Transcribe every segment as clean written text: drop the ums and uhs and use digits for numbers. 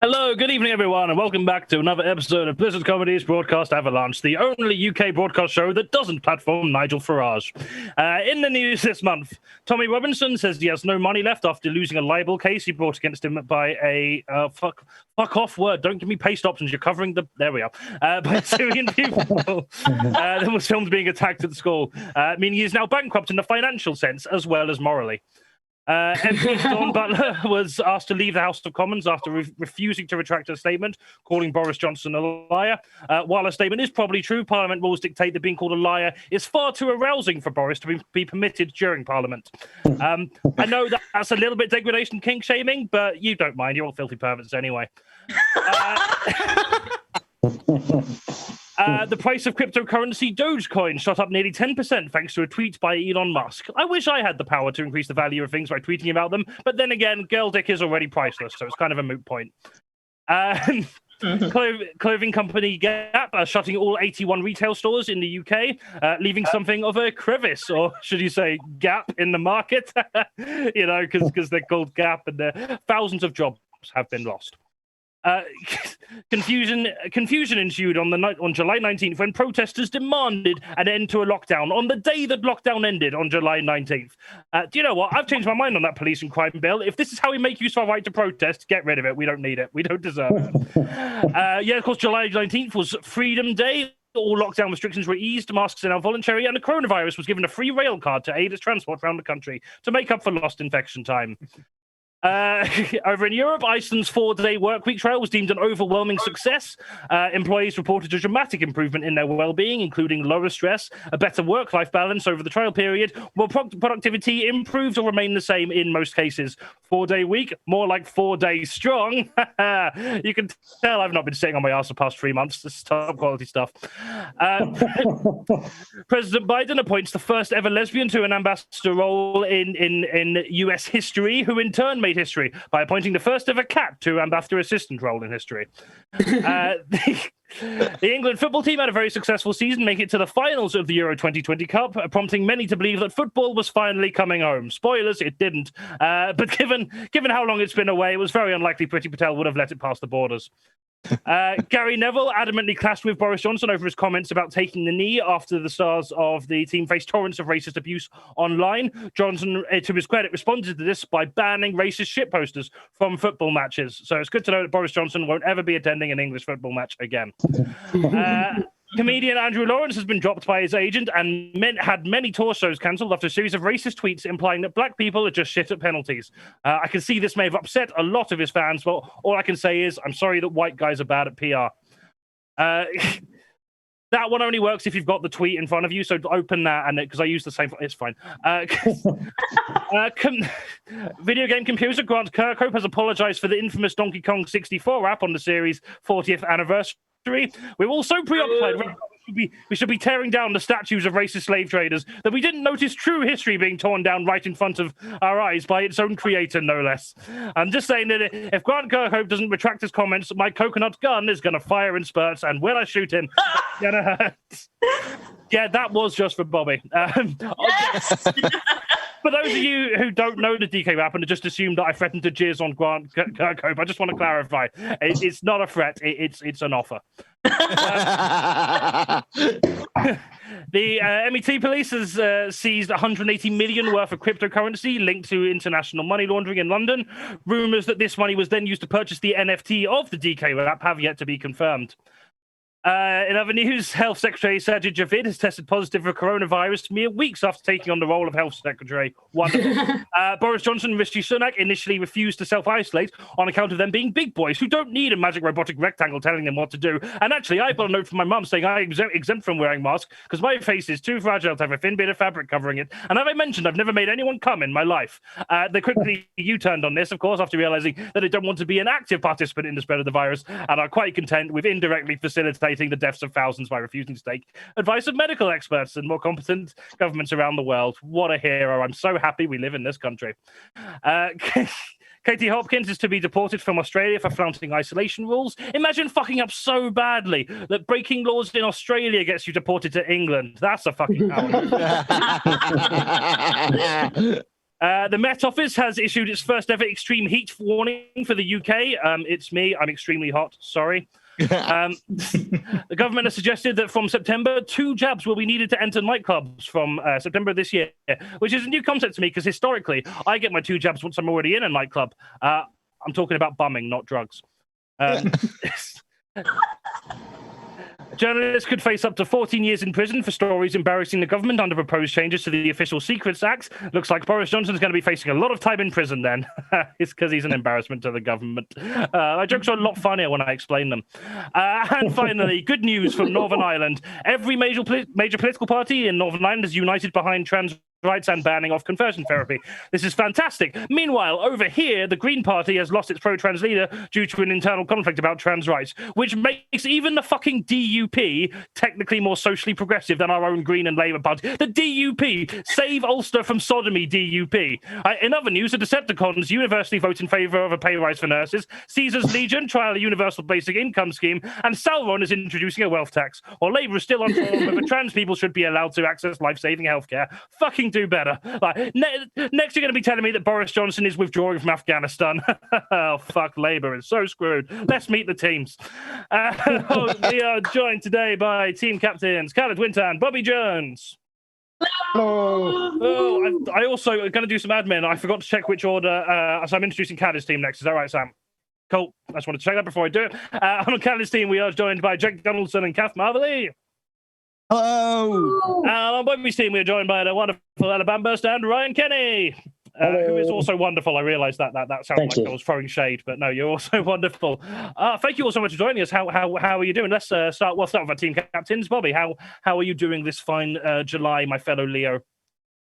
Hello, good evening, everyone, and welcome back to another episode of Blizzard Comedy's Broadcast Avalanche, the only UK broadcast show that doesn't platform Nigel Farage. In the news this month, Tommy Robinson says he has no money left after losing a libel case he brought against him by a fuck off word. Don't give me paste options. You're covering the. There we are. By Syrian people that was filmed being attacked at the school, meaning he is now bankrupt in the financial sense as well as morally. MP Dawn Butler was asked to leave the House of Commons after refusing to retract her statement, calling Boris Johnson a liar. While a statement is probably true, Parliament rules dictate that being called a liar is far too arousing for Boris to be permitted during Parliament. I know that's a little bit degradation kink shaming, but you don't mind. You're all filthy perverts anyway. The price of cryptocurrency Dogecoin shot up nearly 10% thanks to a tweet by Elon Musk. I wish I had the power to increase the value of things by tweeting about them, but then again, girl dick is already priceless, so it's kind of a moot point. Clothing company Gap are shutting all 81 retail stores in the UK, leaving something of a crevice, or should you say gap, in the market, you know, because they're called Gap, and thousands of jobs have been lost. Confusion ensued on July 19th when protesters demanded an end to a lockdown on the day that lockdown ended on July 19th. Do you know what? I've changed my mind on that police and crime bill. If this is how we make use of our right to protest, get rid of it. We don't need it. We don't deserve it. Yeah, of course, July 19th was Freedom Day. All lockdown restrictions were eased, masks are now voluntary, and the coronavirus was given a free rail card to aid its transport around the country to make up for lost infection time. Over in Europe, Iceland's 4-day workweek trial was deemed an overwhelming success. Employees reported a dramatic improvement in their well-being, including lower stress, a better work-life balance over the trial period, while productivity improved or remained the same in most cases. 4-day week, more like 4 days strong. You can tell I've not been sitting on my ass the past 3 months. This is top quality stuff. President Biden appoints the first ever lesbian to an ambassador role in U.S. history, who in turn made history by appointing the first ever cat to ambassador assistant role in history. The England football team had a very successful season, making it to the finals of the Euro 2020 Cup, prompting many to believe that football was finally coming home. Spoilers, it didn't. But given how long it's been away, it was very unlikely Priti Patel would have let it pass the borders. Gary Neville adamantly clashed with Boris Johnson over his comments about taking the knee after the stars of the team faced torrents of racist abuse online. Johnson, to his credit, responded to this by banning racist shit posters from football matches. So it's good to know that Boris Johnson won't ever be attending an English football match again. Comedian Andrew Lawrence has been dropped by his agent and had many tour shows cancelled after a series of racist tweets implying that black people are just shit at penalties. I can see this may have upset a lot of his fans, but all I can say is I'm sorry that white guys are bad at PR. That one only works if you've got the tweet in front of you, so open that, and because I use the same, it's fine. Video game composer Grant Kirkhope has apologized for the infamous Donkey Kong 64 rap on the series' 40th anniversary. We're all so preoccupied. We should be tearing down the statues of racist slave traders that we didn't notice true history being torn down right in front of our eyes by its own creator, no less. I'm just saying that if Grant Kirkhope doesn't retract his comments, my coconut gun is going to fire in spurts, and when I shoot him, it's going to hurt. Yeah, that was just for Bobbie. Yes! For those of you who don't know the DK rap and just assumed that I threatened to jizz on Grant Kirkhope, I just want to clarify. It's not a threat. It's an offer. The MET police has seized 180 million worth of cryptocurrency linked to international money laundering in London. Rumours that this money was then used to purchase the NFT of the DK rap have yet to be confirmed. In other news, Health Secretary Sajid Javid has tested positive for coronavirus mere weeks after taking on the role of Health Secretary. Wonderful. Boris Johnson and Rishi Sunak initially refused to self-isolate on account of them being big boys who don't need a magic robotic rectangle telling them what to do. And actually, I got a note from my mum saying I'm exempt from wearing masks because my face is too fragile to have a thin bit of fabric covering it. And as I mentioned, I've never made anyone come in my life. They quickly U-turned on this, of course, after realizing that they don't want to be an active participant in the spread of the virus and are quite content with indirectly facilitating the deaths of thousands by refusing to take advice of medical experts and more competent governments around the world. What a hero. I'm so happy we live in this country. Katie Hopkins is to be deported from Australia for flouting isolation rules. Imagine fucking up so badly that breaking laws in Australia gets you deported to England. That's a fucking power. The Met Office has issued its first ever extreme heat warning for the UK. It's me. I'm extremely hot. Sorry. The government has suggested that from September, 2 jabs will be needed to enter nightclubs from September of this year, which is a new concept to me because historically, I get my 2 jabs once I'm already in a nightclub. I'm talking about bumming, not drugs. Journalists could face up to 14 years in prison for stories embarrassing the government under proposed changes to the Official Secrets Act. Looks like Boris Johnson's going to be facing a lot of time in prison then. It's because he's an embarrassment to the government. My jokes are a lot funnier when I explain them. And finally, good news from Northern Ireland. Every major political party in Northern Ireland is united behind trans rights and banning of conversion therapy. This is fantastic. Meanwhile, over here, the Green Party has lost its pro-trans leader due to an internal conflict about trans rights, which makes even the fucking DUP technically more socially progressive than our own Green and Labour Party. The DUP! Save Ulster from sodomy, DUP. In other news, the Decepticons universally vote in favour of a pay rise for nurses, Caesar's Legion trial a universal basic income scheme, and Sauron is introducing a wealth tax. While Labour is still on form whether trans people should be allowed to access life-saving healthcare. Fucking do better. Like, next you're going to be telling me that Boris Johnson is withdrawing from Afghanistan. Oh, fuck, Labour is so screwed. Let's meet the teams. We are joined today by team captains KHALID Winter and Bobbie Jones. Hello. Oh, I also going to do some admin. I forgot to check which order. So I'm introducing KHALID's team next. Is that right, Sam? Cool. I just wanted to check that before I do it. On KHALID's team, we are joined by Jake Donaldson and KATH MARVELLEY. Hello. And on Bobbie's team, we're joined by the wonderful BAMBUST and Ryan Kenny, who is also wonderful. I realised that sounded like I was throwing shade, but no, you're also wonderful. Thank you all so much for joining us. How are you doing? Let's start. We'll start with our team captains. Bobbie, how are you doing this fine July, my fellow Leo?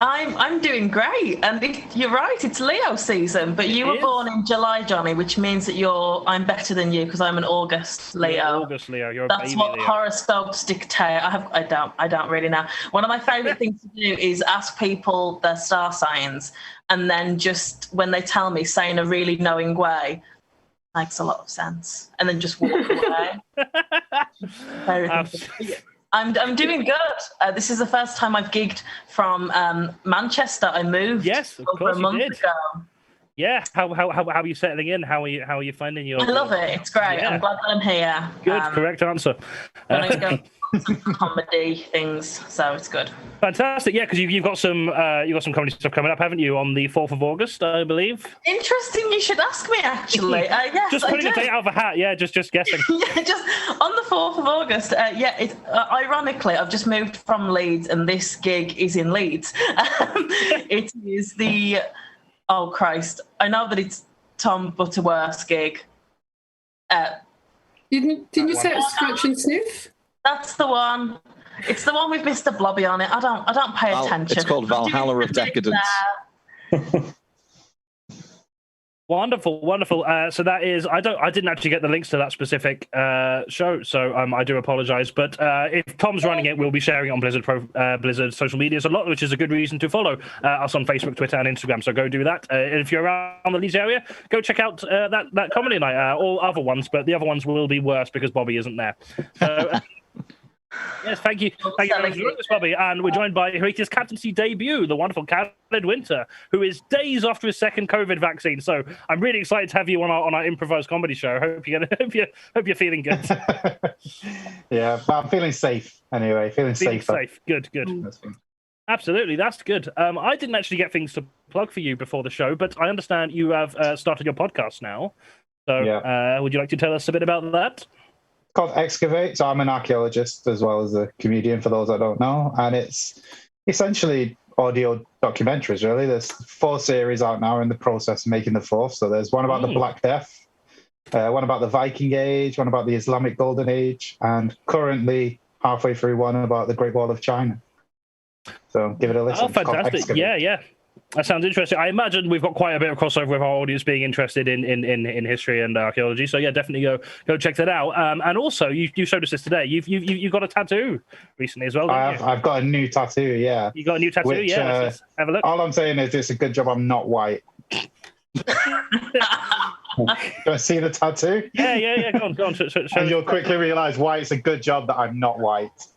I'm doing great, and you're right. It's Leo season, but you were born in July, Johnny, which means that I'm better than you because I'm an August Leo. You're August Leo. You're That's a baby what Leo. Horoscopes dictate. I don't really know. One of my favourite things to do is ask people their star signs, and then just when they tell me, say in a really knowing way, makes a lot of sense, and then just walk away. I'm doing good. This is the first time I've gigged from Manchester. I moved over a month ago. Yeah. How are you settling in? How are you finding your? I love it. It's great. Yeah. I'm glad that I'm here. Good. Correct answer. I'm going to go some comedy things, so it's good. Fantastic. Yeah, because you've got some comedy stuff coming up, haven't you? On the 4th of August, I believe. Interesting. You should ask me. Actually, yes. Just putting a date out of a hat. Yeah, just guessing. Yeah, just on the 4th of August. Ironically, I've just moved from Leeds, and this gig is in Leeds. It is the. Oh Christ! I know that it's Tom Butterworth's gig. Didn't you say it was Scratch and Sniff? That's the one. It's the one with Mr. Blobby on it. I don't pay attention. It's called Valhalla of Decadence. Wonderful. So that is. I didn't actually get the links to that specific show, so I do apologise. But if Tom's running it, we'll be sharing it on Blizzard social medias a lot, which is a good reason to follow us on Facebook, Twitter, and Instagram. So go do that. If you're around the Leeds area, go check out that comedy night. All other ones, but the other ones will be worse because Bobbie isn't there. So, yes, thank you very much for joining us, Bobbie. And we're joined by Haritia's captaincy debut, the wonderful KHALID Winter, who is days after his second COVID vaccine. So I'm really excited to have you on our improvised comedy show. Hope you're feeling good. Yeah, but I'm feeling safe anyway. Feeling safer. Safe. Good. Absolutely, that's good. I didn't actually get things to plug for you before the show, but I understand you have started your podcast now. So would you like to tell us a bit about that? Called Excavate. So I'm an archaeologist as well as a comedian, for those that don't know, and it's essentially audio documentaries. Really, there's 4 series out now, in the process of making the 4th. So there's one about the Black Death, one about the Viking Age, one about the Islamic Golden Age, and currently halfway through one about the Great Wall of China. So give it a listen. Oh, fantastic! Yeah. That sounds interesting. I imagine we've got quite a bit of crossover with our audience being interested in history and archaeology. So yeah, definitely go check that out. And also, you showed us this today. You've got a tattoo recently as well. I've got a new tattoo. Yeah, you got a new tattoo. Which, let's have a look. All I'm saying is it's a good job I'm not white. Do I see the tattoo? Yeah. Go on. Show and you'll quickly realise why it's a good job that I'm not white.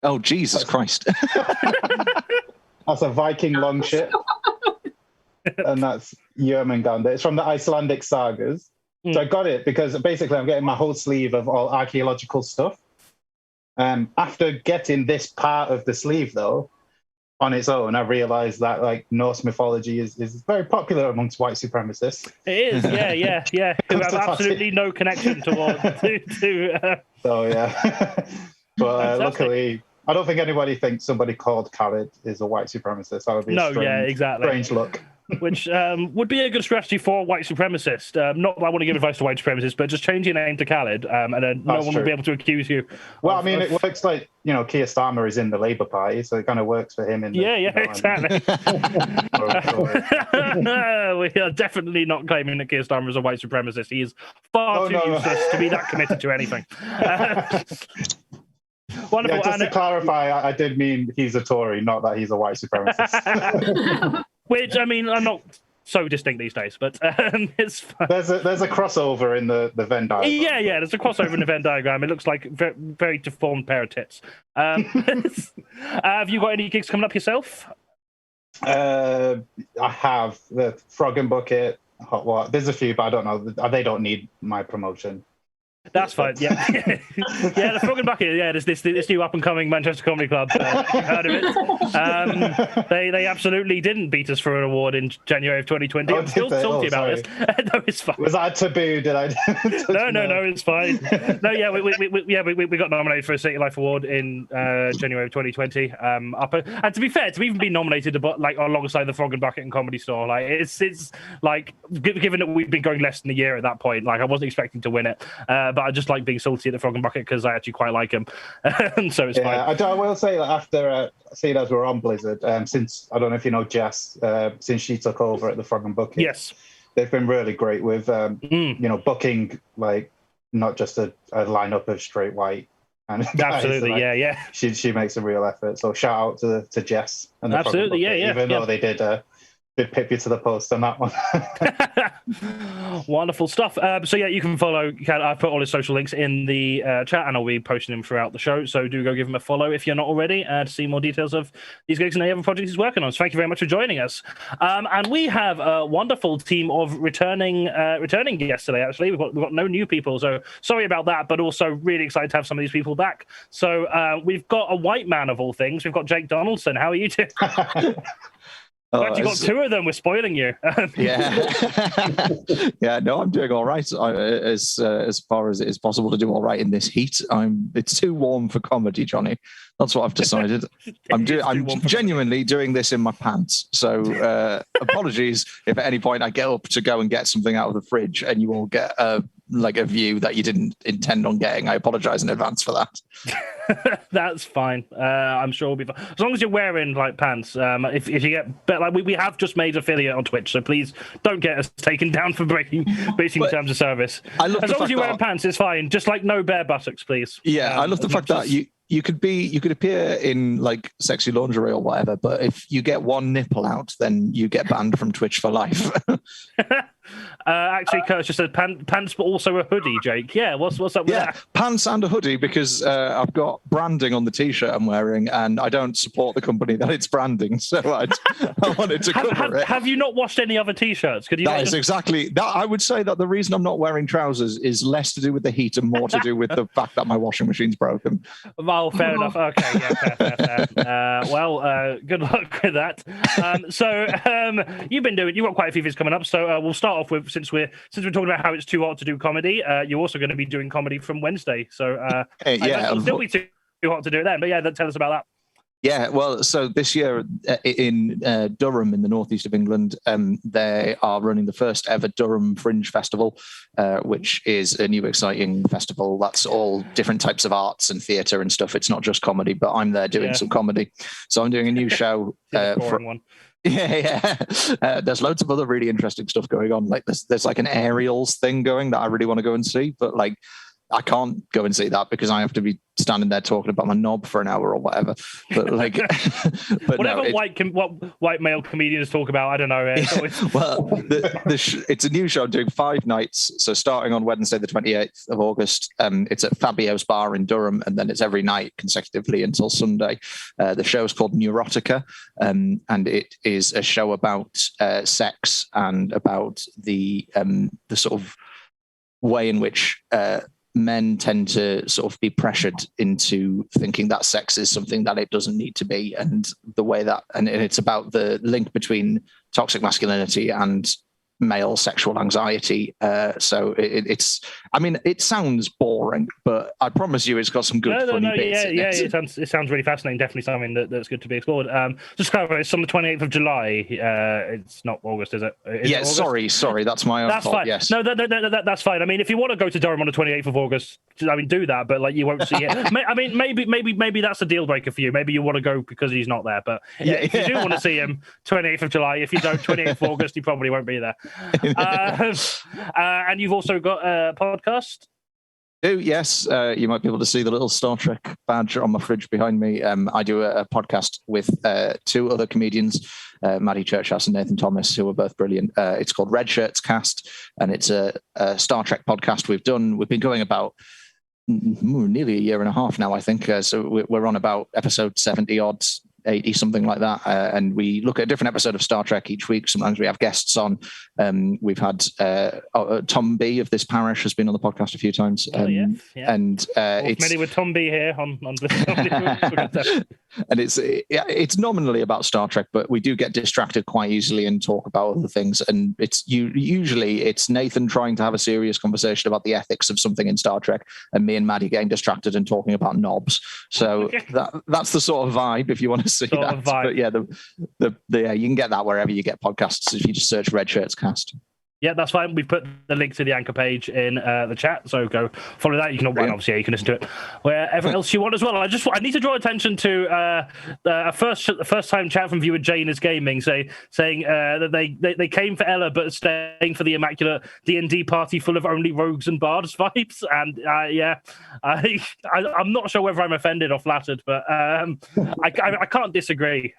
Oh, Jesus Christ. That's a Viking longship. And that's Jörmungandr. It's from the Icelandic sagas. So I got it because basically I'm getting my whole sleeve of all archaeological stuff. After getting this part of the sleeve, though, on its own, I realized that like Norse mythology is very popular amongst white supremacists. It is, yeah. Who have absolutely no connection to So yeah, but luckily, I don't think anybody thinks somebody called KHALID is a white supremacist. That would be a strange look. Which would be a good strategy for a white supremacist. Not that I want to give advice to white supremacists, but just change your name to KHALID, and then no one will be able to accuse you. Well, I mean, it works like, Keir Starmer is in the Labour Party, so it kind of works for him. Exactly. We are definitely not claiming that Keir Starmer is a white supremacist. He is far too useless to be that committed to anything. Wonderful. Yeah, just to clarify, I did mean he's a Tory, not that he's a white supremacist. Which, I mean, I'm not so distinct these days, but it's fine. There's a crossover in the Venn diagram. Yeah, there's a crossover in the Venn diagram. It looks like a very, very deformed pair of tits. Have you got any gigs coming up yourself? I have the Frog and Bucket, Hot Water. There's a few, but I don't know. They don't need my promotion. That's fine. Yeah, the Frog and Bucket. Yeah, there's this new up and coming Manchester Comedy Club. Heard of it? They absolutely didn't beat us for an award in January of 2020. I'm still salty about this. No, it's fine. Was that taboo? Did I? No, it's fine. No, yeah, we got nominated for a City Life Award in January of 2020. And to be fair, to even be nominated like alongside the Frog and Bucket and Comedy Store, like it's like given that we've been going less than a year at that point, like I wasn't expecting to win it. But I just like being salty at the Frog and Bucket because I actually quite like him. So it's fine. I will say that after, seeing as we're on Blizzard, since, I don't know if you know Jess, since she took over at the Frog and Bucket. Yes. They've been really great with, booking, like, not just a lineup of straight white. And absolutely, like, yeah. She makes a real effort. So shout out to Jess. And the absolutely, yeah. Even though they did pip you to the post on that one. Wonderful stuff. So yeah, you can follow KATH. I've put all his social links in the chat, and I'll be posting them throughout the show. So do go give him a follow if you're not already, to see more details of these gigs and the other projects he's working on. So thank you very much for joining us. And we have a wonderful team of returning guests today. Actually, we've got no new people, so sorry about that. But also really excited to have some of these people back. So we've got a white man of all things. We've got Jake Donaldson. How are you two? You got two of them. We're spoiling you. Yeah, no, I'm doing all right. As far as it is possible to do all right in this heat, it's too warm for comedy, Johnny. That's what I've decided. I'm genuinely doing this in my pants. So apologies if at any point I get up to go and get something out of the fridge and you all get a view that you didn't intend on getting. I apologize in advance for that. That's fine. I'm sure we'll be fine. As long as you're wearing like pants. If you get, but like we have just made affiliate on Twitch, so please don't get us taken down for breaching terms of service. As long as you're wearing pants, it's fine. Just like no bare buttocks, please. Yeah, I love the fact that you could appear in like sexy lingerie or whatever, but if you get one nipple out, then you get banned from Twitch for life. Actually, Kurt just said pants, but also a hoodie. Jake, yeah, what's up with that? Pants and a hoodie because I've got branding on the T-shirt I'm wearing, and I don't support the company that it's branding, so I wanted to cover it. Have you not washed any other T-shirts? Exactly that. I would say that the reason I'm not wearing trousers is less to do with the heat and more to do with the fact that my washing machine's broken. Well, fair enough. Okay, yeah, fair. Good luck with that. You've got quite a few things coming up, so we'll start off with since we're talking about how it's too hot to do comedy. You're also going to be doing comedy from Wednesday, so it'll still be too hot to do it then. But yeah, tell us about that. Yeah, well, so this year in Durham, in the northeast of England, they are running the first ever Durham Fringe Festival, which is a new exciting festival. That's all different types of arts and theatre and stuff. It's not just comedy, but I'm there doing some comedy. So I'm doing a new show. One. Yeah. There's loads of other really interesting stuff going on. Like there's like an aerials thing going that I really want to go and see, but like I can't go and see that because I have to be standing there talking about my knob for an hour or whatever. But like, but whatever no, white male comedians talk about, I don't know. Well, it's a new show. I'm doing 5 nights. So starting on Wednesday, the 28th of August, it's at Fabio's Bar in Durham, and then it's every night consecutively until Sunday. The show is called Neurotica, and it is a show about sex and about the sort of way in which men tend to sort of be pressured into thinking that sex is something that it doesn't need to be, and the way that, and it's about the link between toxic masculinity and male sexual anxiety. So it's, I mean, it sounds boring, but I promise you it's got some good funny bits in it. It sounds really fascinating. Definitely something that's good to be explored. Just clarify, it's on the 28th of July. It's not August, is it? Sorry, that's my own fault. Fine. Yes. No, that's fine. I mean, if you want to go to Durham on the 28th of August, I mean, do that, but like you won't see it. I mean, maybe that's a deal breaker for you. Maybe you want to go because he's not there. But if you do want to see him, 28th of July. If you don't, 28th of August, he probably won't be there. And you've also got a podcast. Yes, you might be able to see the little Star Trek badge on my fridge behind me. I do a podcast with 2 other comedians, Maddie Churchhouse and Nathan Thomas, who are both brilliant. It's called Red Shirts Cast, and it's a Star Trek podcast we've been going about nearly a year and a half now, I think. So we're on about episode 70 odd, 80, something like that. And we look at a different episode of Star Trek each week. Sometimes we have guests on. We've had Tom B of This Parish has been on the podcast a few times. And it's familiar with Tom B here on and it's nominally about Star Trek, but we do get distracted quite easily and talk about other things. And it's usually it's Nathan trying to have a serious conversation about the ethics of something in Star Trek, and me and Maddie getting distracted and talking about knobs. So that's the sort of vibe if you want to see that. But yeah, you can get that wherever you get podcasts if you just search Red Shirts Cast. Yeah, that's fine. We've put the link to the Anchor page in the chat, so go follow that. You can obviously you can listen to it wherever else you want as well. I need to draw attention to a first time chat from viewer Jane is Gaming saying that they came for Ella but staying for the immaculate D&D party full of only rogues and bards vibes. And I'm not sure whether I'm offended or flattered, but I can't disagree.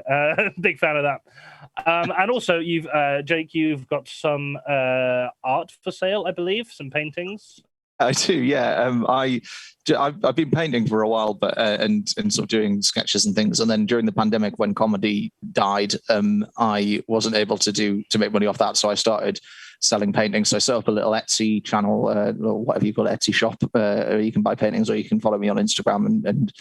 Big fan of that. And also, Jake, you've got some art for sale, I believe, some paintings. I do, yeah. I've been painting for a while, but and sort of doing sketches and things. And then during the pandemic, when comedy died, I wasn't able to make money off that, so I started selling paintings. So I set up a little Etsy channel, or whatever you call it, Etsy shop. You can buy paintings, or you can follow me on Instagram and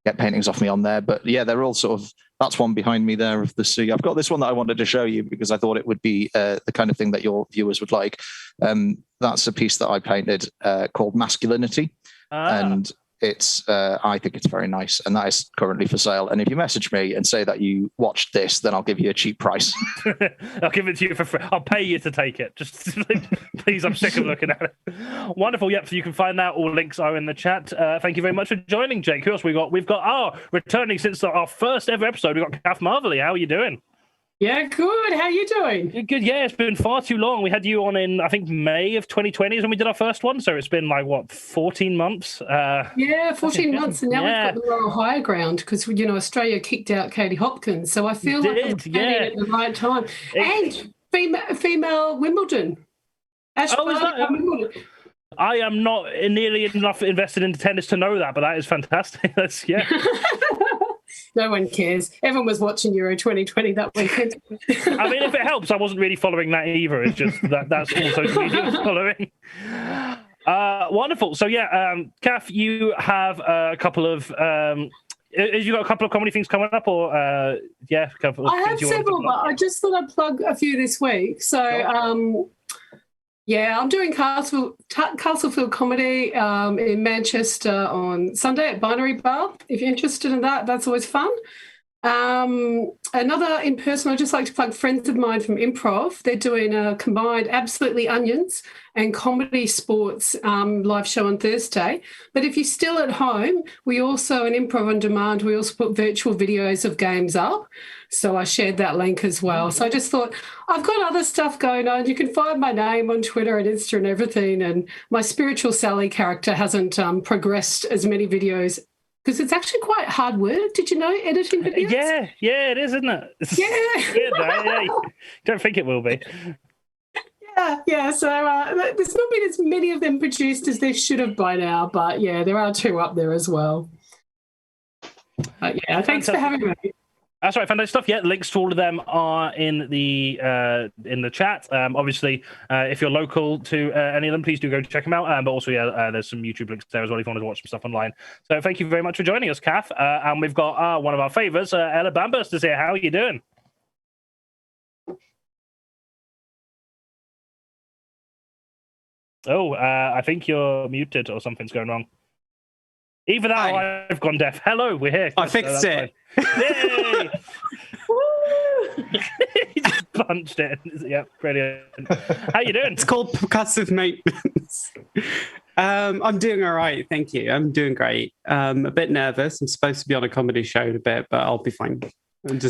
get paintings off me on there. But yeah, they're all sort of, that's one behind me there of the sea. I've got this one that I wanted to show you because I thought it would be the kind of thing that your viewers would like. That's a piece that I painted called Masculinity. And it's I think it's very nice, and that is currently for sale. And if you message me and say that you watched this, then I'll give you a cheap price. I'll give it to you for free. I'll pay you to take it. Just please, I'm sick of looking at it. Wonderful. Yep. So you can find that. All links are in the chat. Thank you very much for joining, Jake. Who else we got? We've got returning since our first ever episode. We've got KATH MARVELLEY. How are you doing? Yeah, good. How are you doing? Good. Yeah, it's been far too long. We had you on in, I think, May of 2020 is when we did our first one. So it's been like, 14 months? 14 months. And now we've got the moral higher ground because, Australia kicked out Katie Hopkins. So I feel like I'm standing at the right time. And female Wimbledon. Wimbledon. I am not nearly enough invested into tennis to know that, but that is fantastic. No one cares. Everyone was watching Euro 2020 that weekend. I mean, if it helps, I wasn't really following that either. It's just that's all social media was following. Wonderful. So KATH, you have a couple of you got a couple of comedy things coming up, or I have several, but I just thought I'd plug a few this week. So I'm doing Castlefield Comedy in Manchester on Sunday at Binary Bar. If you're interested in that, that's always fun. Another in person, I'd just like to plug friends of mine from Improv. They're doing a combined Absolutely Onions and Comedy Sports live show on Thursday. But if you're still at home, we also, in Improv on Demand, we also put virtual videos of games up. So I shared that link as well. So I just thought, I've got other stuff going on. You can find my name on Twitter and Insta and everything. And my Spiritual Sally character hasn't progressed as many videos because it's actually quite hard work. Did you know, editing videos? Yeah, it is, isn't it? Yeah. Don't think it will be. Yeah. So there's not been as many of them produced as there should have by now, but yeah, there are 2 up there as well. Yeah, thanks for having me. That's right, fantastic stuff. Yeah, links to all of them are in the chat. Obviously, if you're local to any of them, please do go check them out. But also, there's some YouTube links there as well if you want to watch some stuff online. So thank you very much for joining us, Kath. And we've got one of our favourites, Ella BAMBUST, is here. How are you doing? Oh, I think you're muted or something's going wrong. Either that or I've gone deaf. Hello, we're here. I fixed it. Yay! He just punched it. Yeah, brilliant. How you doing? It's called percussive maintenance. I'm doing all right, thank you. I'm doing great. A bit nervous. I'm supposed to be on a comedy show in a bit, but I'll be fine.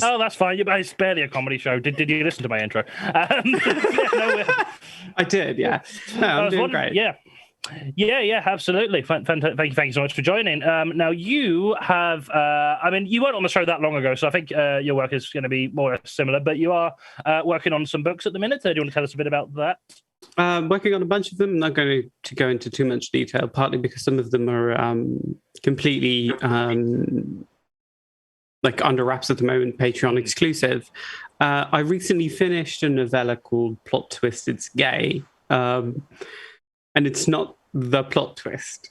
Oh, that's fine. It's barely a comedy show. Did you listen to my intro? I did, yeah. No, I'm doing great. Yeah, absolutely. Thank you so much for joining. Now, you have, you weren't on the show that long ago, so I think your work is going to be more or less similar, but you are working on some books at the minute. So do you want to tell us a bit about that? Working on a bunch of them. I'm not going to go into too much detail, partly because some of them are completely under wraps at the moment, Patreon exclusive. I recently finished a novella called Plot Twist, It's Gay. And it's not the plot twist.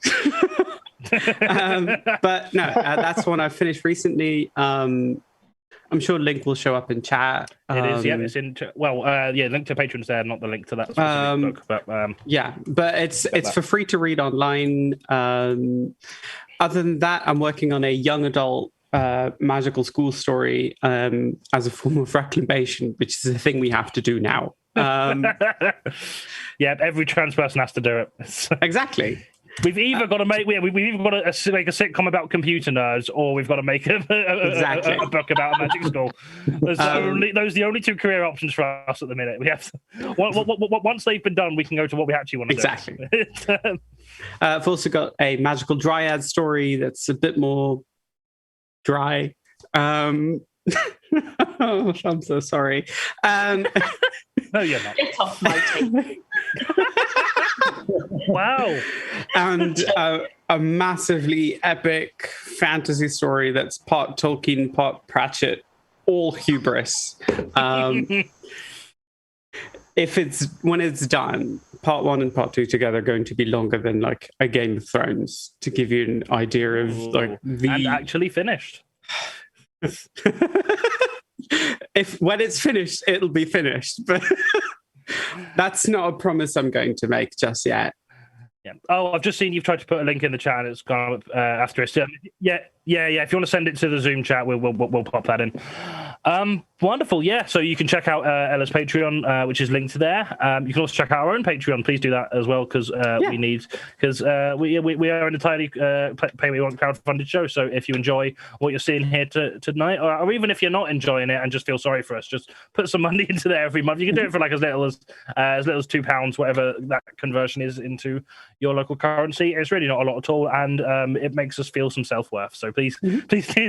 But no, that's one I finished recently. I'm sure link will show up in chat. It is, yeah. It's in. Link to Patreon's there, not the link to that specific book. But but it's for free to read online. Other than that, I'm working on a young adult magical school story as a form of reclamation, which is a thing we have to do now. Yeah, every trans person has to do it. Exactly. We've either got to make a sitcom about computer nerds, or we've got to make a book about a magic school. Those are the only 2 career options for us at the minute. We have to, once they've been done, we can go to what we actually want to do. Exactly. I've also got a magical dryad story that's a bit more dry. Oh, I'm so sorry. No, you're not. Get off my tape. Wow. And a massively epic fantasy story that's part Tolkien, part Pratchett, all hubris. When it's done, part 1 and part 2 together are going to be longer than like a Game of Thrones, to give you an idea of and actually finished. When it's finished, it'll be finished, but that's not a promise I'm going to make just yet. Yeah. Oh, I've just seen you've tried to put a link in the chat and it's gone up asterisk. Yeah. If you want to send it to the Zoom chat, we'll pop that in. Wonderful. Yeah. So you can check out Ella's Patreon, which is linked there. You can also check out our own Patreon. Please do that as well, because we are an entirely pay what you want crowdfunded show. So if you enjoy what you're seeing here tonight, or even if you're not enjoying it and just feel sorry for us, just put some money into there every month. You can do it for like as little as £2, whatever that conversion is into your local currency. It's really not a lot at all, and it makes us feel some self-worth. So please do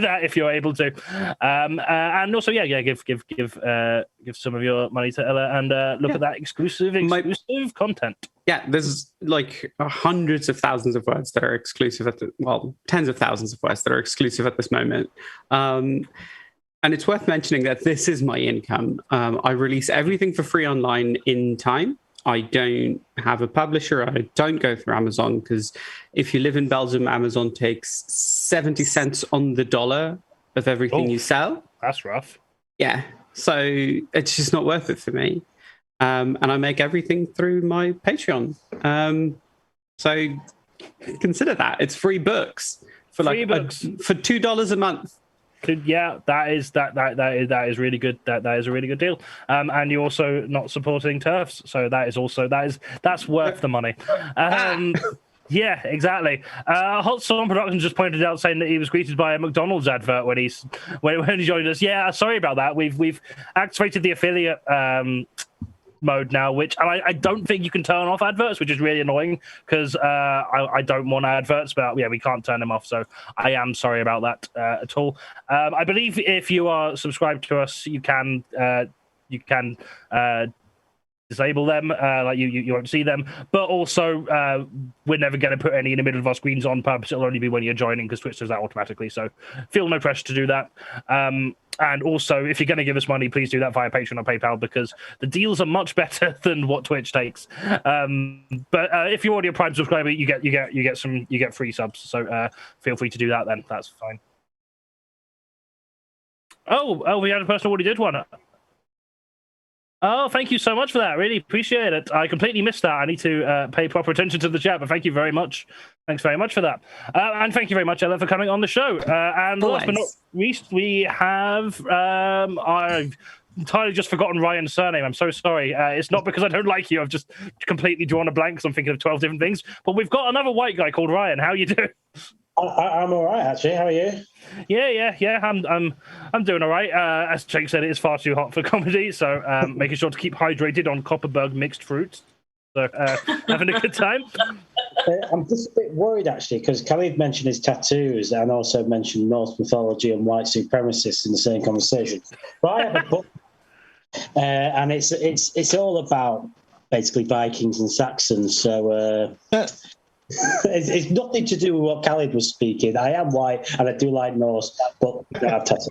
that if you're able to. And also, give some of your money to Ella and look at that exclusive content. Yeah, there's like hundreds of thousands of words that are exclusive tens of thousands of words that are exclusive at this moment. And it's worth mentioning that this is my income. I release everything for free online in time. I don't have a publisher. I don't go through Amazon, because if you live in Belgium, Amazon takes 70 cents on the dollar of everything you sell. That's rough. Yeah. So it's just not worth it for me. And I make everything through my Patreon. So consider that. It's free books for for $2 a month. Yeah, that is really good. That is a really good deal. And you're also not supporting TERFs, so that's worth the money. Yeah, exactly. Hot Storm Productions just pointed out, saying that he was greeted by a McDonald's advert when he joined us. Yeah, sorry about that. We've activated the affiliate mode now, which I don't think you can turn off adverts, which is really annoying because I don't want adverts, but yeah, we can't turn them off. So I am sorry about that at all. I believe if you are subscribed to us, you can disable them, like you won't see them, but also we're never going to put any in the middle of our screens on purpose. It'll only be when you're joining because Twitch does that automatically, so feel no pressure to do that. And also, if you're going to give us money, please do that via Patreon or PayPal because the deals are much better than what Twitch takes. But if you're already a Prime subscriber, you get free subs, so feel free to do that then. That's fine. Oh, we had a person who already did one. Oh, thank you so much for that. Really appreciate it. I completely missed that. I need to pay proper attention to the chat, but thank you very much. Thanks very much for that. And thank you very much, Ella, for coming on the show. And last but not least, we have... I've entirely just forgotten Ryan's surname. I'm so sorry. It's not because I don't like you. I've just completely drawn a blank because I'm thinking of 12 different things. But we've got another white guy called Ryan. How you doing? I'm all right, actually. How are you? Yeah. I'm doing all right. As Jake said, it is far too hot for comedy, so making sure to keep hydrated on Copperberg mixed fruits. So having a good time. I'm just a bit worried, actually, because KHALID mentioned his tattoos and also mentioned Norse mythology and white supremacists in the same conversation. But I have a book, and it's all about basically Vikings and Saxons. So. It's nothing to do with what KHALID was speaking. I am white and I do like Norse, but I don't have tattoos.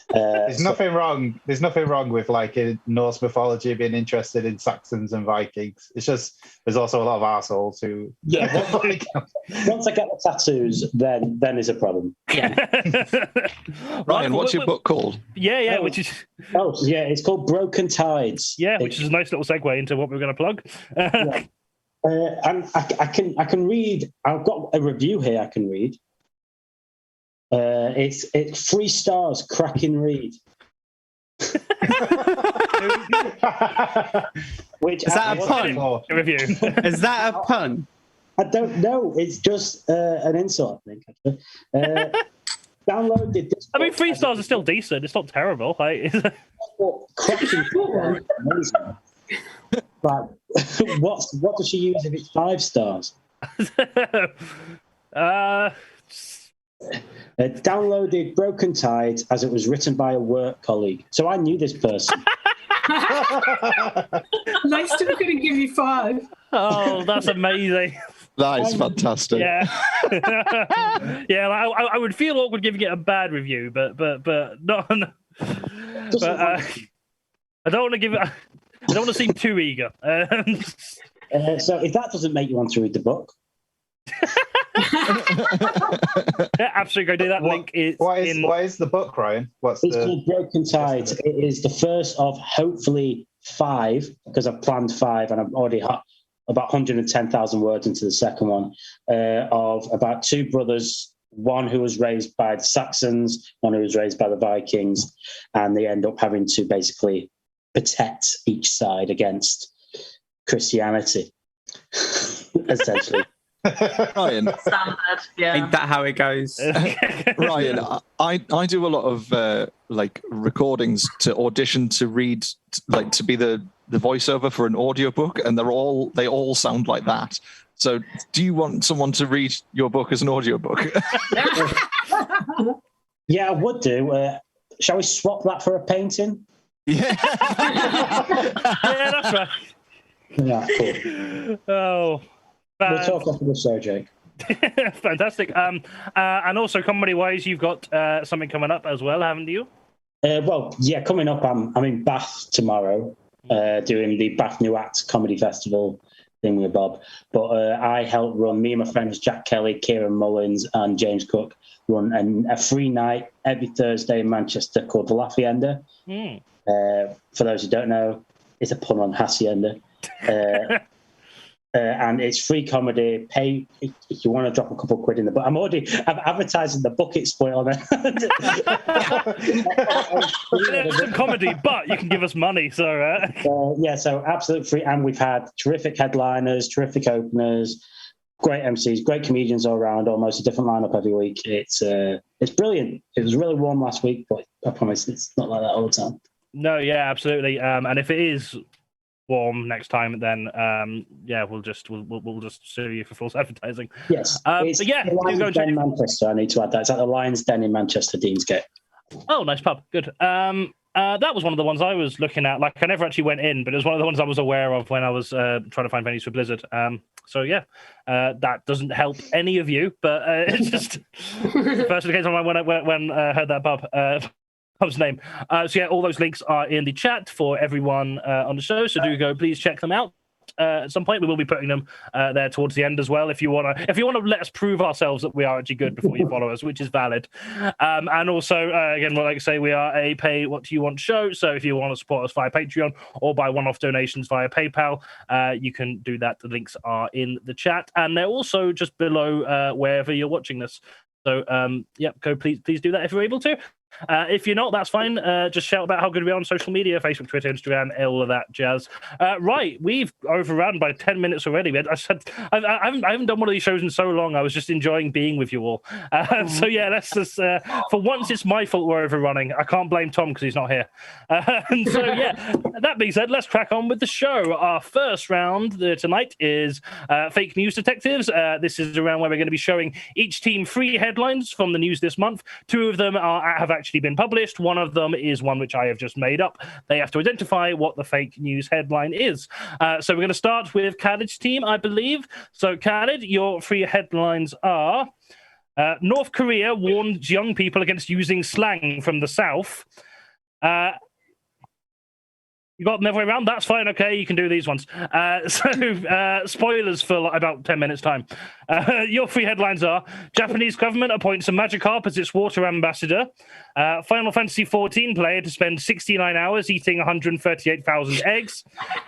There's nothing wrong with like in Norse mythology being interested in Saxons and Vikings. It's just there's also a lot of assholes who. Yeah. Once I get the tattoos, then is a problem. Yeah. Ryan, what's your book called? Yeah, which is. Oh, yeah, it's called Broken Tides. Yeah, which is a nice little segue into what we're going to plug. Yeah. And I can read. I've got a review here. I can read. It's 3 stars. Cracking read. Which is that a pun? Review. Is that a pun? I don't know. It's just an insult, I think. Actually. Downloaded this. I mean, 3 stars are still decent. It's not terrible. Like, cracking read. Amazing. Right. What does she use if it's 5 stars? Downloaded Broken Tides as it was written by a work colleague. So I knew this person. They still couldn't give you 5. Oh, that's amazing. That is fantastic. Yeah. Yeah, I would feel awkward giving it a bad review, but not. But I don't want to give it. I don't want to seem too eager. So if that doesn't make you want to read the book. Yeah, absolutely, go do that. Link is what is the book, Ryan? It's called Broken Tides. It is the first of hopefully 5, because I've planned 5 and I've already had about 110,000 words into the second one, of about 2 brothers, one who was raised by the Saxons, one who was raised by the Vikings, and they end up having to basically protect each side against Christianity, essentially. Ryan, Standard, yeah. Ain't that how it goes? Ryan, I do a lot of like recordings to audition to read, like to be the voiceover for an audiobook, and they all sound like that. So do you want someone to read your book as an audiobook? Yeah, I would do. Shall we swap that for a painting? Yeah. Yeah, that's right. Yeah, cool. Oh, we'll talk after the show, Jake. Fantastic. And also, comedy-wise, you've got something coming up as well, haven't you? Well, yeah, coming up, I'm in Bath tomorrow, doing the Bath New Act Comedy Festival thing with Bob. But I help run, me and my friends Jack Kelly, Kieran Mullins, and James Cook run a free night every Thursday in Manchester called the Hacienda. For those who don't know, it's a pun on Hacienda. And it's free comedy. Pay if you want to drop a couple of quid in the book. I'm advertising the bucket spoiler. It's comedy, but you can give us money. So yeah, so absolute free. And we've had terrific headliners, terrific openers, great MCs, great comedians all around. Almost a different lineup every week. It's brilliant. It was really warm last week, but I promise it's not like that all the time. No, yeah, absolutely. And if it is warm next time, then yeah, we'll just sue you for false advertising. Yes. But yeah, the do Lions go Den check. Manchester. I need to add that. It's at the Lions Den in Manchester, Deansgate. Oh, nice pub. Good. That was one of the ones I was looking at. Like, I never actually went in, but it was one of the ones I was aware of when I was trying to find venues for Blizzard. So yeah, that doesn't help any of you, but it's just the first occasion when I heard that pub's name. So yeah, all those links are in the chat for everyone on the show. So do go, please check them out. At some point, we will be putting them there towards the end as well. If you want to let us prove ourselves that we are actually good before you follow us, which is valid. And also, again, like I say, we are a pay what you want show. So if you want to support us via Patreon or by one-off donations via PayPal, you can do that. The links are in the chat, and they're also just below wherever you're watching this. So yeah, go please do that if you're able to. If you're not, that's fine. Just shout about how good we are on social media: Facebook, Twitter, Instagram, all of that jazz. Right, we've overrun by 10 minutes already. I haven't done one of these shows in so long. I was just enjoying being with you all. So yeah, let's just for once it's my fault we're overrunning. I can't blame Tom because he's not here. And so yeah, that being said, let's crack on with the show. Our first round tonight is Fake News Detectives. This is a round where we're going to be showing each team 3 headlines from the news this month. 2 of them have actually been published. One of them is one which I have just made up. They have to identify what the fake news headline is. So we're going to start with KHALID's team, I believe. So KHALID, your 3 headlines are North Korea warns young people against using slang from the South. You got them the other way around? That's fine. Okay, you can do these ones. Spoilers for about 10 minutes' time. Your 3 headlines are Japanese government appoints a Magikarp as its water ambassador. Final Fantasy XIV player to spend 69 hours eating 138,000 eggs.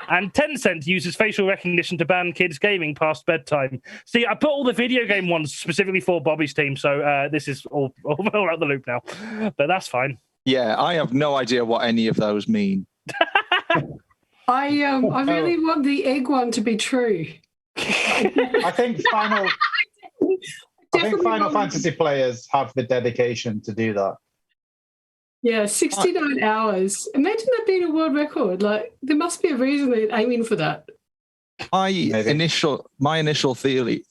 And Tencent uses facial recognition to ban kids gaming past bedtime. See, I put all the video game ones specifically for Bobbie's team, so this is all out the loop now. But that's fine. Yeah, I have no idea what any of those mean. I really want the egg one to be true. I think Final Fantasy players have the dedication to do that. Yeah, 69 hours. Imagine that being a world record. Like, there must be a reason they're aiming for that. My initial theory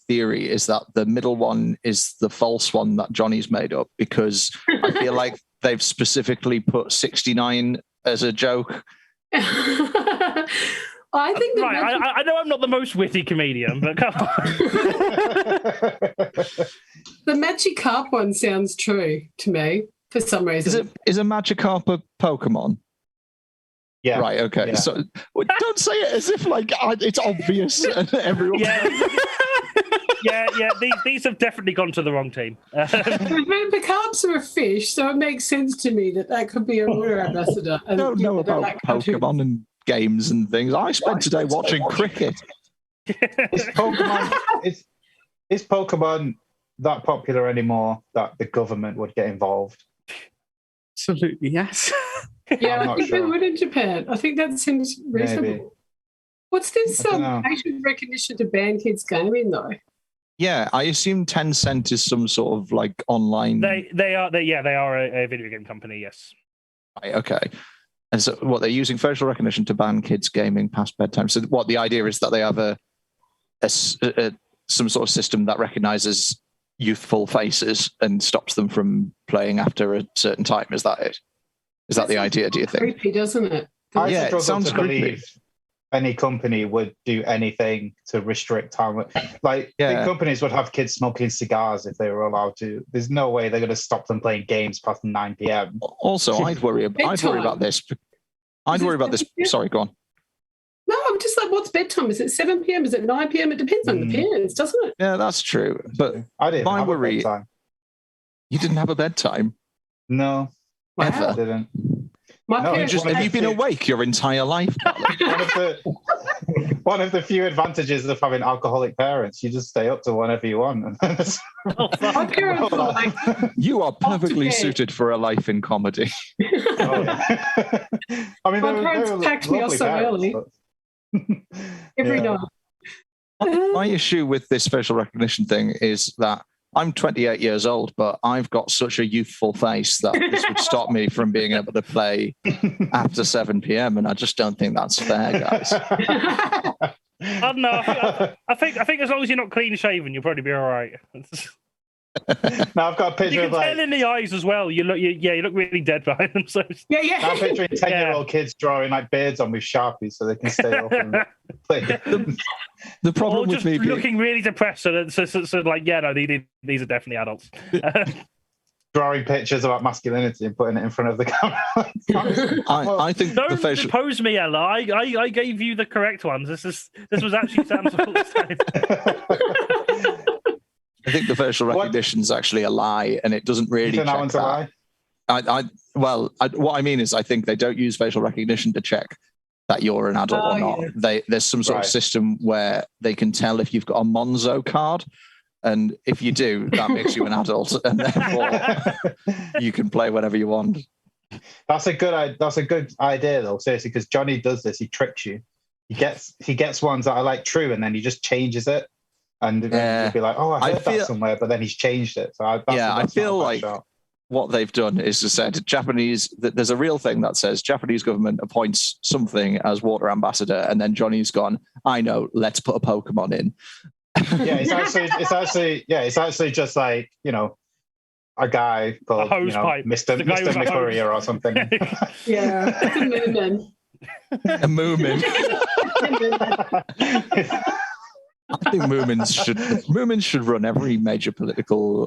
is that the middle one is the false one that Johnny's made up, because I feel like they've specifically put 69 as a joke. I think right. I know I'm not the most witty comedian, but come on. The Magikarp one sounds true to me for some reason. Is a Magikarp a Pokemon? Yeah. Right. Okay. Yeah. So don't say it as if like it's obvious and everyone. Yeah. These have definitely gone to the wrong team. The carps are a fish, so it makes sense to me that could be a water ambassador. I don't know about Pokemon and games and things. I spent today watching cricket. Is Pokemon that popular anymore that the government would get involved? Absolutely, yes. Yeah, I think they would in Japan. I think that seems reasonable. Maybe. What's this facial recognition to ban kids gaming though? Yeah, I assume Tencent is some sort of like online. They are a video game company. Yes. Right, okay. And so, what they're using facial recognition to ban kids gaming past bedtime. So, what the idea is that they have some sort of system that recognizes youthful faces and stops them from playing after a certain time. Is that it? Is that the idea? Do you think? Creepy, doesn't it? Yeah, it sounds creepy. Any company would do anything to restrict how, like, big companies would have kids smoking cigars if they were allowed to. There's no way they're going to stop them playing games past 9 p.m. Also, I'd worry about this. Sorry, go on. No, I'm just like, what's bedtime? Is it 7 p.m.? Is it 9 p.m.? It depends on the parents, doesn't it? Yeah, that's true. But I didn't my have worry. a bedtime. You didn't have a bedtime? No, ever. I didn't. Have you been awake your entire life? One of the few advantages of having alcoholic parents, you just stay up to whenever you want. My parents were like, you are perfectly suited for a life in comedy. Oh, yeah. I mean, my parents packed me up so early. Every night. My issue with this facial recognition thing is that I'm 28 years old, but I've got such a youthful face that this would stop me from being able to play after 7 p.m. And I just don't think that's fair, guys. I don't know. I think as long as you're not clean shaven, you'll probably be all right. Now I've got a picture You of can like tell in the eyes as well. You look really dead behind them. So Yeah. I'm picturing 10-year-old kids drawing like beards on with Sharpies so they can stay up and play. The problem or with just me being, looking really depressed. So like, yeah, no, these are definitely adults. Drawing pictures about masculinity and putting it in front of the camera. I think the Don't facial. depose me, Ella. I gave you the correct ones. This was actually Sam's fault this time. I think the facial recognition is actually a lie, and it doesn't really check that one's a that. lie? What I mean is, I think they don't use facial recognition to check that you're an adult or not. Yeah. There's some sort of system where they can tell if you've got a Monzo card, and if you do, that makes you an adult, and therefore you can play whatever you want. That's a good idea though, seriously, because Johnny does this. He tricks you. He gets ones that are like true, and then he just changes it. And you'll be like, oh, I heard that somewhere, but then he's changed it. So I feel like what they've done is to say there's a real thing that says Japanese government appoints something as water ambassador, and then Johnny's gone, I know, let's put a Pokemon in. Yeah, it's actually just like, a guy called Mr. McCourier or something. Yeah, it's a Moomin. A Moomin. I think Moomins should run every major political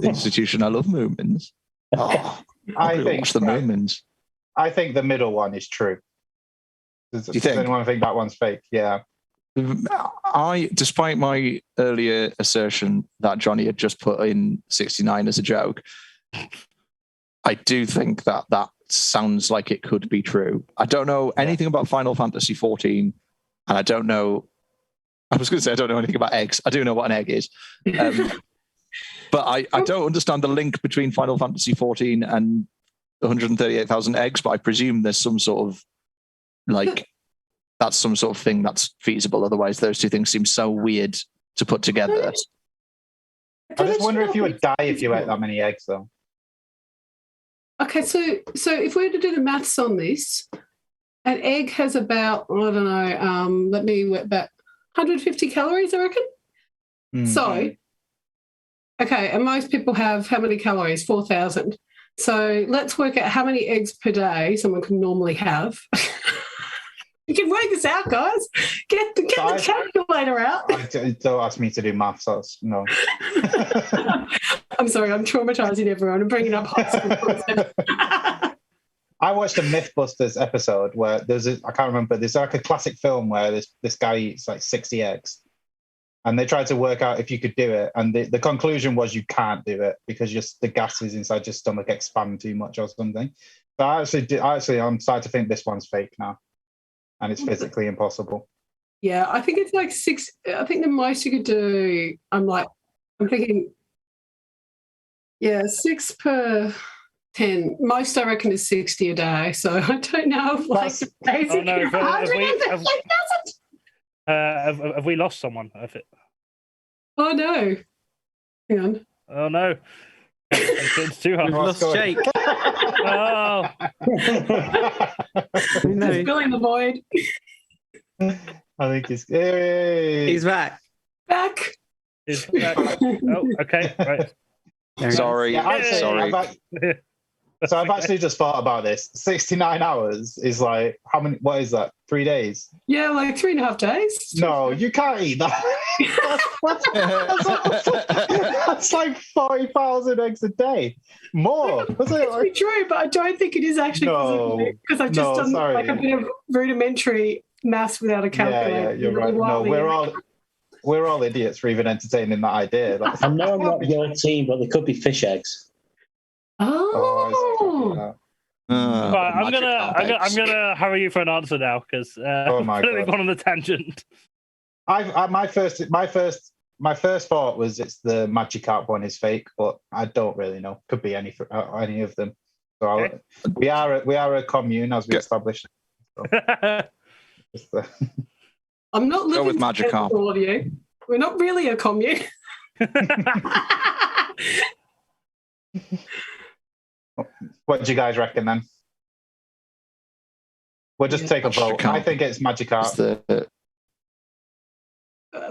institution. I love Moomins. Oh, I watch the Moomins. I think the middle one is true. Does anyone think that one's fake? Yeah. Despite my earlier assertion that Johnny had just put in 69 as a joke, I do think that sounds like it could be true. I don't know anything about Final Fantasy 14, and I don't know. I was going to say I don't know anything about eggs. I do know what an egg is. But I don't understand the link between Final Fantasy 14 and 138,000 eggs, but I presume there's some sort of that's some sort of thing that's feasible. Otherwise, those two things seem so weird to put together. I just wonder if you would die if you ate that many eggs, though. Okay, so if we were to do the maths on this, an egg has about, I don't know, about 150 calories, I reckon. Mm-hmm. So, okay, and most people have how many calories? 4,000. So let's work out how many eggs per day someone can normally have. You can work this out, guys. Get the calculator out. Don't ask me to do maths. No. I'm sorry, I'm traumatizing everyone. I'm bringing up high school. I watched a Mythbusters episode where I can't remember, there's like a classic film where this guy eats like 60 eggs. And they tried to work out if you could do it. And the conclusion was you can't do it because the gases inside your stomach expand too much or something. So I'm starting to think this one's fake now. And it's physically impossible. Yeah, I think it's like 6. I think the most you could do, I'm thinking, 6 per 10. Most I reckon is 60 a day. So I don't know if have we lost someone? Oh no. Hang on. Oh no. It's too hard. We've lost Jake. Oh. Filling the void. I think he's back. Back. He's back. Oh, okay. Right. Sorry. I've actually just thought about this. 69 hours is like, how many? What is that? 3 days? Yeah, like 3.5 days. No, you can't eat that. That's like 40,000 eggs a day. More. It's true, but I don't think it is actually because I've just done like a bit of rudimentary maths without a calculator. Yeah, you're right. No, we're all idiots for even entertaining that idea. I know I'm not your team, but they could be fish eggs. Oh. Right, I'm gonna hurry you for an answer now because I've gone on the tangent. My first thought was it's the Magikarp one is fake, but I don't really know. Could be any of them. So okay. we are a commune as we established. So. I'm not living with Magikarp. All of you. We're not really a commune. What do you guys reckon then? We'll just take a vote. Magikarp. I think it's Magikarp.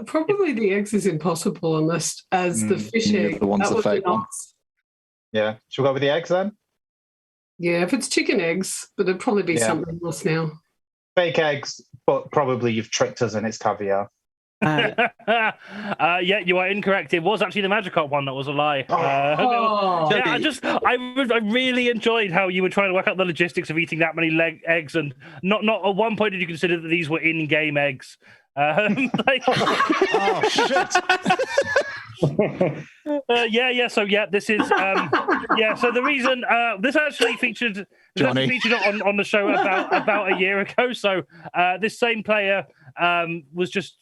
Probably the eggs is impossible unless as the fishing. The one's the fake one. Yeah. Should we go with the eggs then? Yeah, if it's chicken eggs, but it'd probably be something else now. Fake eggs, but probably you've tricked us and it's caviar. Yeah, you are incorrect. It was actually the Magikarp one that was a lie. I really enjoyed how you were trying to work out the logistics of eating that many eggs, and not at one point did you consider that these were in-game eggs. Oh shit! This is So the reason this actually featured on the show about a year ago. So this same player was just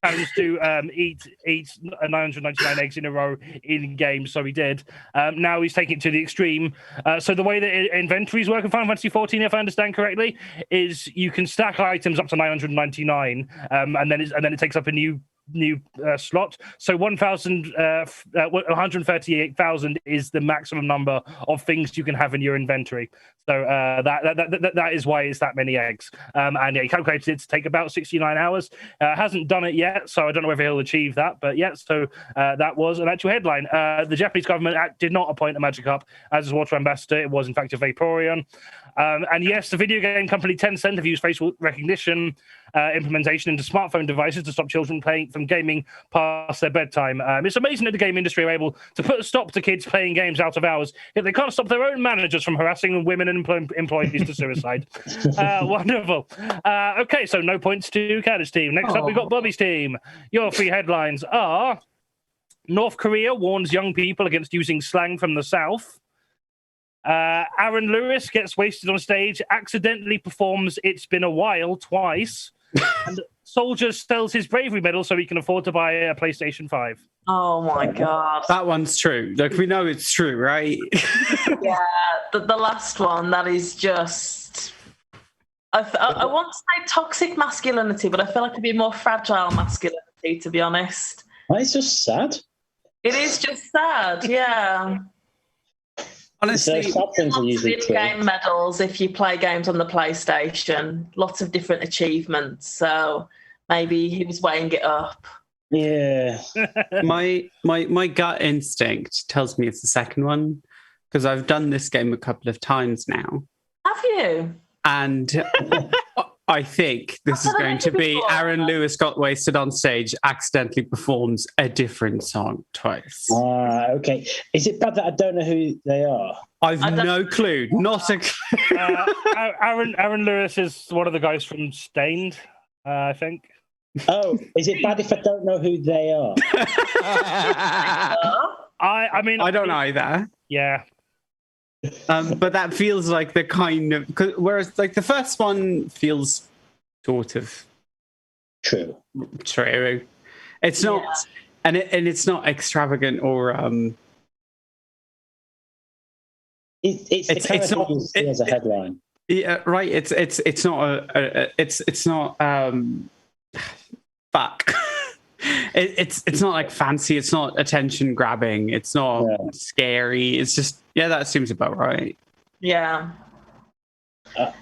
challenged to eat 999 eggs in a row in game, so he did. Now he's taking it to the extreme. So the way that inventories work in Final Fantasy 14, if I understand correctly, is you can stack items up to 999, and then it takes up a new slot. So 138,000 is the maximum number of things you can have in your inventory. So that is why it's that many eggs. And he calculated it to take about 69 hours. Hasn't done it yet, so I don't know whether he'll achieve that. But yeah, so that was an actual headline. The Japanese government did not appoint a Magikarp as his water ambassador. It was in fact a Vaporeon. And yes, the video game company Tencent have used facial recognition implementation into smartphone devices to stop children from gaming past their bedtime. It's amazing that the game industry are able to put a stop to kids playing games out of hours, yet they can't stop their own managers from harassing women and employees to suicide. Wonderful. Okay, so no points to KATH's team. Next up, we've got Bobbie's team. Your three headlines are: North Korea warns young people against using slang from the South. Aaron Lewis gets wasted on stage, accidentally performs It's Been a While twice, and Soldier sells his bravery medal so he can afford to buy a PlayStation 5. Oh my God. That one's true. Like, we know it's true, right? Yeah, the last one, that is just... I want to say toxic masculinity, but I feel like it'd be more fragile masculinity, to be honest. It's just sad. It is just sad, yeah. Honestly, game medals if you play games on the PlayStation. Lots of different achievements. So maybe he was weighing it up. Yeah. my gut instinct tells me it's the second one, because I've done this game a couple of times now. Have you? And I think this is going to be Aaron Lewis got wasted on stage, accidentally performs a different song twice. Okay. Is it bad that I don't know who they are? I've no clue. Not a clue. Aaron Lewis is one of the guys from Stained, I think. Oh, is it bad if I don't know who they are? I mean, I don't either. Yeah. But that feels like the kind of... Whereas, like, the first one feels sort of... True. It's not... Yeah. And it's not extravagant or... It's not as a headline. Yeah, right. It's not it's not fuck. It's not like fancy. It's not attention grabbing. It's not scary. It's just that seems about right. Yeah.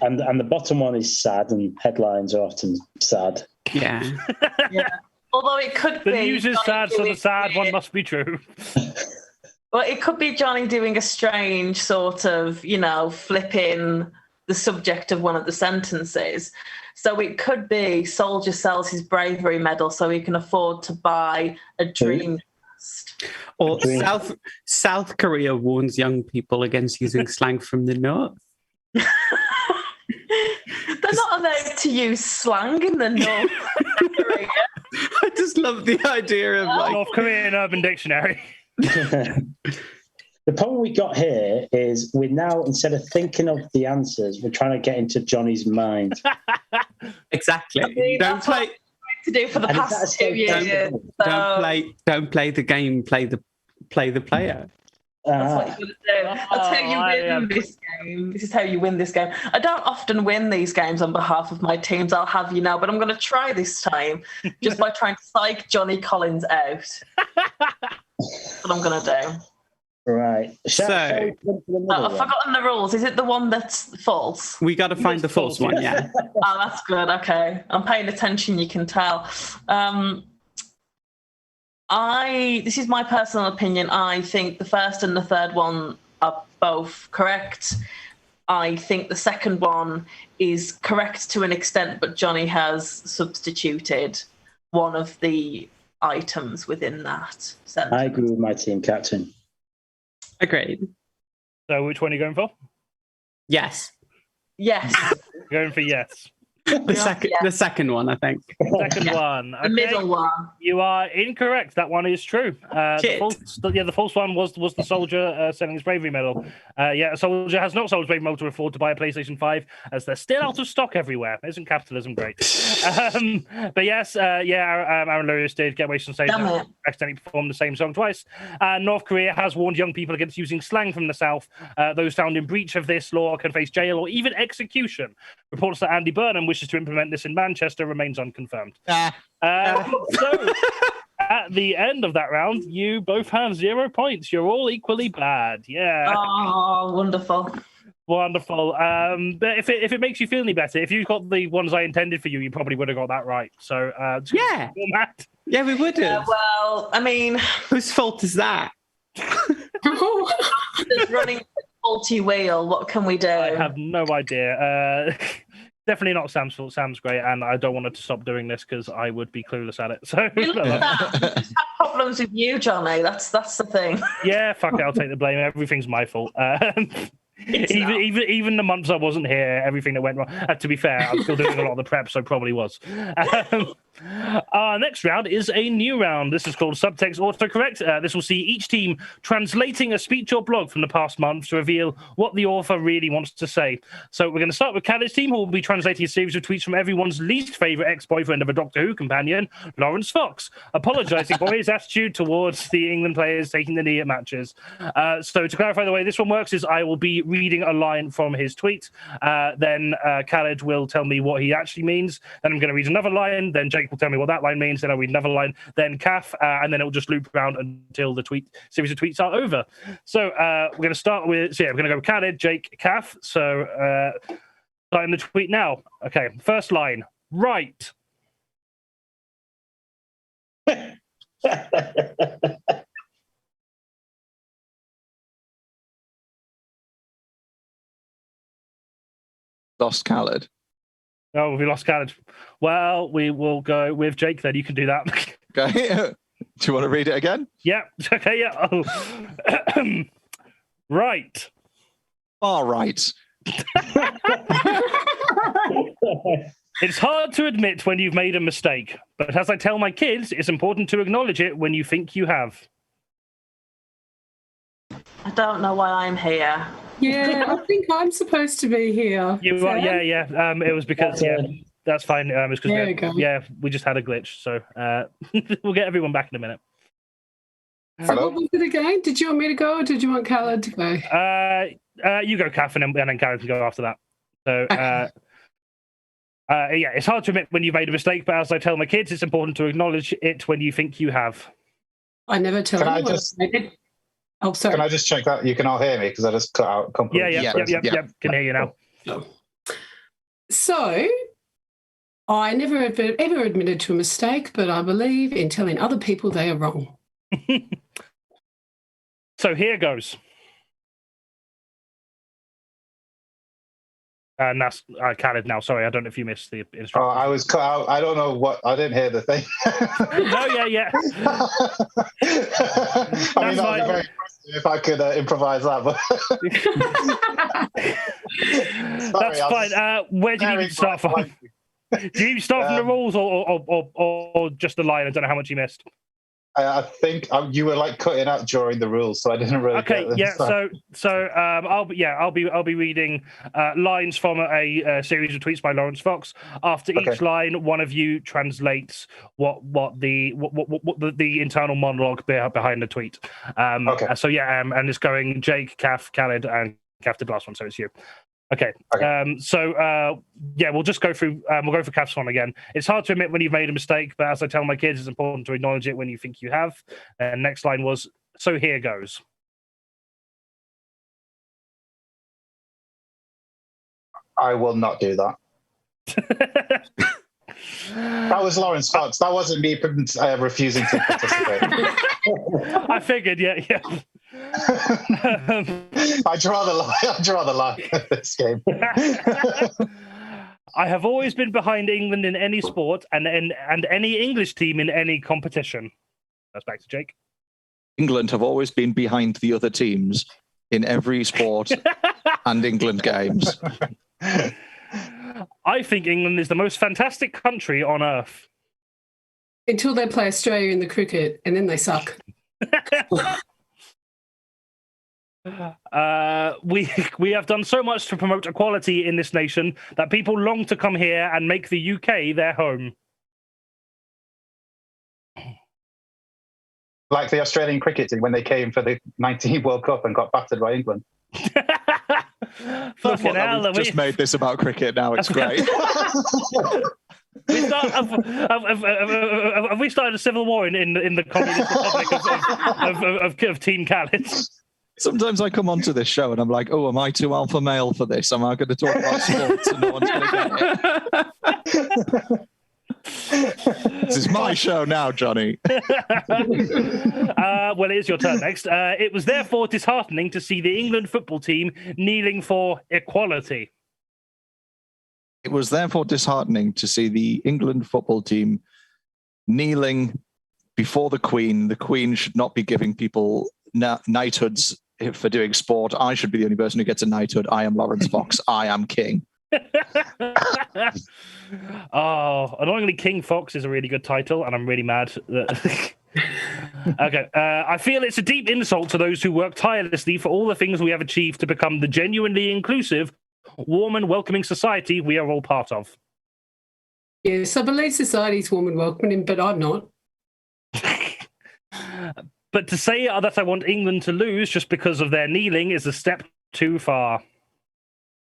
And the bottom one is sad, and headlines are often sad. Yeah. Yeah. Although it could be the news is sad, so the sad one must be true. Well, it could be Johnny doing a strange sort of, flipping the subject of one of the sentences. So it could be Soldier sells his bravery medal so he can afford to buy a dream nest. Or South Korea warns young people against using slang from the North. They're not allowed to use slang in the North Korea. I just love the idea of North Korean Urban Dictionary. The problem we got here is we're now, instead of thinking of the answers, we're trying to get into Johnny's mind. Exactly. I mean, don't play to do for the past 2 years. Don't play the game. Play the player. That's what you're going to do. That's how you win this game. This is how you win this game. I don't often win these games on behalf of my teams, I'll have you know, but I'm going to try this time just by trying to psych Johnny Collins out. what I'm going to do. Right. So- I've forgotten the rules. Is it the one that's false? We got to find the false one, yeah. Oh, that's good. Okay. I'm paying attention, you can tell. This is my personal opinion. I think the first and the third one are both correct. I think the second one is correct to an extent, but Johnny has substituted one of the items within that sentence. I agree with my team captain. Agreed. So which one are you going for? Yes. Yes. Going for yes. The second one, I think. Second one. Okay. The middle one. You are incorrect. That one is true. The false one was the soldier selling his bravery medal. A soldier has not sold his bravery medal to afford to buy a PlayStation 5 as they're still out of stock everywhere. Isn't capitalism great? But yes, Aaron Lewis did get wasted on stage. Accidentally performed the same song twice. North Korea has warned young people against using slang from the South. Those found in breach of this law can face jail or even execution. Reports that Andy Burnham wishes to implement this in Manchester remains unconfirmed. So, at the end of that round, you both have 0 points. You're all equally bad. Yeah. Oh, wonderful. Wonderful. But if it makes you feel any better, if you got the ones I intended for you, you probably would have got that right. So, yeah. Yeah, we would have. Well, I mean... Whose fault is that? There's running a faulty wheel. What can we do? I have no idea. Definitely not Sam's fault. Sam's great, and I don't want her to stop doing this because I would be clueless at it. So you look at that. I have problems with you, Johnny. That's the thing. Yeah, fuck it. I'll take the blame. Everything's my fault. Even the months I wasn't here, everything that went wrong. To be fair, I'm still doing a lot of the prep, so probably was. Our next round is a new round. This is called Subtext Autocorrect. This will see each team translating a speech or blog from the past month to reveal what the author really wants to say. So we're going to start with KHALID's team, who will be translating a series of tweets from everyone's least favourite ex-boyfriend of a Doctor Who companion, Lawrence Fox, apologising for his attitude towards the England players taking the knee at matches. So to clarify, the way this one works is I will be reading a line from his tweet. Then KHALID will tell me what he actually means. Then I'm going to read another line. Then Jake will tell me what that line means. Then I'll read another line. Then KATH, and then it will just loop around until the series of tweets are over. So we're going to start with, we're going to go with KHALID, Jake, KATH. So starting the tweet now. Okay, first line. Right. Lost KHALID. Oh, we lost KHALID. Well, we will go with Jake then. You can do that. Okay. Do you want to read it again? Yeah. Okay, yeah. Oh. Right. All right. It's hard to admit when you've made a mistake, but as I tell my kids, it's important to acknowledge it when you think you have. I don't know why I'm here. Yeah, I think I'm supposed to be here. You are, yeah. It was because, that's fine. It's because we just had a glitch, so we'll get everyone back in a minute. So what was it again? Did you want me to go, or did you want KHALID to go? You go, KATH, and then KHALID can go after that. So, it's hard to admit when you've made a mistake, but as I tell my kids, it's important to acknowledge it when you think you have. I never tell anyone. Oh, sorry. Can I just check that you can all hear me because I just cut out completely? Yeah. Can hear you now. So, I never ever admitted to a mistake, but I believe in telling other people they are wrong. So here goes. And that's KHALID now. Sorry, I don't know if you missed the instructions. Oh, I was cut out. I don't know what. I didn't hear the thing. No, yeah. I mean, that would be very impressive if I could improvise that. But that's fine. Where do you need to start from? Do you start from the rules or just the line? I don't know how much you missed. I think you were like cutting out during the rules, so I didn't really. Okay, get them, so I'll be reading lines from a series of tweets by Lawrence Fox. After each line, one of you translates what the internal monologue behind the tweet. So and it's going Jake, KATH, KHALID, and KATH did the last one, so it's you. Okay. We'll just go through. We'll go for KATH's one again. It's hard to admit when you've made a mistake, but as I tell my kids, it's important to acknowledge it when you think you have. And next line was, so here goes. I will not do that. That was Lawrence Fox. That wasn't me refusing to participate. I figured, yeah. I draw the line at this game. I have always been behind England in any sport and any English team in any competition. That's back to Jake. England have always been behind the other teams in every sport and England games. I think England is the most fantastic country on earth. Until they play Australia in the cricket, and then they suck. We have done so much to promote equality in this nation that people long to come here and make the UK their home. Like the Australian cricket team when they came for the 19 World Cup and got battered by England. Fucking hell, we've just made this about cricket now. It's great. Have we started a civil war in the Communist Republic of Team KHALID? Sometimes I come onto this show and I'm like, oh, am I too alpha male for this? Am I going to talk about sports and no one's going to get it? This is my show now, Johnny. Well, it is your turn next. It was therefore disheartening to see the England football team kneeling for equality. It was therefore disheartening to see the England football team kneeling before the Queen. The Queen should not be giving people knighthoods for doing sport. I should be the only person who gets a knighthood. I am Lawrence Fox. I am king. Oh, annoyingly, King Fox is a really good title, and I'm really mad that. Okay, I feel it's a deep insult to those who work tirelessly for all the things we have achieved to become the genuinely inclusive, warm and welcoming society we are all part of. Yes, I believe society's warm and welcoming, but I'm not. But to say that I want England to lose just because of their kneeling is a step too far.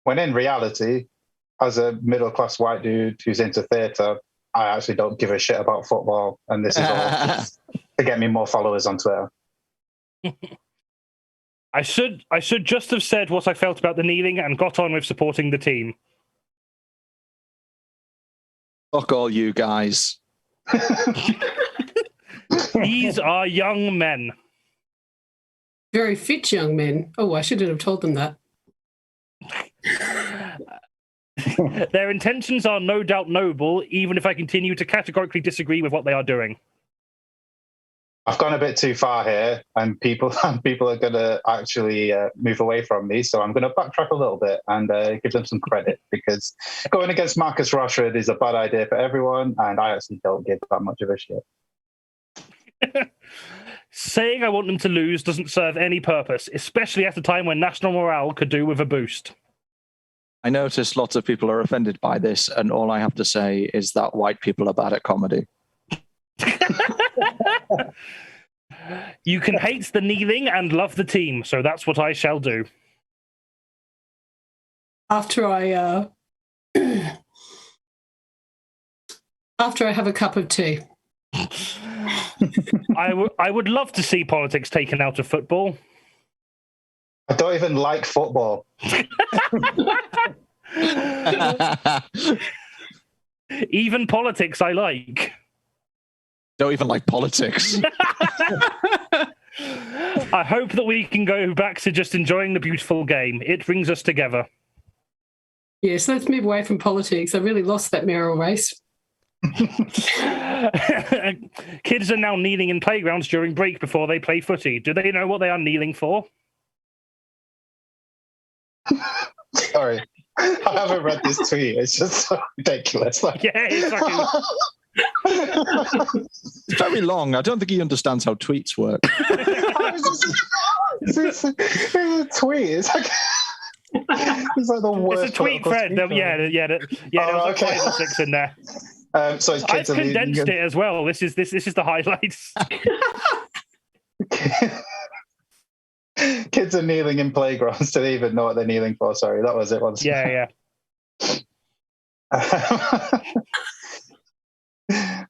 When in reality, as a middle-class white dude who's into theatre, I actually don't give a shit about football, and this is all just to get me more followers on Twitter. I should just have said what I felt about the kneeling and got on with supporting the team. Fuck all you guys. These are young men. Very fit young men. Oh, I shouldn't have told them that. Their intentions are no doubt noble, even if I continue to categorically disagree with what they are doing. I've gone a bit too far here, and people are going to actually move away from me. So I'm going to backtrack a little bit and give them some credit, because going against Marcus Rashford is a bad idea for everyone, and I actually don't give that much of a shit. Saying I want them to lose doesn't serve any purpose, especially at a time when national morale could do with a boost. I notice lots of people are offended by this, and all I have to say is that white people are bad at comedy. You can hate the kneeling and love the team, so that's what I shall do. After I have a cup of tea. I would love to see politics taken out of football. I don't even like football. Even politics I like. Don't even like politics. I hope that we can go back to just enjoying the beautiful game. It brings us together. Yes, let's move away from politics. I really lost that mayoral race. Kids are now kneeling in playgrounds during break before they play footy. Do they know what they are kneeling for? Sorry, I haven't read this tweet. It's just so ridiculous. Like... Yeah, exactly. It's very long. I don't think he understands how tweets work. It's a tweet. It's like the worst. It's a tweet thread. Yeah. There's like 5 or 6 in there. So it's I've condensed it as well. This is the highlights. Kids are kneeling in playgrounds. Do they even know what they're kneeling for? Sorry, that was it once. Yeah.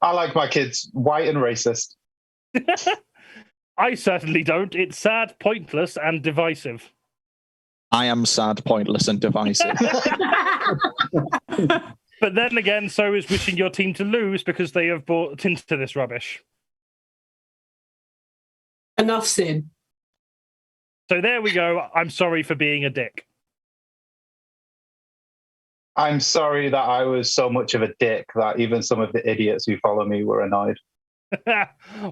I like my kids white and racist. I certainly don't. It's sad, pointless, and divisive. I am sad, pointless, and divisive. But then again, so is wishing your team to lose because they have bought into this rubbish. Enough said. So there we go. I'm sorry for being a dick. I'm sorry that I was so much of a dick that even some of the idiots who follow me were annoyed.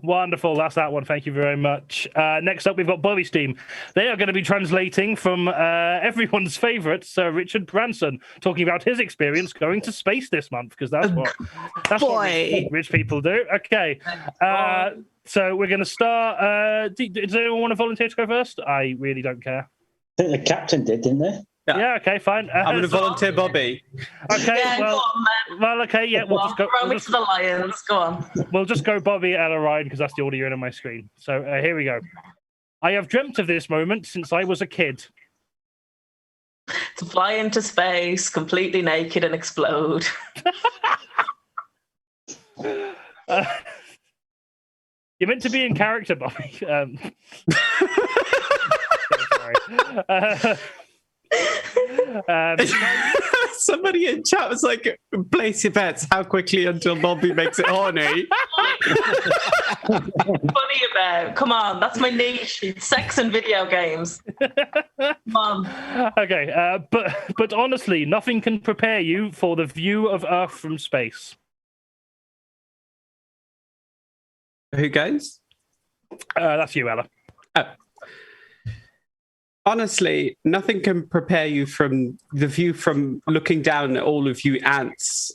Wonderful. That's that one. Thank you very much. Next up, we've got Bobbie's team. They are going to be translating from everyone's favourite, Sir Richard Branson, talking about his experience going to space this month, because that's what rich people do. Okay. So we're going to start. Does anyone want to volunteer to go first? I really don't care. I think the captain did, didn't they? Yeah, okay, fine. I'm going to volunteer Bobbie. Okay, Yeah, well, go on, man. well, okay, yeah, we'll just go. Throw me to the lions. Go on. We'll just go Bobbie, Ella, Ryan, because that's the order you're in on my screen. So here we go. I have dreamt of this moment since I was a kid. To fly into space, completely naked and explode. You're meant to be in character, Bobbie. Sorry. Somebody in chat was like, place your bets how quickly until Bobbie makes it horny. Funny about. Come on, that's my niche. It's sex and video games. Come on. Okay, but honestly, nothing can prepare you for the view of Earth from space. Who goes? That's you, Ella. Oh. Honestly, nothing can prepare you from the view from looking down at all of you ants,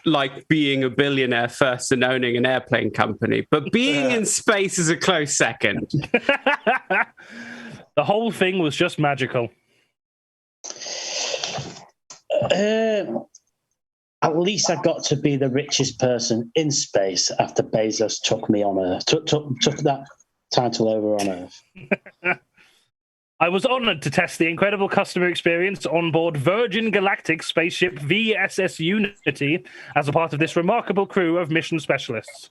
like being a billionaire first and owning an airplane company. But being in space is a close second. The whole thing was just magical. At least I got to be the richest person in space after Bezos took me on Earth, took that title over on Earth. I was honoured to test the incredible customer experience on board Virgin Galactic spaceship VSS Unity as a part of this remarkable crew of mission specialists.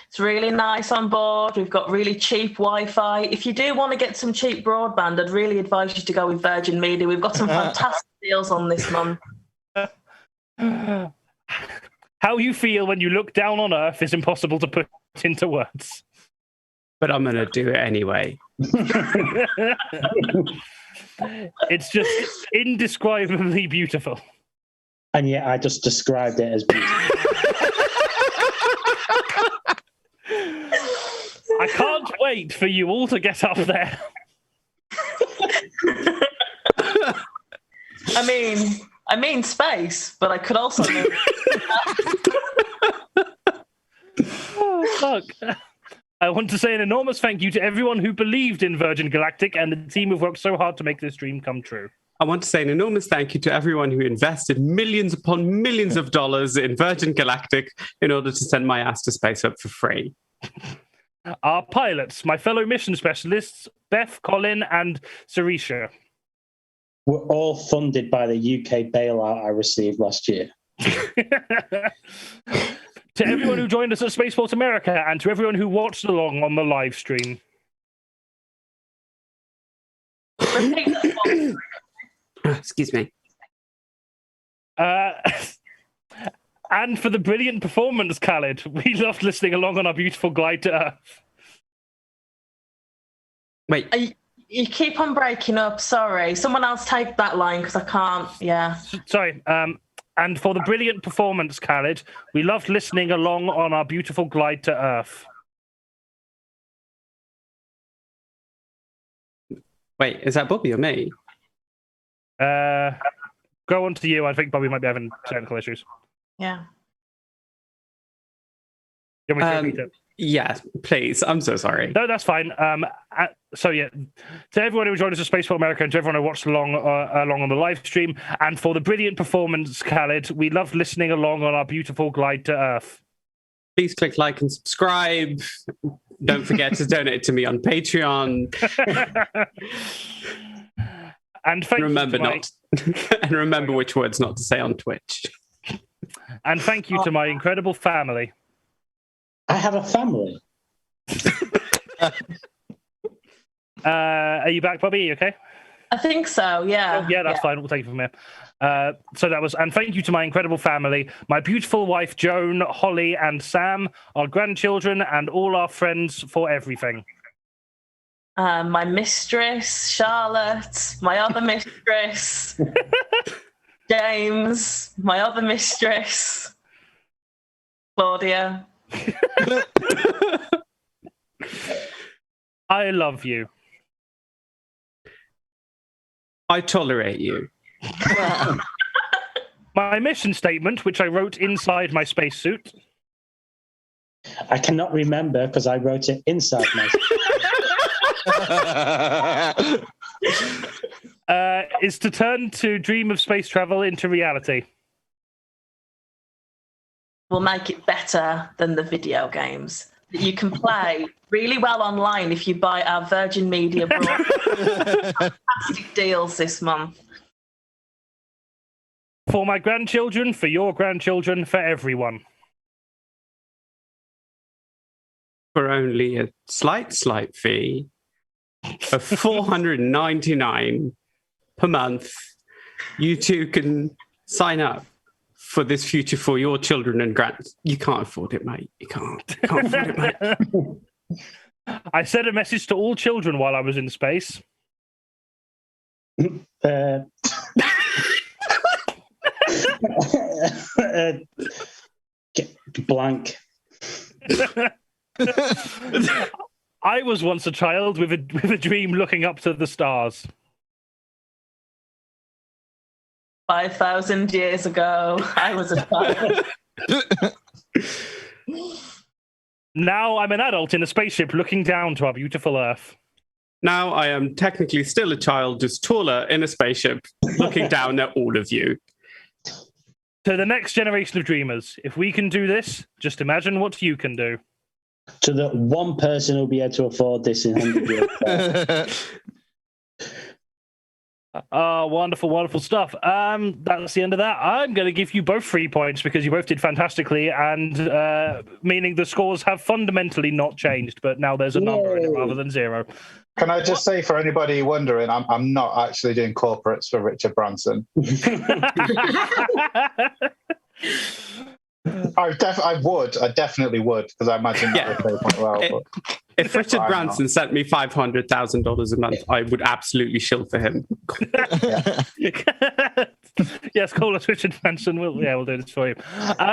It's really nice on board. We've got really cheap Wi-Fi. If you do want to get some cheap broadband, I'd really advise you to go with Virgin Media. We've got some fantastic deals on this month. How you feel when you look down on Earth is impossible to put into words. But I'm going to do it anyway. It's just indescribably beautiful. And yet I just described it as beautiful. I can't wait for you all to get up there. I mean space, but I could also move. Oh, fuck. I want to say an enormous thank you to everyone who believed in Virgin Galactic and the team who've worked so hard to make this dream come true. I want to say an enormous thank you to everyone who invested millions upon millions of dollars in Virgin Galactic in order to send my ass to space up for free. Our pilots, my fellow mission specialists, Beth, Colin, and Sarisha. Were all funded by the UK bailout I received last year. To everyone who joined us at Spaceport America and to everyone who watched along on the live stream. Excuse me. And for the brilliant performance, Khalid. We loved listening along on our beautiful glide to Earth. Wait. You keep on breaking up. Sorry. Someone else take that line because I can't. Yeah. Sorry. And for the brilliant performance, Khalid, we loved listening along on our beautiful glide to Earth. Wait, is that Bobbie or me? Go on to you. I think Bobbie might be having technical issues. Yeah. You want me to repeat it? Yeah, please. I'm so sorry. No, that's fine. So yeah, to everyone who joined us at Spaceport America and to everyone who watched along on the live stream, and for the brilliant performance, Khalid, we loved listening along on our beautiful glide to Earth. Please click like and subscribe. Don't forget to donate to me on Patreon. And thank remember you to not and remember which words not to say on Twitch. And thank you to my incredible family. I have a family. Are you back, Bobbie? Are you okay? I think so, yeah. Oh, yeah, that's fine. We'll take it from here. So that was, and thank you to my incredible family, my beautiful wife, Joan, Holly, and Sam, our grandchildren, and all our friends for everything. My mistress, Charlotte, my other mistress, James, my other mistress, Claudia. I love you. I tolerate you. My mission statement, which I wrote inside my spacesuit. I cannot remember because I wrote it inside my is to turn to dream of space travel into reality. We'll make it better than the video games that you can play really well online if you buy our Virgin Media broadcast. Fantastic deals this month. For my grandchildren, for your grandchildren, for everyone. For only a slight fee of $499 per month, you two can sign up for this future for your children and grands. You can't afford it, mate. You can't afford it, mate. I sent a message to all children while I was in space. Blank. I was once a child with a dream looking up to the stars. 5,000 years ago, I was a child. Now I'm an adult in a spaceship looking down to our beautiful Earth. Now I am technically still a child, just taller in a spaceship, looking down at all of you. To the next generation of dreamers, if we can do this, just imagine what you can do. To the one person who'll be able to afford this in 100 years. Wonderful, wonderful stuff. That's the end of that. I'm going to give you both 3 points because you both did fantastically, and meaning the scores have fundamentally not changed, but now there's a number in it rather than 0. Can I just say, for anybody wondering, I'm not actually doing corporates for Richard Branson. I definitely would, because I imagine that would play quite well. If Richard Branson sent me $500,000 a month, I would absolutely shill for him. Yes, call us Richard Branson. We'll do this for you.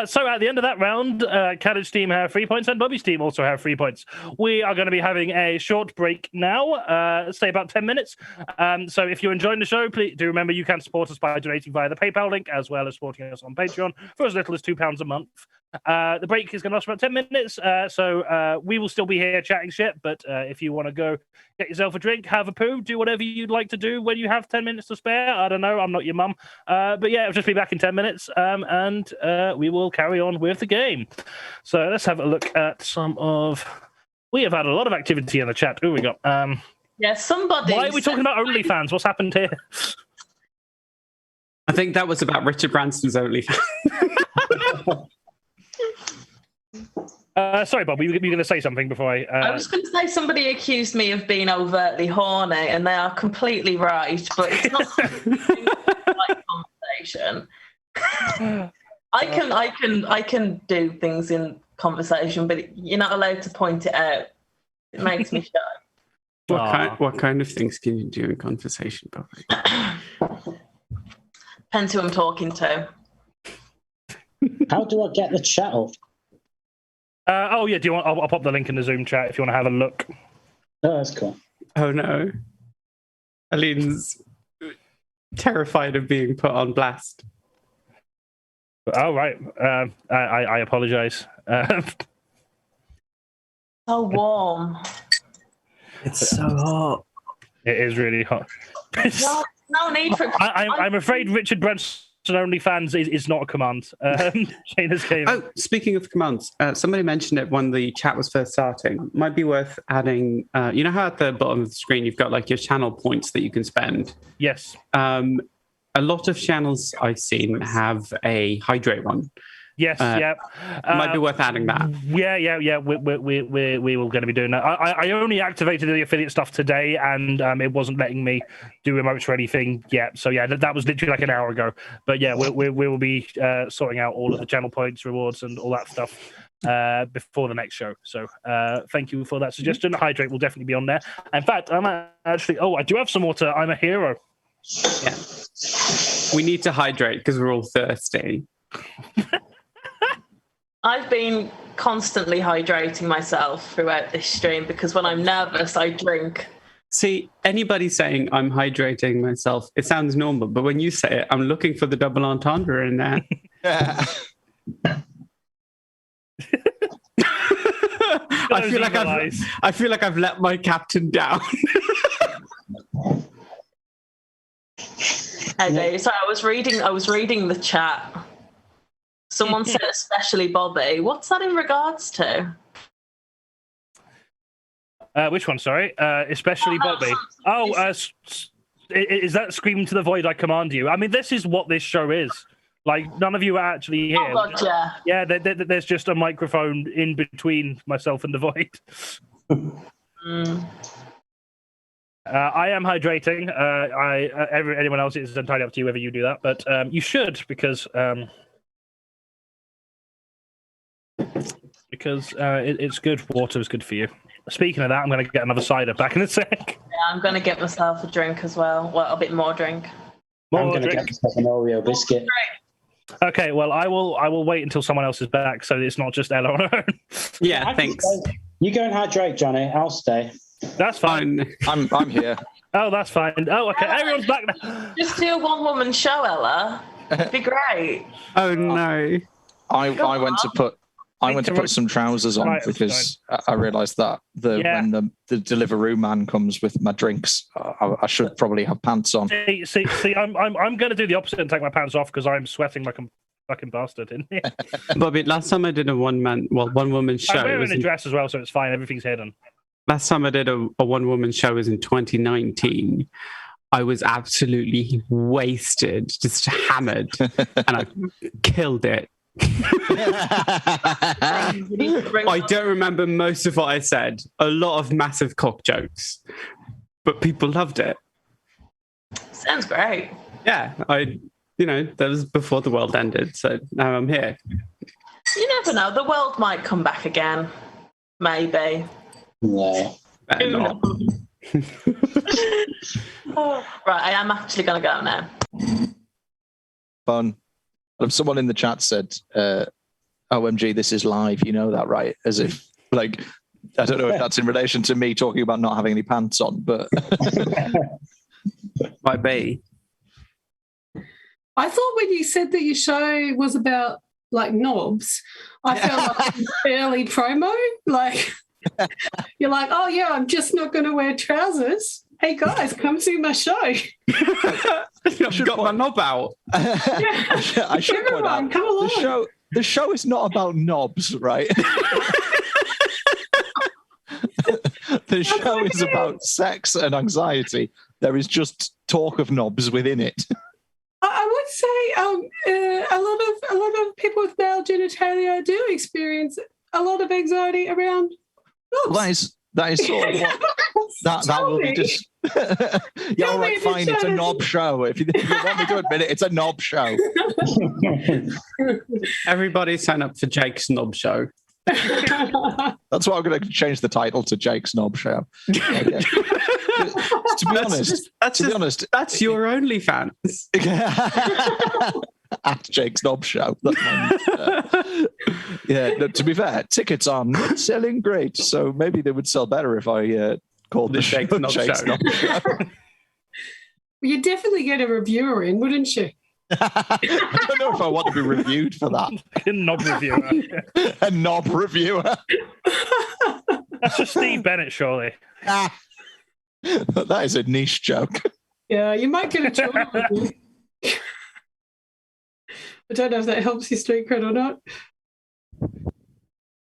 So at the end of that round, KHALID's team have 3 points and Bobbie's team also have 3 points. We are going to be having a short break now, say about 10 minutes. So if you're enjoying the show, please do remember you can support us by donating via the PayPal link, as well as supporting us on Patreon for as little as £2 a month. The break is going to last about 10 minutes, so we will still be here chatting shit, but if you want to go get yourself a drink, have a poo, do whatever you'd like to do when you have 10 minutes to spare. I don't know, I'm not your mum. But yeah, it'll just be back in 10 minutes, and we will carry on with the game. So let's have a look at some of... We have had a lot of activity in the chat. Who we got? Yeah, somebody... Why are we talking about OnlyFans? What's happened here? I think that was about Richard Branson's OnlyFans. Sorry, Bob, were you going to say something before I... I was going to say somebody accused me of being overtly horny, and they are completely right, but it's not like conversation. I can do things in conversation, but you're not allowed to point it out. It makes me shy. What kind of things can you do in conversation, Bobbie? Depends who I'm talking to. How do I get the chat up? Oh yeah, do you want? I'll pop the link in the Zoom chat if you want to have a look. Oh, that's cool. Oh no, Aline's terrified of being put on blast. Oh right, I apologise. So warm. It's so hot. It is really hot. No need for. I'm afraid Richard Branson OnlyFans is not a command. Shayna's game. Oh, speaking of commands, somebody mentioned it when the chat was first starting. Might be worth adding. You know how at the bottom of the screen you've got like your channel points that you can spend. Yes. A lot of channels I've seen have a hydrate one. Yes, yeah. Might be worth adding that. Yeah. We were going to be doing that. I only activated the affiliate stuff today, and it wasn't letting me do emotes or anything yet. So yeah, that was literally like an hour ago. But yeah, we will be sorting out all of the channel points, rewards, and all that stuff before the next show. So thank you for that suggestion. Hydrate will definitely be on there. In fact, I'm actually. Oh, I do have some water. I'm a hero. Yeah. We need to hydrate because we're all thirsty. I've been constantly hydrating myself throughout this stream because when I'm nervous, I drink. See, anybody saying I'm hydrating myself, it sounds normal, but when you say it, I'm looking for the double entendre in there. I feel like I've let my captain down. Hey, Dave, sorry, I was reading the chat. Someone said, especially Bobbie. What's that in regards to? Which one? Sorry, especially Bobbie. Oh, is that screaming to the void? I command you. I mean, this is what this show is. Like, none of you are actually here. Oh, God, yeah. Yeah, there's just a microphone in between myself and the void. I am hydrating. Anyone else is entirely up to you whether you do that, but you should because it's good. Water is good for you. Speaking of that, I'm going to get another cider back in a sec. Yeah, I'm going to get myself a drink as well. Well, a bit more drink. I'm going to get myself an Oreo biscuit. Okay, well, I will wait until someone else is back, so it's not just Ella on her own. Yeah, thanks. You go and hydrate, Johnny. I'll stay. That's fine. I'm here. Oh, that's fine. Oh, okay. Everyone's back now. Just do a one-woman show, Ella. It'd be great. Oh no! I went to put some trousers on because I realised that when the Deliveroo man comes with my drinks, I should probably have pants on. See, I'm going to do the opposite and take my pants off because I'm sweating like a fucking bastard in here. Bobby, last time I did a one-woman show. I'm wearing a dress as well, so it's fine. Everything's hidden. Last time I did a one-woman show was in 2019. I was absolutely wasted, just hammered, and I killed it. I don't remember most of what I said. A lot of massive cock jokes, but people loved it. Sounds great. Yeah, that was before the world ended, so now I'm here. You never know. The world might come back again. Maybe. No. Better not. Right, I am actually going to go now. Fun. Someone in the chat said, OMG, this is live. You know that, right? As if, like, I don't know if that's in relation to me talking about not having any pants on, but... Might be. I thought when you said that your show was about, like, knobs, I felt like it was fairly promo. Like... You're like, oh yeah, I'm just not going to wear trousers. Hey guys, come see my show. I've got my knob out. I should point out, come along. The show is not about knobs, right? The show is about sex and anxiety. There is just talk of knobs within it. I would say a lot of people with male genitalia do experience a lot of anxiety around. Well, that is sort of what that will be just. Yeah, all right, fine. It's a knob show. If you want me to admit it, it's a knob show. Everybody sign up for Jake's Knob Show. That's what I'm going to change the title to Jake's Knob Show. Okay. To be honest, that's your OnlyFans. At Jake's Knob Show. Yeah, no, to be fair, tickets are not selling great, so maybe they would sell better if I called the Jake's Knob Show. You'd definitely get a reviewer in, wouldn't you? I don't know if I want to be reviewed for that. A knob reviewer. A knob reviewer. That's just Steve Bennett, surely. That is a niche joke. Yeah, you might get a job. I don't know if that helps your street cred or not.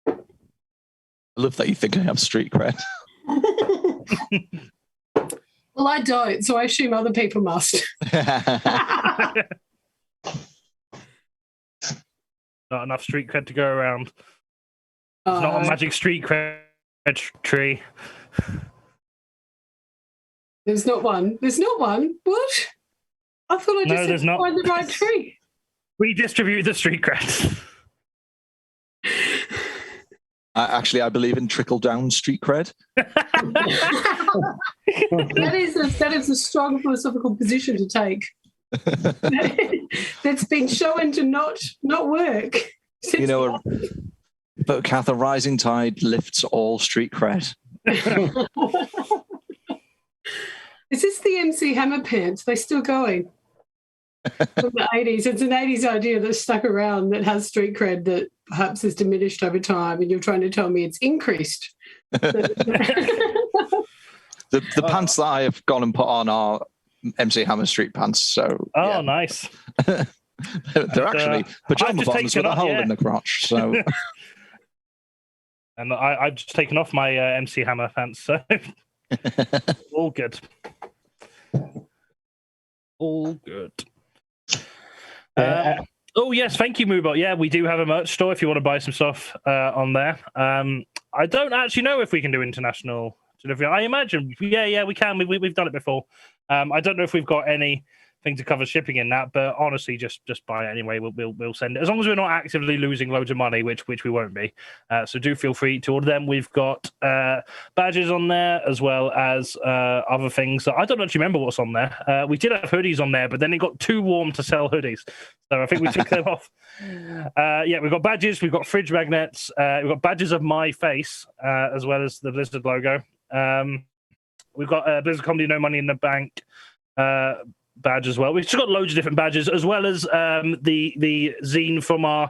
I love that you think I have street cred. Well, I don't, so I assume other people must. Not enough street cred to go around. It's not a magic street cred tree. There's not one. There's not one. What? I thought I just had to find the right tree. Redistribute the street cred. Actually, I believe in trickle-down street cred. That is a strong philosophical position to take. That's been shown to not work. You know, but Kath, a rising tide lifts all street cred. Is this the MC Hammer pants? They're still going. From the 80s. It's an 80s idea that's stuck around that has street cred that perhaps has diminished over time, and you're trying to tell me it's increased. The pants that I have gone and put on are MC Hammer street pants. So nice. They're actually pajama bottoms with a hole in the crotch. So, and I've just taken off my MC Hammer pants. So all good. All good. Oh yes, thank you, Moobot. Yeah, we do have a merch store if you want to buy some stuff on there. I don't actually know if we can do international delivery. I imagine, yeah, we can. We've done it before. I don't know if we've got anything to cover shipping in that, but honestly, just buy it anyway. We'll send it as long as we're not actively losing loads of money, which we won't be. So do feel free to order them. We've got badges on there as well as other things that I don't actually remember what's on there. We did have hoodies on there, but then it got too warm to sell hoodies, so I think we took them off. Yeah, we've got badges, we've got fridge magnets, we've got badges of my face as well as the Blizzard logo. We've got Blizzard Comedy No Money in the Bank badge as well. We've just got loads of different badges, as well as the zine from our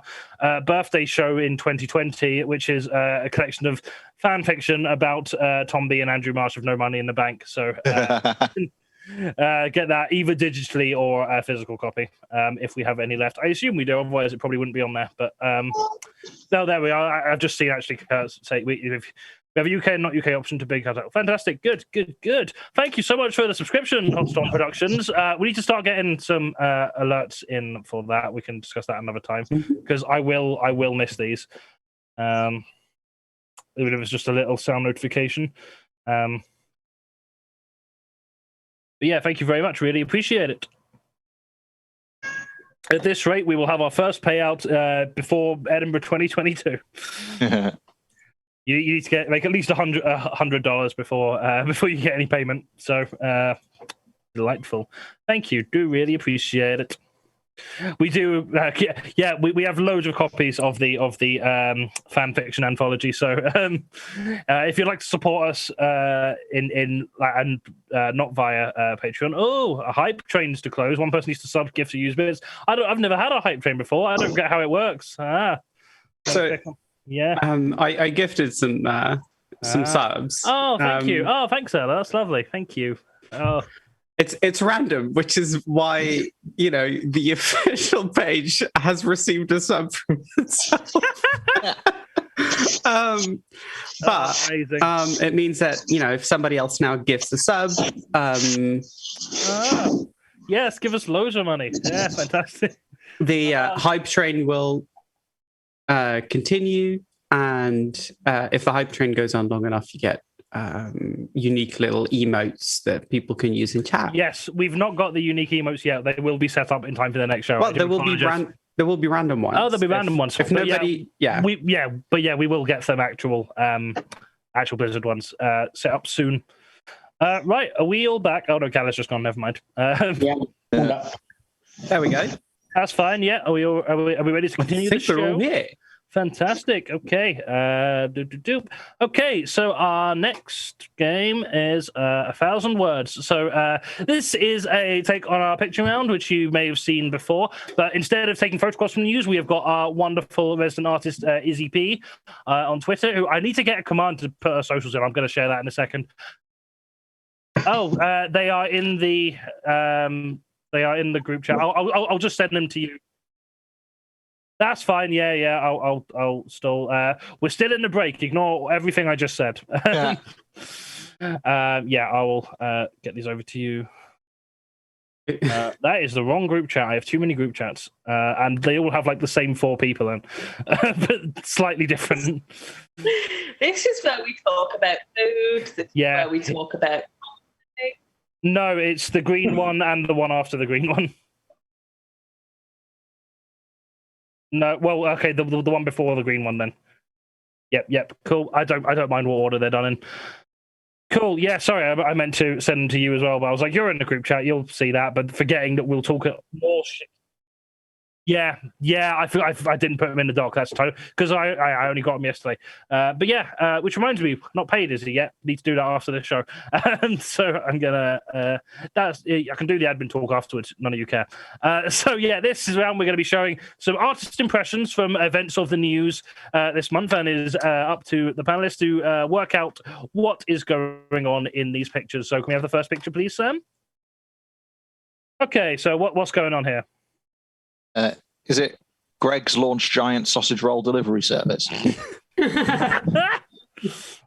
birthday show in 2020, which is a collection of fan fiction about Tom B and Andrew Marsh of No Money in the Bank. So get that either digitally or a physical copy if we have any left. I assume we do, otherwise it probably wouldn't be on there. But no, there we are. I've just seen actually say we have a UK and not UK option to big cut. Fantastic. Good. Thank you so much for the subscription, Hot Storm Productions. We need to start getting some alerts in for that. We can discuss that another time, because I will miss these. Even if it's just a little sound notification. But yeah, thank you very much. Really appreciate it. At this rate, we will have our first payout before Edinburgh 2022. You need to make at least $100 before you get any payment. So delightful. Thank you. Do really appreciate it. We do. We have loads of copies of the fan fiction anthology. So if you'd like to support us not via Patreon. Oh, a hype train's to close. One person needs to sub gifts or use bits. I've never had a hype train before. I don't get how it works. So. Yeah. I gifted some subs. Oh, thank you. Oh, thanks, Ella. That's lovely. Thank you. Oh. It's random, which is why the official page has received a sub from itself. But it means that if somebody else now gifts a sub, yes, give us loads of money. Yeah, fantastic. The hype train will continue, and if the hype train goes on long enough, you get unique little emotes that people can use in chat. Yes, we've not got the unique emotes yet. They will be set up in time for the next show. Well, there will be random ones. Oh, there'll be random ones. If nobody, we will get some actual Blizzard ones set up soon. Right, are we all back? Oh no, Khalid's just gone. Never mind. Yeah. There we go. That's fine. Yeah, are we ready to continue the show? We're all here. Fantastic. Okay. Okay, so our next game is 1,000 words. So this is a take on our picture round, which you may have seen before. But instead of taking photographs from the news, we have got our wonderful resident artist, Izzy P, on Twitter, who I need to get a command to put her socials in. I'm going to share that in a second. Oh, they are in the group chat. I'll just send them to you. That's fine. Yeah. I'll still. We're still in the break. Ignore everything I just said. Yeah. I will get these over to you. That is the wrong group chat. I have too many group chats, and they all have like the same 4 people in, but slightly different. This is where we talk about food. This is where we talk about. No, it's the green one and the one after the green one. No, well, okay, the one before the green one then. Yep, cool. I don't mind what order they're done in. Cool. Yeah, sorry, I meant to send them to you as well, but I was like, you're in the group chat, you'll see that, but forgetting that we'll talk more shit. Yeah, I didn't put them in the doc. That's totally because I only got them yesterday. But yeah, which reminds me, not paid is he yet? Need to do that after the show, and so I'm gonna. I can do the admin talk afterwards. None of you care. So yeah, this is round we're going to be showing some artist impressions from events of the news this month, and is up to the panelists to work out what is going on in these pictures. So can we have the first picture, please, Sam? Okay, so what's going on here? Is it Greg's Launch Giant Sausage Roll Delivery Service?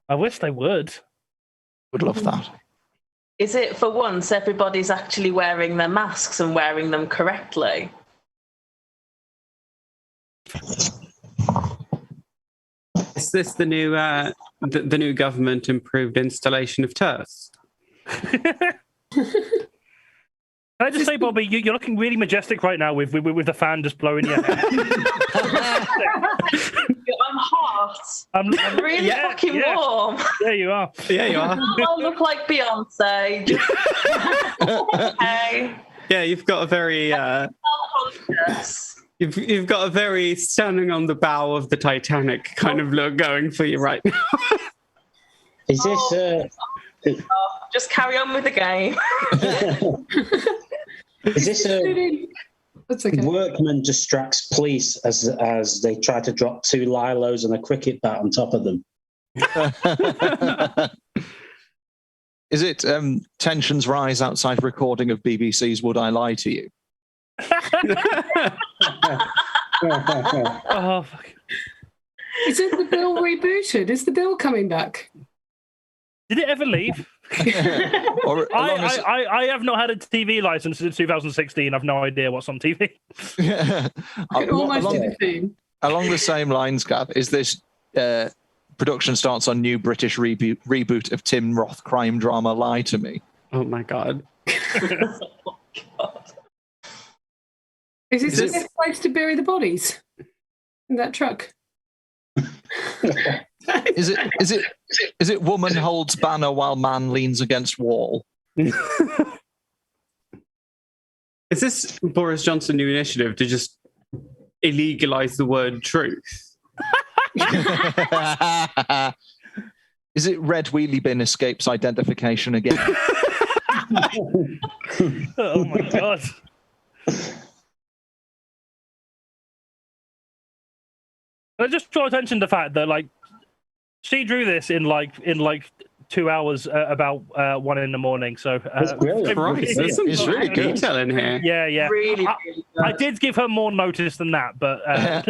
I wish they would. Would love that. Is it for once everybody's actually wearing their masks and wearing them correctly? Is this the new the new government improved installation of turfs? Can I just say, Bobbie, you're looking really majestic right now with the fan just blowing your hair. I'm hot. I'm really fucking warm. Yeah, you are. Yeah, you are. I look like Beyonce. Okay. Yeah, you've got a very you've got a very standing on the bow of the Titanic kind of look going for you right now. Is this just carry on with the game. Is this That's okay. workman distracts police as they try to drop 2 Lilos and a cricket bat on top of them? Is it tensions rise outside recording of BBC's Would I Lie to You? Oh, fuck. Is it the bill rebooted? Is the bill coming back? Did it ever leave? I have not had a TV license since 2016. I've no idea what's on TV. Along the same lines, Kath, is this production starts on new British reboot of Tim Roth crime drama Lie to Me? Oh my god. Is this the best place to bury the bodies? In that truck? Is it woman holds banner while man leans against wall? Is this Boris Johnson new initiative to just illegalize the word truth? Is it red wheelie bin escapes identification again? Oh my god. I just draw attention to the fact that she drew this in 2 hours about 1 a.m. So That's brilliant. There's some really good detail in here. Yeah. Really, I did give her more notice than that, but yeah.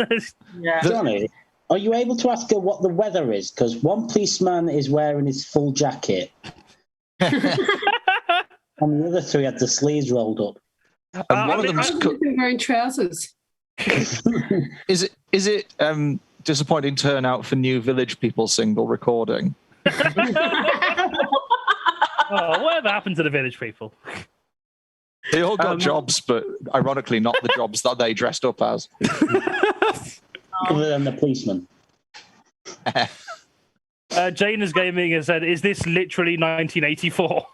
Johnny, are you able to ask her what the weather is? Because one policeman is wearing his full jacket, and the other 3 had the sleeves rolled up. And one of them's wearing trousers. Is it disappointing turnout for new Village People single recording? Oh, whatever happened to the Village People? They all got jobs, but ironically not the jobs that they dressed up as. Other than the policeman. Jane is Gaming has said, is this literally 1984?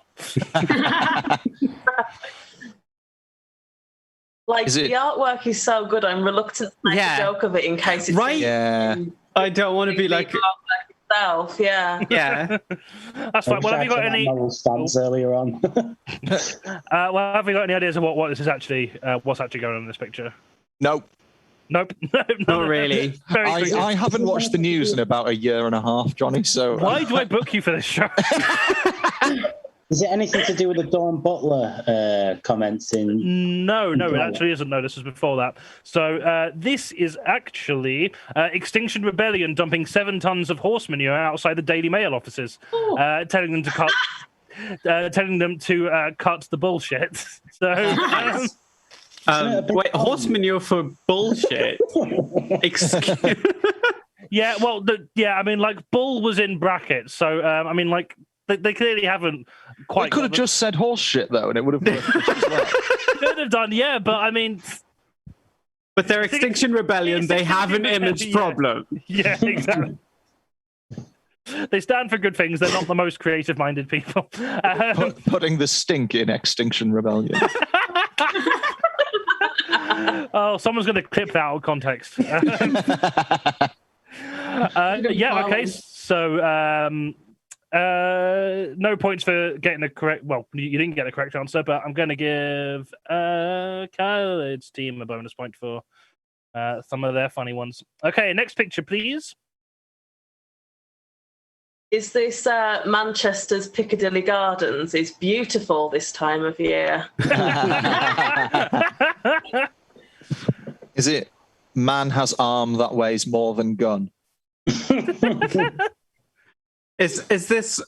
The artwork is so good, I'm reluctant to make a joke of it in case it's right. Yeah, I don't want to be like artwork itself. Yeah, yeah. That's fine. Well, have you got any? Earlier on. Have you got any ideas of what this is actually? What's actually going on in this picture? Nope. Nope. Not really. I haven't watched the news in about a year and a half, Johnny. So why do I book you for this show? Is it anything to do with the Dawn Butler comments in? No, it actually isn't. No, this is before that. So this is actually Extinction Rebellion dumping 7 tons of horse manure outside the Daily Mail offices, telling them to cut. Cut the bullshit. So, wait, horse manure for bullshit? Yeah, well, I mean, like, bull was in brackets, so I mean, like, they clearly haven't quite. They could have just said horse shit though, and it would have worked as well. Could have done, yeah, but I mean. But they're Extinction Rebellion. They have an image problem. Yeah, exactly. They stand for good things. They're not the most creative-minded people. Putting the stink in Extinction Rebellion. Oh, someone's going to clip that out of context. Yeah, okay. So, no points for getting a correct... Well, you didn't get a correct answer, but I'm going to give KHALID's team a bonus point for some of their funny ones. Okay, next picture, please. Is this Manchester's Piccadilly Gardens? It's beautiful this time of year. Is it man has arm that weighs more than gun? Is this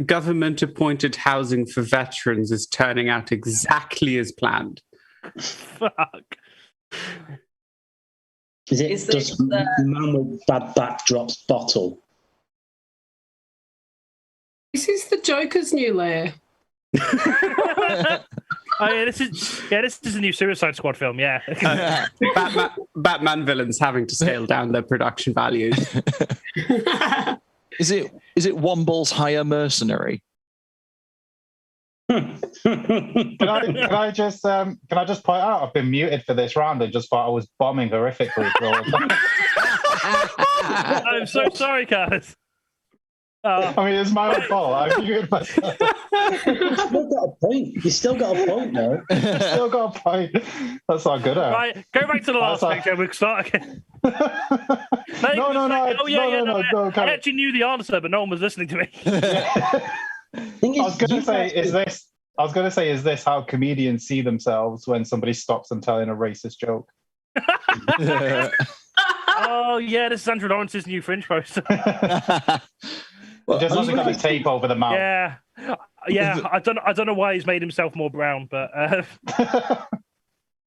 government-appointed housing for veterans is turning out exactly as planned? Fuck. Is it just man with bad backdrops bottle? This is the Joker's new lair. Oh yeah, this is a new Suicide Squad film. Yeah, Batman villains having to scale down their production values. Is it Womble's hire mercenary? Can I just point out I've been muted for this round and just thought I was bombing horrifically. I'm so sorry, guys. I mean, it's my own fault. I muted myself. You still got a point, though. Still got a point. That's not good. Right, go back to the last picture. We'll start again. No. I actually knew the answer, but no one was listening to me. I was going to say, is this how comedians see themselves when somebody stops them telling a racist joke? Oh yeah, this is Andrew Lawrence's new Fringe poster. Just hasn't got the tape over the mouth. Yeah. I don't know why he's made himself more brown, but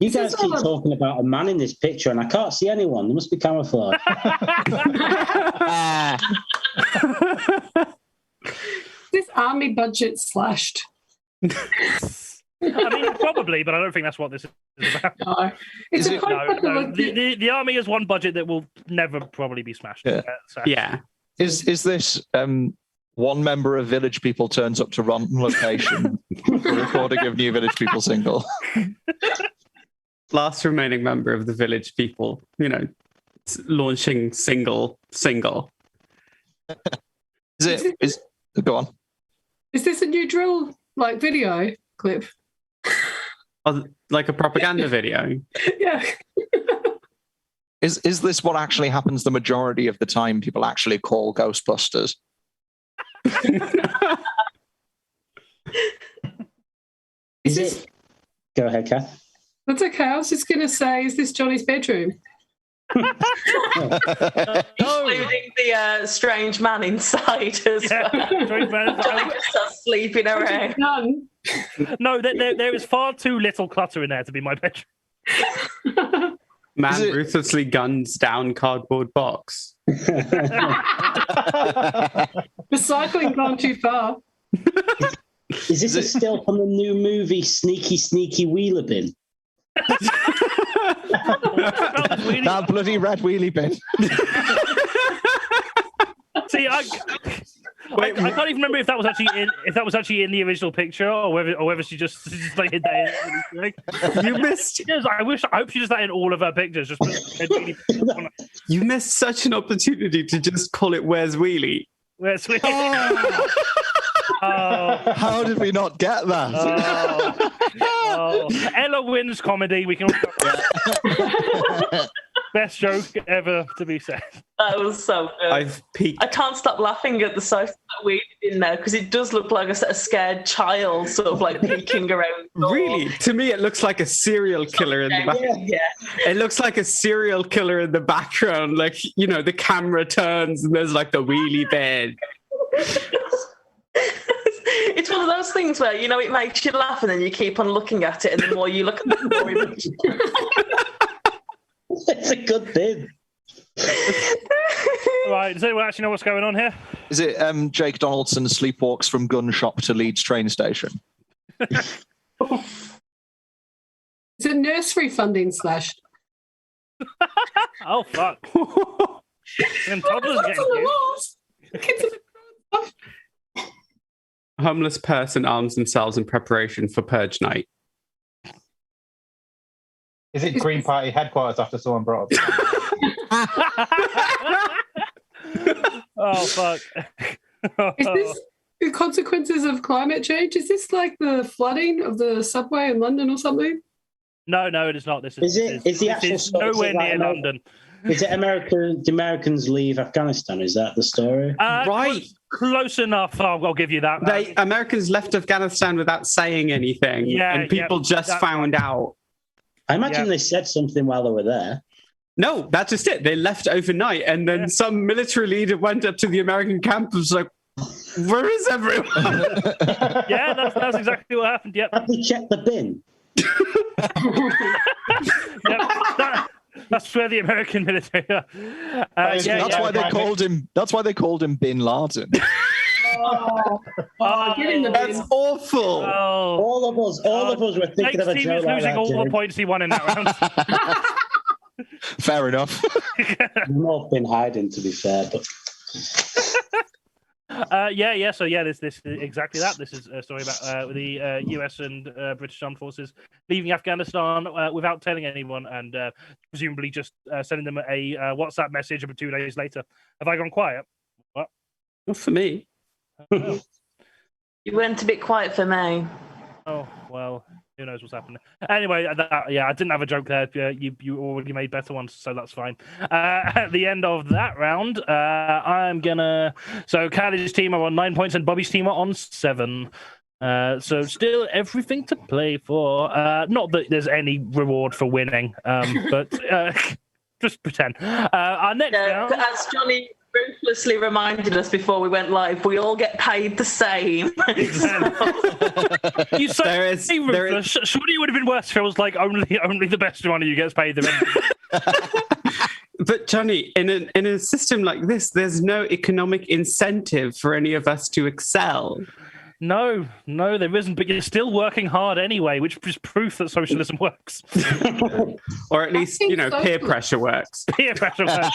you guys keep talking about a man in this picture, and I can't see anyone. There must be camouflage. This army budget slashed. I mean, probably, but I don't think that's what this is about. No. It's The army has one budget that will never probably be smashed. Yeah. Is this one member of Village People turns up to run location for recording of new Village People single? Last remaining member of the Village People, launching single. Go on. Is this a new drill video clip? Like a propaganda video? Yeah. Is this what actually happens the majority of the time people actually call Ghostbusters? Go ahead, Kath. That's okay. I was just going to say, is this Johnny's bedroom? Including the strange man inside as well. Strange man starts sleeping around. No, there is far too little clutter in there to be my bedroom. Man ruthlessly guns down cardboard box. Recycling gone too far. Is this a still from the new movie Sneaky Sneaky Wheeler Bin? That bloody red wheelie bin. See, I can't even remember if that was actually in the original picture or whether she just like hid that in. You missed. I hope she does that in all of her pictures. You missed such an opportunity to just call it "Where's Wheelie." Where's Wheelie? Oh. How did we not get that? Ella wins comedy. We can. Best joke ever to be said. That was so good. I've peaked. I can't stop laughing at the size of that weed in there because it does look like a scared child sort of like peeking around. The door. Really? To me, it looks like a serial killer in the background. Yeah. It looks like a serial killer in the background. Like, you know, the camera turns and there's like the wheelie bed. It's one of those things where, you know, it makes you laugh and then you keep on looking at it and the more you look at it, the more it makes you It's a good bid. Right, does anyone actually know what's going on here? Is it Jake Donaldson sleepwalks from gun shop to Leeds train station? Is it nursery funding slashed? Oh, fuck. And toddlers What's getting on the used. walls? Kids are- Homeless person arms themselves in preparation for Purge Night. Is it Green Party headquarters after someone brought up? Oh, fuck. Is this the consequences of climate change? Is this like the flooding of the subway in London or something? No, it is not. This is, Is the actual this is story nowhere like near America? London. Is it the Americans leave Afghanistan? Is that the story? Right. Close enough. I'll give you that. Americans left Afghanistan without saying anything, Yeah, and people just that's found out. I imagine they said something while they were there. No, that's just it. They left overnight, and then some military leader went up to the American camp and was like, "Where is everyone?" Yeah, that's exactly what happened. Yep. Have you checked the bin? Yep. That's where the American military are. That's why they called him. That's why they called him Bin Laden. Get in the bin. That's awful. Oh. All of us were thinking of a Jake's team joke is like losing that, all the Jake. points he won in that round. Fair enough. We've all been hiding, to be fair, but Yeah. So this is exactly that. This is a story about the US and British armed forces leaving Afghanistan without telling anyone, and presumably just sending them a WhatsApp message about 2 days later. Have I gone quiet? What? Not for me. Oh, You went a bit quiet for me. oh, well, who knows what's happening. Anyway, I didn't have a joke there. You already made better ones, so that's fine. At the end of that round, I'm gonna. So KHALID's team are on 9 points, and Bobbie's team are on 7. So still everything to play for. Not that there's any reward for winning, but just pretend. Our next round. As Johnny ruthlessly reminded us before we went live, we all get paid the same. You say There is- ruthless. Surely it would have been worse if it was like only the best one of you gets paid the rest. But Johnny, in a system like this, there's no economic incentive for any of us to excel. No, there isn't. But you're still working hard anyway, which is proof that socialism works. Or at least, think peer so. pressure works. Peer pressure works.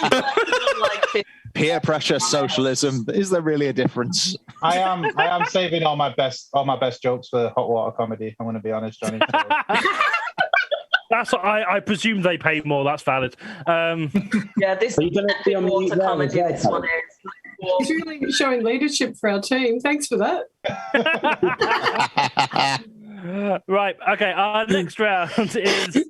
Peer pressure, socialism. Is there really a difference? I am saving all my best jokes for hot water comedy. I'm going to be honest, Johnny. So. That's I presume they pay more. That's valid. Yeah, this Are you gonna be on water mute now comedy. as This well, one is. He's really showing leadership for our team. Thanks for that. Right. Okay. Our next round is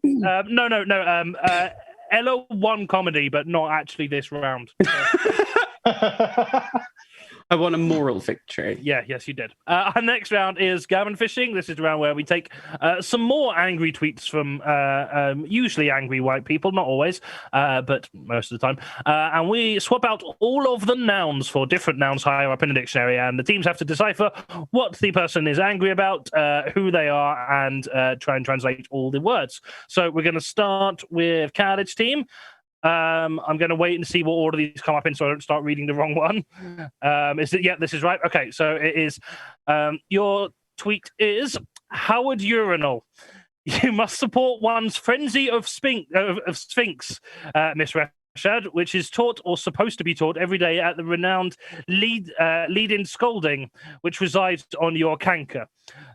Ella won comedy, but not actually this round. I want a moral victory. Yes, you did. Our next round is Gammon Fishing. This is the round where we take some more angry tweets from usually angry white people, not always, but most of the time. And we swap out all of the nouns for different nouns higher up in the dictionary, and the teams have to decipher what the person is angry about, who they are, and try and translate all the words. So we're going to start with KATH's team. I'm going to wait and see what order these come up in so I don't start reading the wrong one. Is it? Yeah, this is right. Okay, so it is. Your tweet is Howard Urinal. You must support one's frenzy of Sphinx, Miss Rashad, which is taught or supposed to be taught every day at the renowned lead-in scolding, which resides on your canker.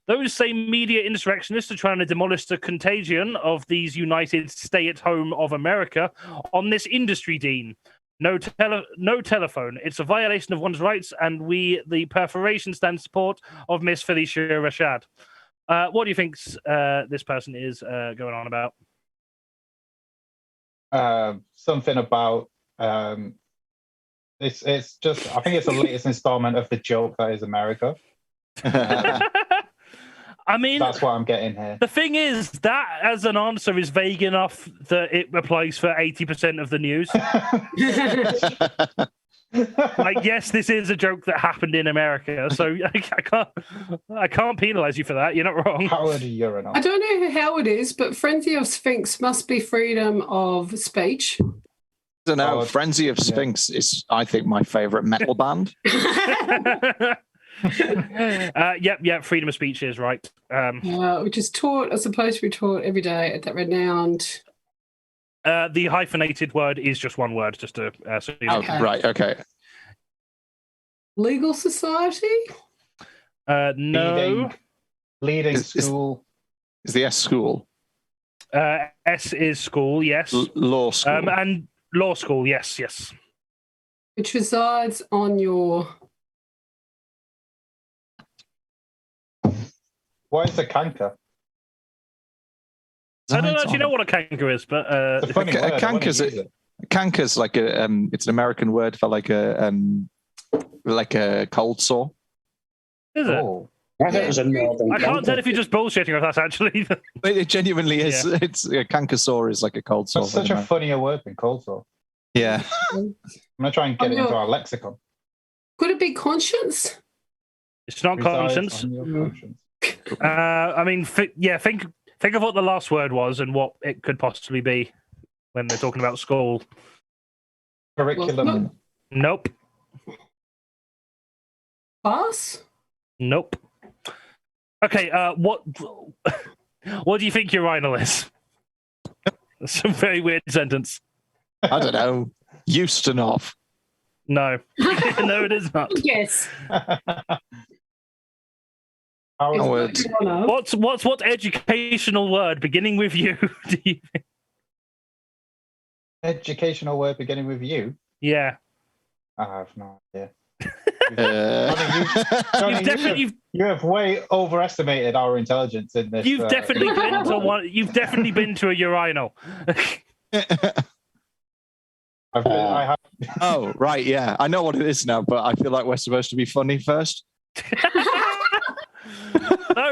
Those same media insurrectionists are trying to demolish the contagion of these United Stay-at-Home of America on this industry, Dean. No telephone. It's a violation of one's rights, and we, the perforation, stand support of Miss Felicia Rashad. What do you think this person is going on about? something about it's just I think it's the latest installment of the joke that is America. I mean, That's what I'm getting here. the thing is that as an answer is vague enough that it applies for 80% of the news. Like, yes, this is a joke that happened in America, so I can't penalize you for that. You're not wrong. Howard urinal. I don't know how it is, but Frenzy of Sphinx must be freedom of speech. I don't know. Oh, Frenzy of Sphinx is, I think, my favorite metal band. Yep, freedom of speech is right. Which is taught, as supposed to be taught every day at that renowned. The hyphenated word is just one word, just to so you know. Oh, right, okay. Legal society? No. Leading school. Is the S school? S is school, yes. Law school. And law school, yes. Which resides on your... What is a canker? I don't actually know what a canker is, but It's a funny word. Canker's like a it's an American word for like a cold sore. is it? Oh. I thought it was a northern. I can't tell if you're just bullshitting or if that's actually. It genuinely is. Yeah. It's a canker sore is like a cold sore. That's such a funnier word than cold sore. Yeah. I'm gonna try and get it into our lexicon. Could it be conscience? It's not Resides conscience. on your conscience. I mean, think of what the last word was and what it could possibly be when they're talking about school. Curriculum. Nope. Class? Nope. Okay, what do you think urinal is? That's a very weird sentence. I don't know. Used to off. No. No, it is not. Yes. Howard. What educational word beginning with you do you think? Educational word beginning with you? Yeah. I have no idea. Uh, You have way overestimated our intelligence in this. You've definitely been to one. You've definitely been to a urinal. I have. oh, right, yeah. I know what it is now, but I feel like we're supposed to be funny first.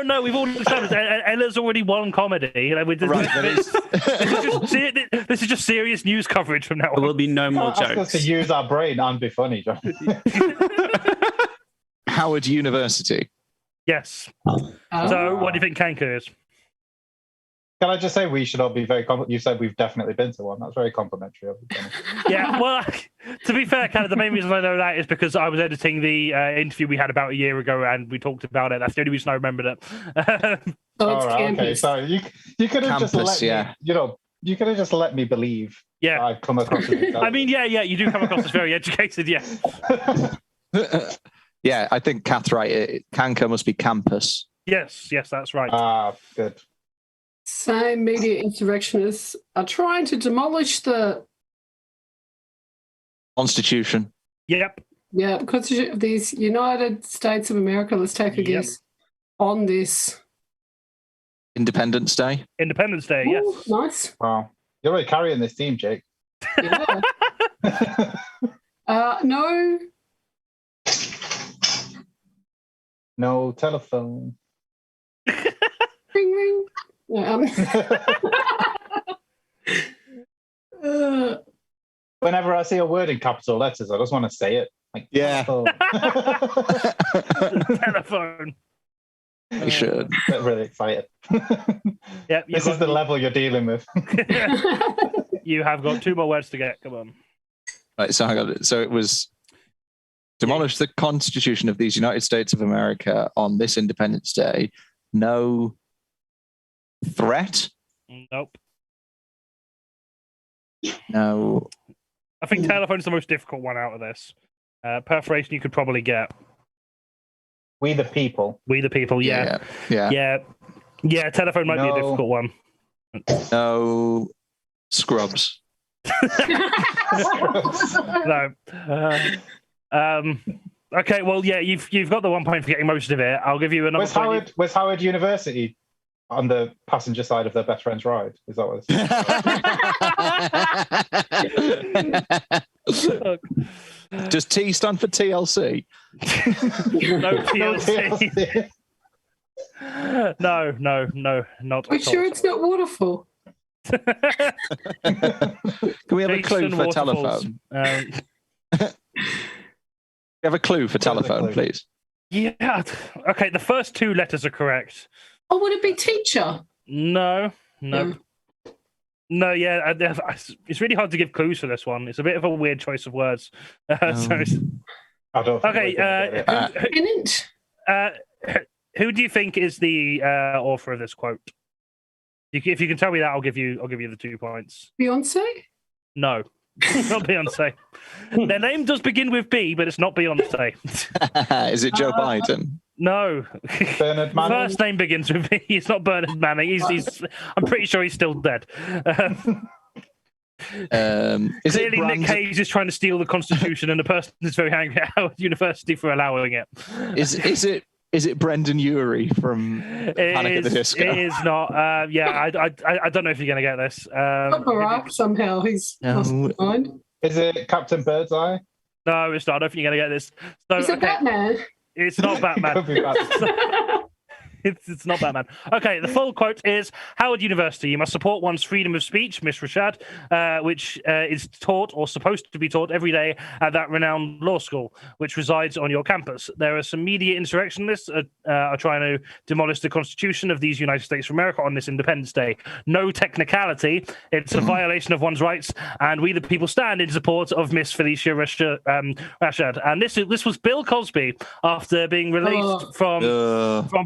No, we've already established. Ella's already won comedy. You know, this is just serious news coverage from now There will on. be no more Ask us jokes. to use our brain and be funny, John. Howard University. Yes. So, what do you think canker is? Can I just say we should all be very you said we've definitely been to one. That's very complimentary of you. Yeah, well, to be fair, kind of the main reason I know that is because I was editing the interview we had about a year ago and we talked about it. That's the only reason I remembered it. All right, okay. Sorry, you could have just Campus, let me, you could have just let me believe Yeah. I've come across as I mean, yeah, you do come across as very educated, yeah. Yeah, I think KATH right. Canker must be campus. Yes, that's right. Good. Same media insurrectionists are trying to demolish the Constitution. Yep. Constitution of these United States of America. Let's take a guess on this. Independence Day. Independence Day, yes. Ooh, nice. Wow. You're really carrying this team, Jake. Yeah. No. No telephone. Ring, ring. Whenever I see a word in capital letters, I just want to say it. Like, Yeah. Telephone. You should. Get really excited. Yep. This is the level you're dealing with. You have got 2 more words to get. Come on. Right, so hang on. So it was demolish the Constitution of these United States of America on this Independence Day. No threat. Nope. No. I think telephone's the most difficult one out of this. Perforation you could probably get. We the people. We the people, yeah. Yeah. Telephone might be a difficult one. No scrubs. No. Okay, well, yeah, you've got the 1 point for getting most of it. I'll give you another. Where's Howard University on the passenger side of their best friend's ride. Is that what it's Does T stand for TLC? No TLC. No, not. We're sure it's not waterfall. Can we have a clue Jason for Waterfalls. telephone? Have a clue for telephone, please. Yeah. Okay, the first 2 letters are correct. Oh, would it be teacher? No. Yeah. It's really hard to give clues for this one. It's a bit of a weird choice of words. So it's- I don't think okay. we're gonna get it. Innit? Who do you think is the author of this quote? If you can tell me that, I'll give you the 2 points. Beyonce? No, not Beyonce. Their name does begin with B, but it's not Beyonce. Is it Joe Biden? No. Bernard Manning? First name begins with B. It's not Bernard Manning. He's I'm pretty sure he's still dead. Is it Clearly, Nick Cage is trying to steal the Constitution, and the person is very angry at Howard University for allowing it. Is it Brendan Urie from Panic at the Disco? It is not. I don't know if you're going to get this. Not Barack, somehow. He's lost his mind. Is it Captain Birdseye? No, it's not. I don't think you're going to get this. So, Is it Batman? It's not Batman. Could be Batman. It's not Batman. Okay, the full quote is: Howard University, you must support one's freedom of speech, Miss Rashad, which is taught or supposed to be taught every day at that renowned law school, which resides on your campus. There are some media insurrectionists are trying to demolish the Constitution of these United States of America on this Independence Day. No technicality. It's a violation of one's rights, and we the people stand in support of Miss Felicia Rashad. And this was Bill Cosby after being released from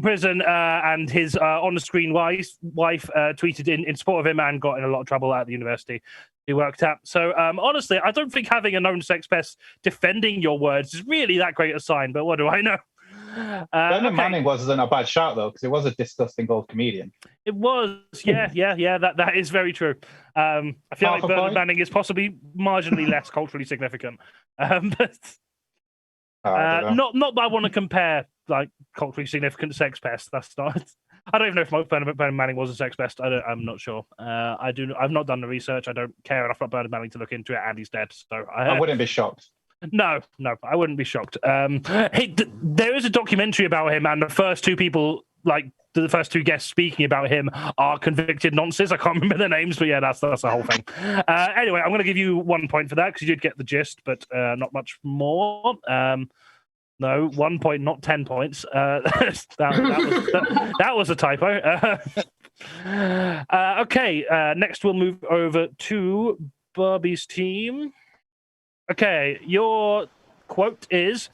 prison. And his on-the-screen wife tweeted in support of him and got in a lot of trouble at the university he worked at. So honestly, I don't think having a known sex pest defending your words is really that great a sign, but what do I know? Bernard Manning wasn't a bad shout, though, because he was a disgusting old comedian. It was, yeah, that is very true. I feel like Bernard Manning is possibly marginally less culturally significant. But not that I want to compare like culturally significant sex pest. That's not. I don't even know if Bernard Manning was a sex pest. I'm not sure. I've not done the research. I don't care enough about Bernard Manning to look into it, and he's dead. So I wouldn't be shocked. No, I wouldn't be shocked. There is a documentary about him, and the first 2 people, like the first 2 guests speaking about him, are convicted nonsense. I can't remember their names, but yeah, that's the whole thing. Anyway, I'm going to give you 1 point for that because you did get the gist, but not much more. No, 1 point, not 10 points. That was a typo. Okay, next we'll move over to Bobbie's team. Okay, your quote is: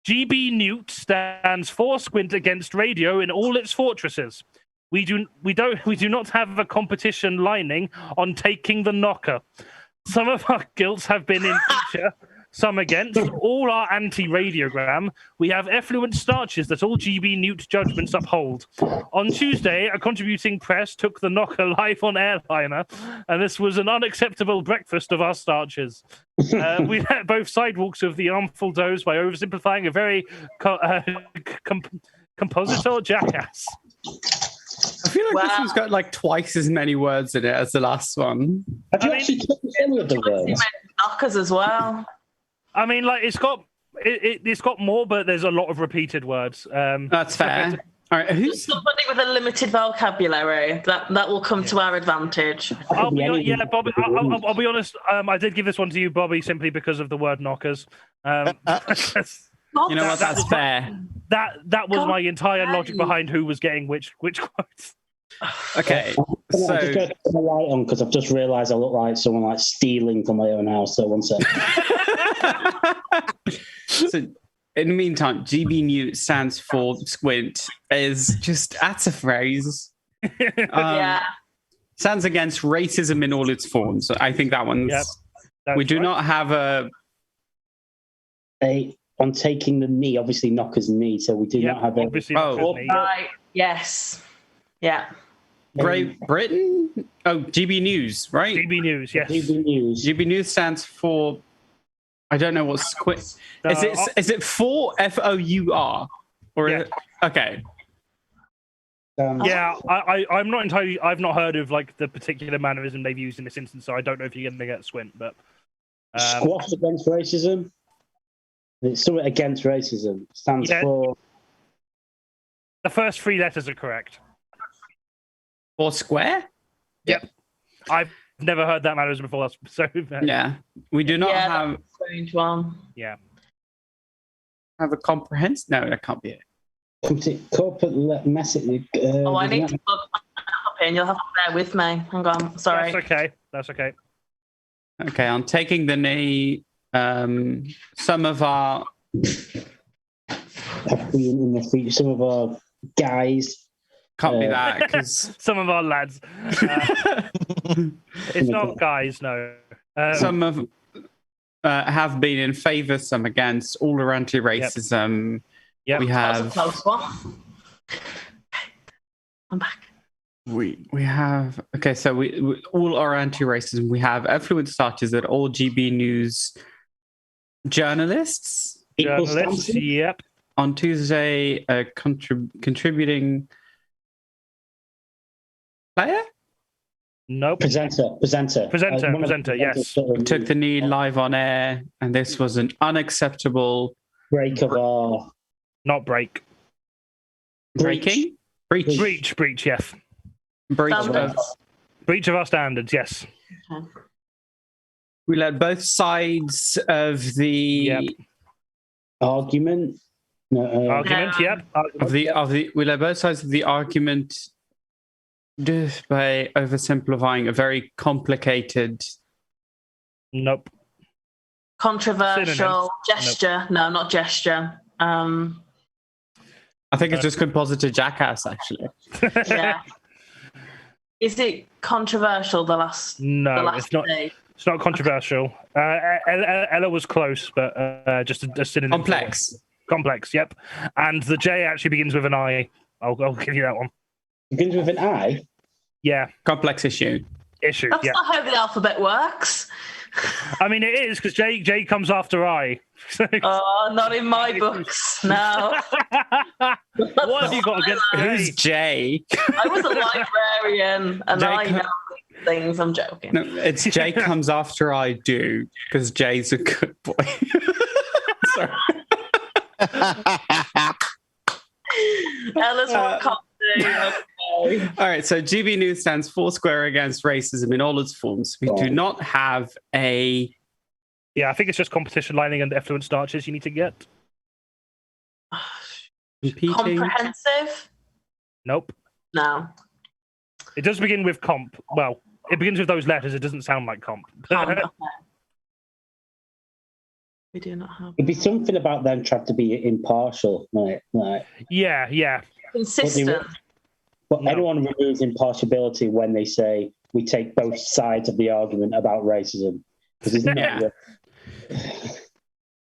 GB Newt stands for squint against radio in all its fortresses. We do not have a competition lining on taking the knocker. Some of our guilts have been in feature, some against. All are anti-radiogram. We have effluent starches that all GB Newt judgments uphold. On Tuesday, a contributing press took the knocker live on airliner, and this was an unacceptable breakfast of our starches. We let both sidewalks of the armful dose by oversimplifying a very compositor jackass. I feel like this one's got like twice as many words in it as the last one. Have you actually checked any of the words? Knockers as well. I mean, like it's got more, but there's a lot of repeated words. That's fair. All right, who's somebody with a limited vocabulary that will come to our advantage? I'll be honest. I did give this one to you, Bobbie, simply because of the word knockers. you know what? That's fair. That was my entire logic behind who was getting which quotes. Okay, so I'm just going to put my light on because I've just realised I look like someone like stealing from my own house. So 1 second. So, in the meantime, GB Newt stands for squint. That's a phrase. Yeah. Stands against racism in all its forms. I think that one's. Yep, we do not have on taking the knee, obviously knockers knee, so we do not have a. Right. Yes. Yeah. Great Britain? Oh, GB News, right? GB News, yes. GB News. GB News stands for. I don't know what's squint. Is it for FOUR? Or yeah. okay. Yeah, I'm not entirely. I've not heard of like the particular mannerism they've used in this instance, so I don't know if you're going to get Swint. But Squash against racism. It's something against racism. Stands for. The first 3 letters are correct. Or square? Yep. I've never heard that mannerism before. So yeah, we do not have. That's a strange one. Yeah. Have a comprehensive? No, that can't be it. Corporate message. I need to look up here, and you'll have to bear with me. Hang on, sorry. That's okay. That's okay. Okay, I'm taking the knee. Some of our in the feet. Some of our guys. Can't be that because some of our lads. It's not guys, no. Some of have been in favour, some against. All are anti-racism. Yeah, we have. That was a close one. I'm back. We have so we all are anti-racism. We have effluent starters at all GB News journalists. Yep. On Tuesday, a contributing player. Nope. Presenter. Yes. Took the knee live on air, and this was an unacceptable break of our. Not break. Breaking. Breach. Yes. Breach of our standards. Yes. Okay. We let both sides of the argument. Argument. Yep. We let both sides of the argument just by oversimplifying a very complicated. Nope. Controversial gesture. Nope. No, not gesture. I think it's just compositor jackass, actually. Yeah. Is it controversial? No, it's not. Day? It's not controversial. Ella was close, but just a synonym. Complex. Yep. And the J actually begins with an I. I'll give you that one. Begins with an I. Yeah. Complex issue. That's not how the alphabet works. I mean, it is because J comes after I. Oh, not in my books. No. What have you got against J? Who's J? I was a librarian, and I know these things. I'm joking. No, it's J comes after I do because J's a good boy. Sorry. Ella's what can't do. Okay. All right, so GB News stands Foursquare against racism in all its forms. We do not have a. Yeah, I think it's just competition lining and effluent starches you need to get. Competing. Comprehensive? Nope. No. It does begin with comp. Well, it begins with those letters. It doesn't sound like comp. We do not have. It'd be something about them trying to be impartial, right? Yeah. Consistent. But anyone removes impartiality when they say we take both sides of the argument about racism. Yeah.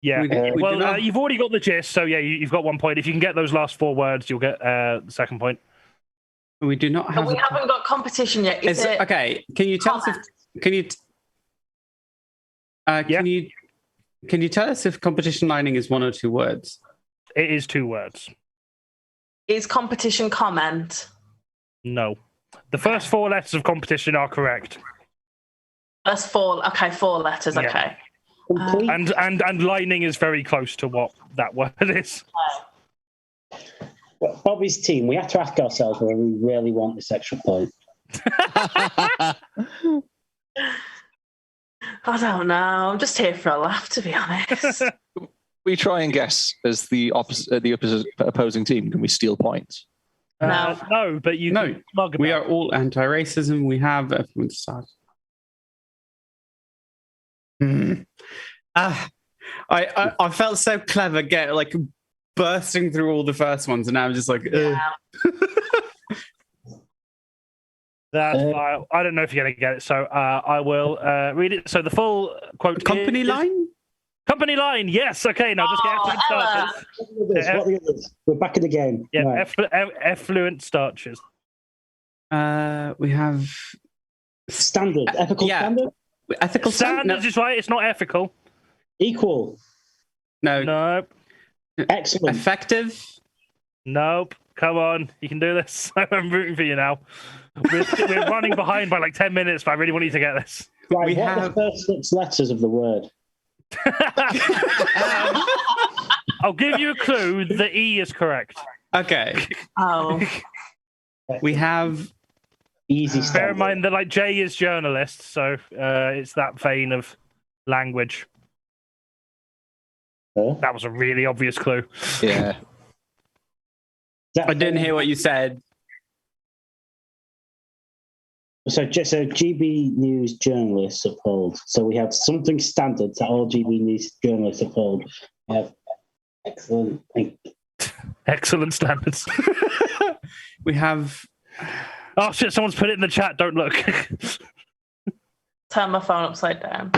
You've already got the gist, so yeah, you've got 1 point. If you can get those last 4 words, you'll get the second point. We do not have. We haven't got competition yet. Okay, can you tell us if can you tell us if competition lining is 1 or 2 words? It is 2 words. Is competition comment? No. The first 4 letters of competition are correct. That's 4. Okay, 4 letters. Yeah. Okay. And lining is very close to what that word is. Well, Bobbie's team, we have to ask ourselves whether we really want this extra point. I don't know. I'm just here for a laugh, to be honest. We try and guess as the opposing team. Can we steal points? No, but you. No, we are all anti-racism. We have everyone start. I felt so clever, bursting through all the first ones, and now I'm just like, That's fine. I don't know if you're going to get it, so I will read it. So the full quote Company line? Company line, yes. Okay, now just get effluent starches. We're back in the game. Yeah, right. Effluent starches. We have... Standard. Ethical standard? Ethical standards is right. It's not ethical. Equal. No. Nope. Excellent. Effective. Nope. Come on, you can do this. I'm rooting for you now. We're running behind by like 10 minutes, but I really want you to get this. Right, what are the first 6 letters of the word? I'll give you a clue. The E is correct. Okay. Oh. We have... Easy Bear stuff. in mind that like Jay is journalist, so it's that vein of language. Huh? That was a really obvious clue. Yeah. I didn't hear what you said. So GB News journalists uphold. So we have something standard that all GB News journalists uphold. We have Excellent standards. We have... Oh shit! Someone's put it in the chat. Don't look. Turn my phone upside down.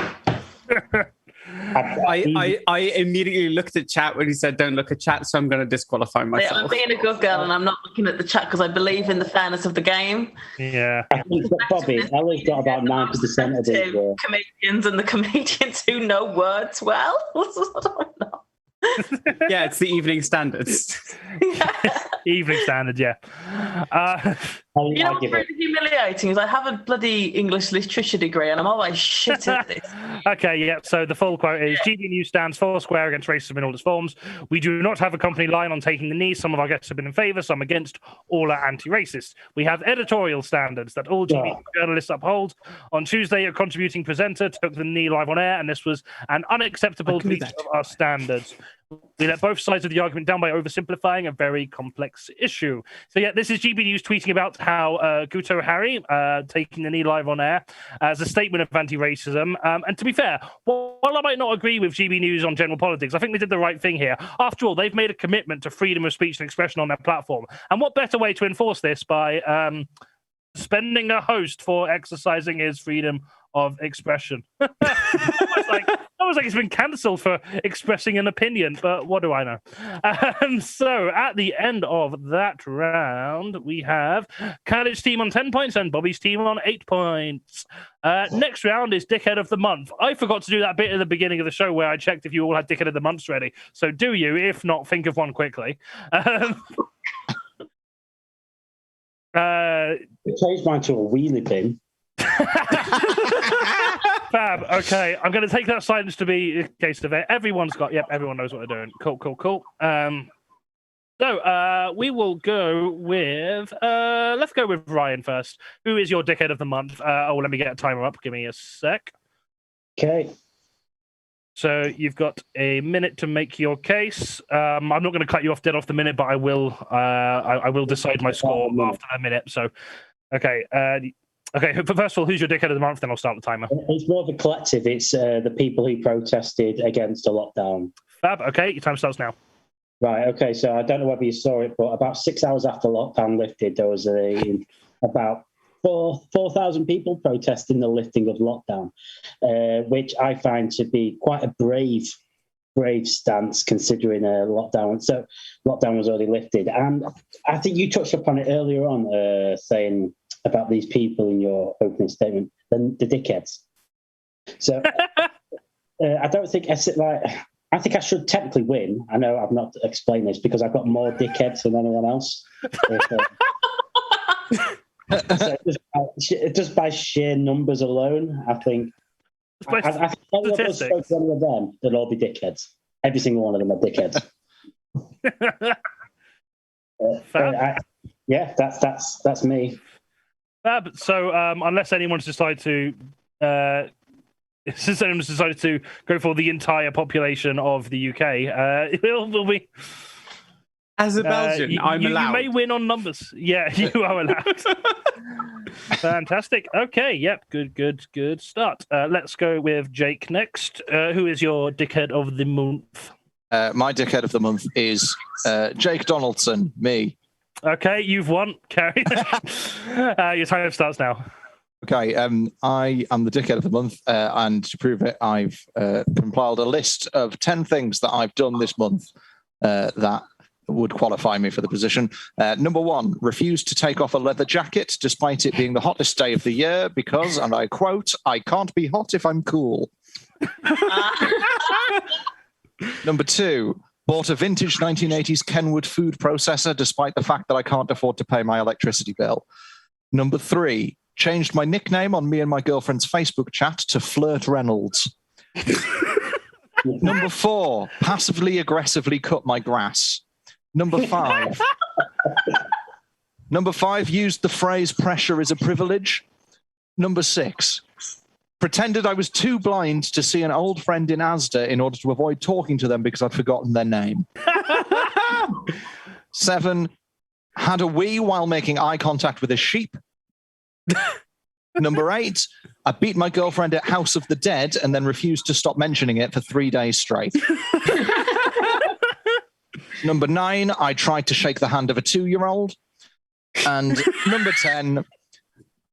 I immediately looked at chat when he said don't look at chat, so I'm going to disqualify I'm myself. being a good girl and I'm not looking at the chat because I believe in the fairness of the game. Yeah. I think that Bobbie, Ella's got about 90% of these. Comedians and the comedians who know words well. I don't know. Yeah, it's the Evening Standards. Evening Standard, yeah. You know what's really humiliating is I have a bloody English literature degree and I'm always shit at this. Okay, yeah. So the full quote is GB News stands foursquare against racism in all its forms. We do not have a company line on taking the knee. Some of our guests have been in favour, some against. All are anti-racist. We have editorial standards that all GB journalists uphold. On Tuesday, a contributing presenter took the knee live on air, and this was an unacceptable breach of our standards. We let both sides of the argument down by oversimplifying a very complex issue. So yeah, this is GB News tweeting about how Guto Harry taking the knee live on air as a statement of anti-racism. And to be fair, while I might not agree with GB News on general politics, I think they did the right thing here. After all, they've made a commitment to freedom of speech and expression on their platform. And what better way to enforce this by suspending a host for exercising his freedom of expression? Almost like it's been cancelled for expressing an opinion, but what do I know? So at the end of that round, we have KHALID's team on 10 points and Bobbie's team on 8 points. Next round is Dickhead of the Month. I forgot to do that bit at the beginning of the show where I checked if you all had Dickhead of the Months ready. So do you? If not, think of one quickly. Changed mine to a wheelie bin. Fab. Okay, I'm going to take that silence to be a case of it. Everyone's got. Yep, everyone knows what they're doing. Cool. So we will go with. Let's go with Ryan first. Who is your Dickhead of the Month? Let me get a timer up. Give me a sec. Okay. So you've got a minute to make your case. I'm not going to cut you off dead off the minute, but I will. I will decide my score after a minute. So, okay. Okay, first of all, who's your Dickhead of the Month? Then I'll start the timer. It's more of a collective. It's the people who protested against the lockdown. Fab. Okay, your time starts now. Right. Okay. So I don't know whether you saw it, but about 6 hours after lockdown lifted, there was about 4,000 people protesting the lifting of lockdown, which I find to be quite a brave stance considering lockdown. So lockdown was already lifted, and I think you touched upon it earlier on, saying about these people in your opening statement, the dickheads. So I don't think I think I should technically win. I know I've not explained this because I've got more dickheads than anyone else. So just by sheer numbers alone, I think. I think all of us spoke to one of them, they'll all be dickheads. Every single one of them are dickheads. Yeah, that's me. Fab. So unless anyone's decided to go for the entire population of the UK, it will be. As a Belgian, I'm allowed. You may win on numbers. Yeah, you are allowed. Fantastic. Okay. Yep. Good start. Let's go with Jake next. Who is your Dickhead of the Month? My Dickhead of the Month is Jake Donaldson, me. Okay, you've won. Carrie. Your time starts now. Okay, I am the Dickhead of the Month, and to prove it, I've compiled a list of 10 things that I've done this month that would qualify me for the position. Number 1, refuse to take off a leather jacket despite it being the hottest day of the year because, and I quote, I can't be hot if I'm cool. Number 2, Bought a vintage 1980s Kenwood food processor despite the fact that I can't afford to pay my electricity bill. Number 3, changed my nickname on me and my girlfriend's Facebook chat to Flirt Reynolds. Number 4, passively aggressively cut my grass. Number 5. Number 5, used the phrase pressure is a privilege. Number 6, pretended I was too blind to see an old friend in Asda in order to avoid talking to them because I'd forgotten their name. 7, had a wee while making eye contact with a sheep. Number 8, I beat my girlfriend at House of the Dead and then refused to stop mentioning it for 3 days straight. Number 9, I tried to shake the hand of a 2-year-old. And number 10,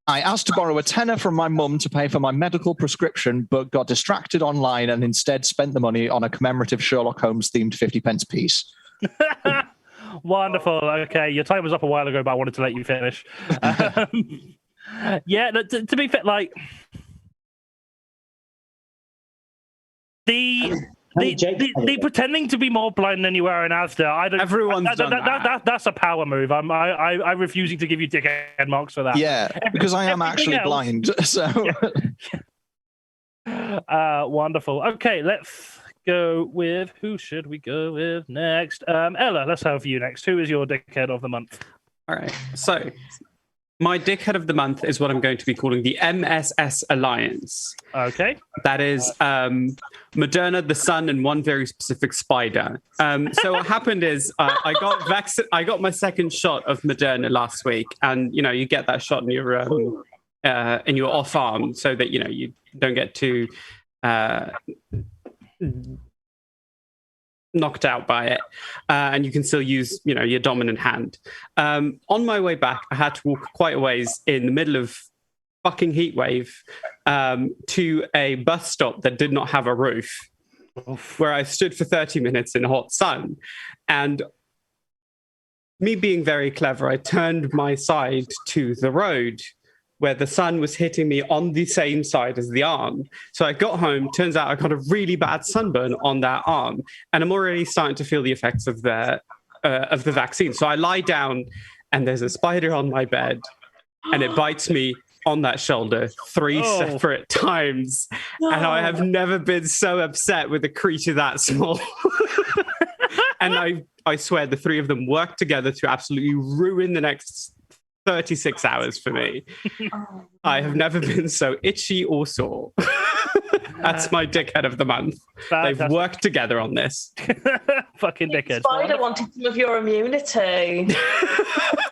I asked to borrow a tenner from my mum to pay for my medical prescription, but got distracted online and instead spent the money on a commemorative Sherlock Holmes themed 50p piece. Wonderful. Okay, your time was up a while ago, but I wanted to let you finish. Yeah, to be fair, like the pretending to be more blind than you are in Asda. I don't. Everyone's done that. That's a power move. I'm refusing to give you dickhead marks for that. Yeah, because I am actually blind. So. Yeah. Wonderful. Okay, let's go with who should we go with next? Ella, let's have you next. Who is your dickhead of the month? All right. So my dickhead of the month is what I'm going to be calling the MSS Alliance. Okay. That is Moderna, the sun, and one very specific spider. So what happened is I got my second shot of Moderna last week, and you get that shot in your off arm so that you don't get too knocked out by it, and you can still use your dominant hand. On my way back, I had to walk quite a ways in the middle of fucking heat wave to a bus stop that did not have a roof, where I stood for 30 minutes in hot sun. And me being very clever, I turned my side to the road where the sun was hitting me on the same side as the arm. So I got home, turns out I got a really bad sunburn on that arm, and I'm already starting to feel the effects of the vaccine. So I lie down and there's a spider on my bed and it bites me on that shoulder 3 separate times. No. And I have never been so upset with a creature that small. And I swear the 3 of them worked together to absolutely ruin the next 36 hours for me. I have never been so itchy or sore. That's my dickhead of the month. Fantastic. They've worked together on this. Fucking dickhead. Spider wanted some of your immunity.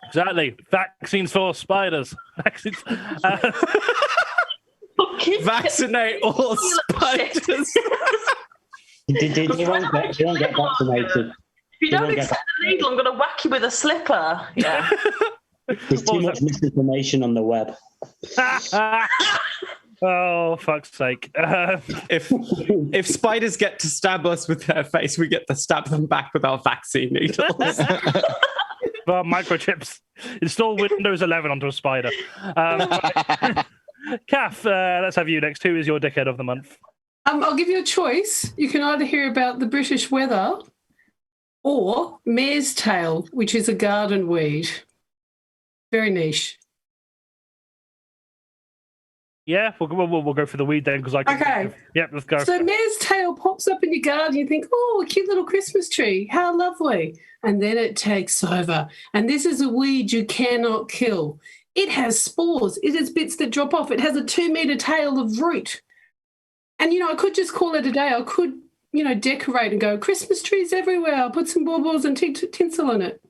Exactly. Vaccines for spiders. Vaccines. Vaccinate all spiders. You won't get vaccinated. If you don't accept the needle, I'm going to whack you with a slipper. Yeah. There's too much misinformation on the web. Oh, fuck's sake. If spiders get to stab us with their face, we get to stab them back with our vaccine needles. Well, microchips. Install Windows 11 onto a spider. Kath, let's have you next. Who is your dickhead of the month? I'll give you a choice. You can either hear about the British weather or mare's tail, which is a garden weed. Very niche. Yeah, we'll go for the weed then, because I can. Okay. Yep, let's go. So mare's tail pops up in your garden. You think, oh, a cute little Christmas tree. How lovely. And then it takes over. And this is a weed you cannot kill. It has spores. It has bits that drop off. It has a 2-meter tail of root. And, I could just call it a day. I could, decorate and go, Christmas trees everywhere. I'll put some baubles and tinsel in it.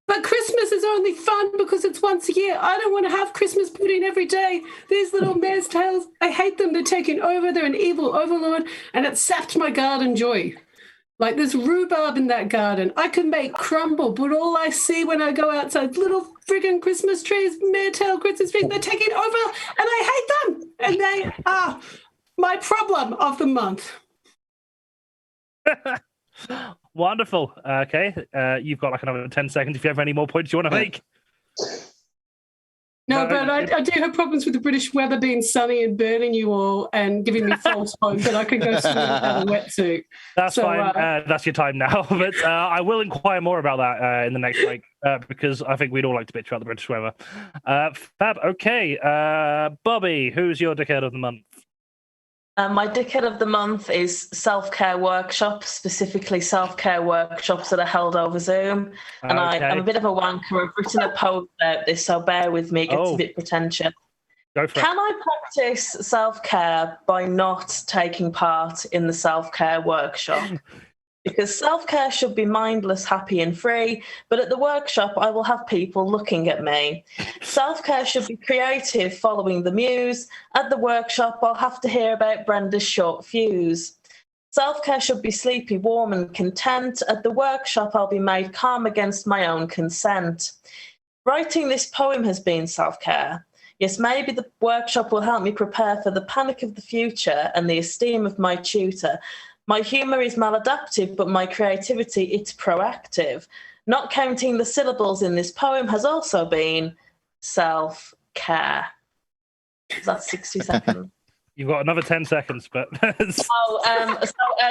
But Christmas is only fun because it's once a year. I don't want to have Christmas pudding every day. These little mare's tails, I hate them. They're taking over. They're an evil overlord. And it sapped my garden joy. Like there's rhubarb in that garden. I could make crumble, but all I see when I go outside, little friggin' Christmas trees, mare-tail Christmas trees, they're taking over and I hate them. And they are my problem of the month. Wonderful. Okay. You've got like another 10 seconds if you have any more points you want to make. No, No, but I do have problems with the British weather being sunny and burning you all and giving me false hope that I can go swim without a wetsuit. That's fine. That's your time now. But I will inquire more about that in the next break because I think we'd all like to bitch about the British weather. Fab. Okay. Bobbie, who's your dickhead of the month? My dickhead of the month is self-care workshops, specifically self-care workshops that are held over Zoom. And I'm a bit of a wanker. I've written a post about this, so bear with me. It gets a bit pretentious. Go for it. Can I practice self-care by not taking part in the self-care workshop? Because self-care should be mindless, happy and free, but at the workshop I will have people looking at me. Self-care should be creative, following the muse. At the workshop I'll have to hear about Brenda's short fuse. Self-care should be sleepy, warm and content. At the workshop I'll be made calm against my own consent. Writing this poem has been self-care. Yes, maybe the workshop will help me prepare for the panic of the future and the esteem of my tutor. My humour is maladaptive, but my creativity, it's proactive. Not counting the syllables in this poem has also been self-care. That's 60 seconds. You've got another 10 seconds, but...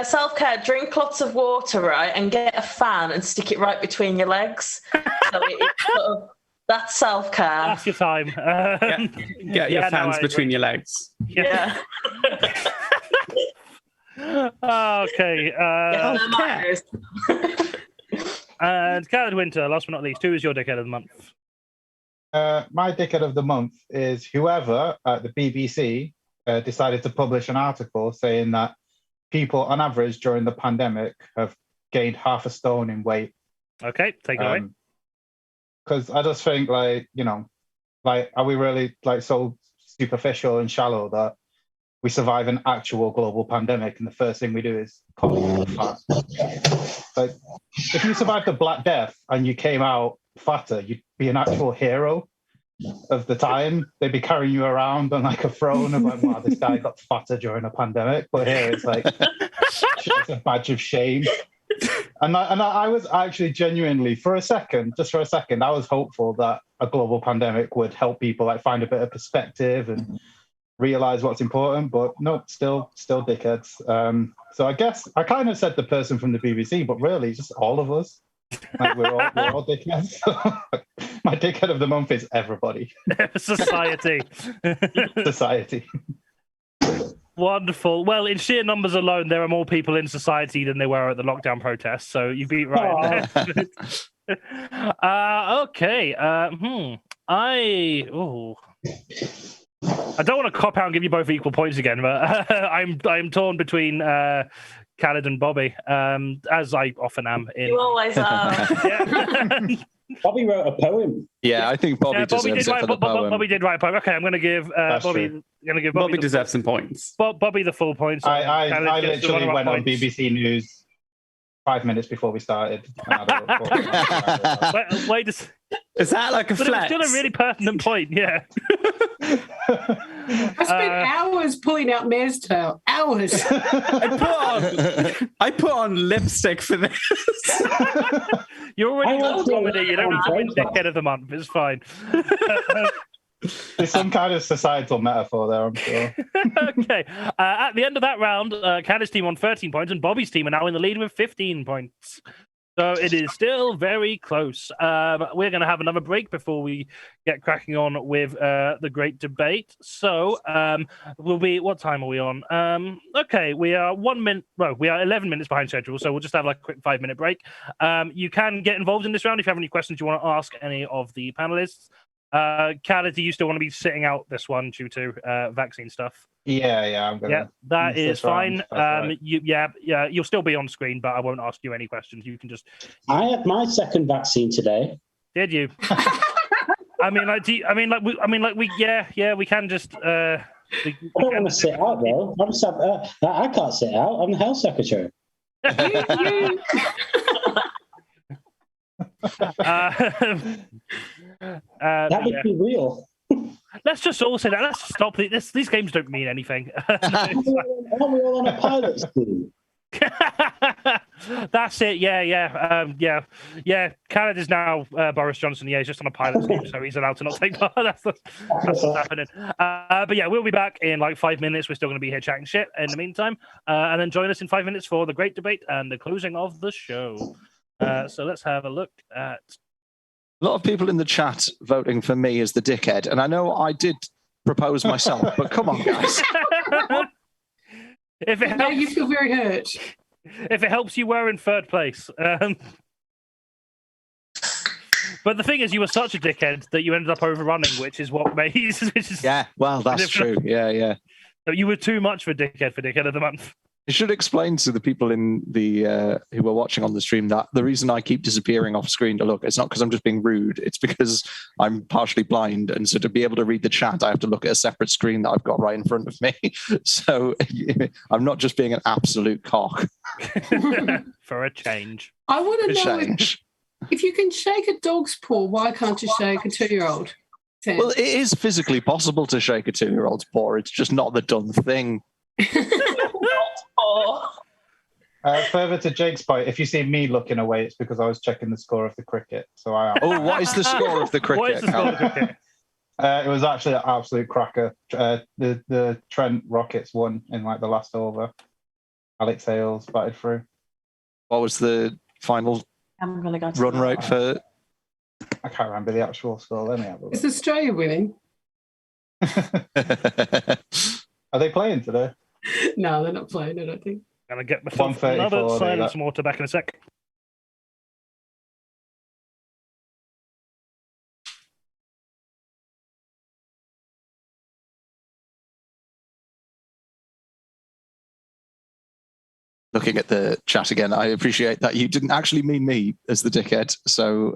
self-care, drink lots of water, right, and get a fan and stick it right between your legs. So that's self-care. That's your time. Get your fans between your legs. Yeah. Okay. And KHALID Winter, last but not least, who is your dickhead of the month? My dickhead of the month is whoever at the BBC decided to publish an article saying that people on average during the pandemic have gained half a stone in weight. Okay, take it away. Because I just think, are we really so superficial and shallow that we survive an actual global pandemic and the first thing we do is call people fat? Like, if you survived the Black Death and you came out fatter, you'd be an actual hero of the time. They'd be carrying you around on like a throne and like, wow, this guy got fatter during a pandemic. But here it's like it's a badge of shame. And I was actually genuinely, just for a second, I was hopeful that a global pandemic would help people find a bit of perspective and realize what's important, but no, still dickheads. So I guess I kind of said the person from the BBC, but really just all of us. We're all dickheads. My dickhead of the month is everybody. Society. Society. Wonderful. Well, in sheer numbers alone, there are more people in society than there were at the lockdown protests, so you beat right. Okay. I don't want to cop out and give you both equal points again, but I'm torn between KHALID and Bobbie, as I often am. You always are. Bobbie wrote a poem. Yeah, I think Bobbie deserves it for the poem. Bobbie did write a poem. Okay, I'm going to give Bobbie. Bobbie deserves some points. Bobbie the full points. I literally went on BBC News 5 minutes before we started. Wait, is that like a flex? It's still a really pertinent point, yeah. I spent hours pulling out Mare's Tail. Hours. I put on lipstick for this. You're already on comedy. You don't need to win dickhead of the month. It's fine. There's some kind of societal metaphor there, I'm sure. Okay. At the end of that round, KATH's team on 13 points, and Bobbie's team are now in the lead with 15 points. So it is still very close. We're going to have another break before we get cracking on with the great debate. So what time are we on? Okay, we are 1 minute. Well, we are 11 minutes behind schedule, so we'll just have like a quick 5-minute break. You can get involved in this round if you have any questions you want to ask any of the panelists. KATH, do you still want to be sitting out this one due to vaccine stuff? Yeah, I'm gonna. Yeah, that is fine. Right. You'll still be on screen, but I won't ask you any questions. You can just. I had my second vaccine today. Did you? We can just. I don't want to sit out though. I can't sit out. I'm the health secretary. That would be real. Let's just all say that. Let's stop. These games don't mean anything. Aren't we all on a pilot scheme? That's it. Yeah. KHALID is now Boris Johnson. Yeah, he's just on a pilot scheme, so he's allowed to not take part. That's what's happening. But yeah, we'll be back in like 5 minutes. We're still going to be here chatting shit in the meantime, and then join us in 5 minutes for the great debate and the closing of the show. So let's have a look at. A lot of people in the chat voting for me as the dickhead, and I know I did propose myself, but come on, guys. If it Now helps, you feel very hurt. if it helps you, we're in third place. But the thing is, you were such a dickhead that you ended up overrunning, which is what made. Yeah, well, that's true. Yeah. You were too much for dickhead of the month. I should explain to the people in the who are watching on the stream that the reason I keep disappearing off screen to look, it's not because I'm just being rude. It's because I'm partially blind, and so to be able to read the chat, I have to look at a separate screen that I've got right in front of me. So I'm not just being an absolute cock. For a change. I want to know Change. if you can shake a dog's paw, why can't you shake a 2-year-old? Well, it is physically possible to shake a 2-year-old's paw. It's just not the done thing. Further to Jake's point, if you see me looking away, it's because I was checking the score of the cricket. So I am. Oh, what is the score of the cricket? What is the score of the cricket? It was actually an absolute cracker. The Trent Rockets won in like the last over. Alex Hales batted through. What was the final I'm gonna go to run rate for? I can't remember the actual score. Let me have a look. Is Australia winning? Are they playing today? No, they're not playing, I don't think. Gonna get myself 134, another they silence got- water back in a sec. Looking at the chat again, I appreciate that you didn't actually mean me as the dickhead. So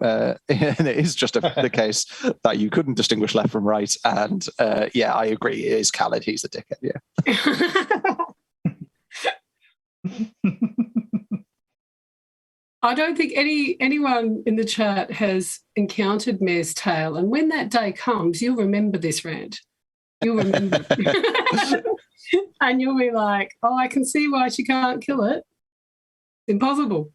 and it is just the case that you couldn't distinguish left from right. And yeah, I agree. It is KHALID. He's the dickhead. Yeah. I don't think anyone in the chat has encountered Mare's Tail, and when that day comes, you'll remember this rant. You'll remember, and you'll be like, "Oh, I can see why she can't kill it. Impossible."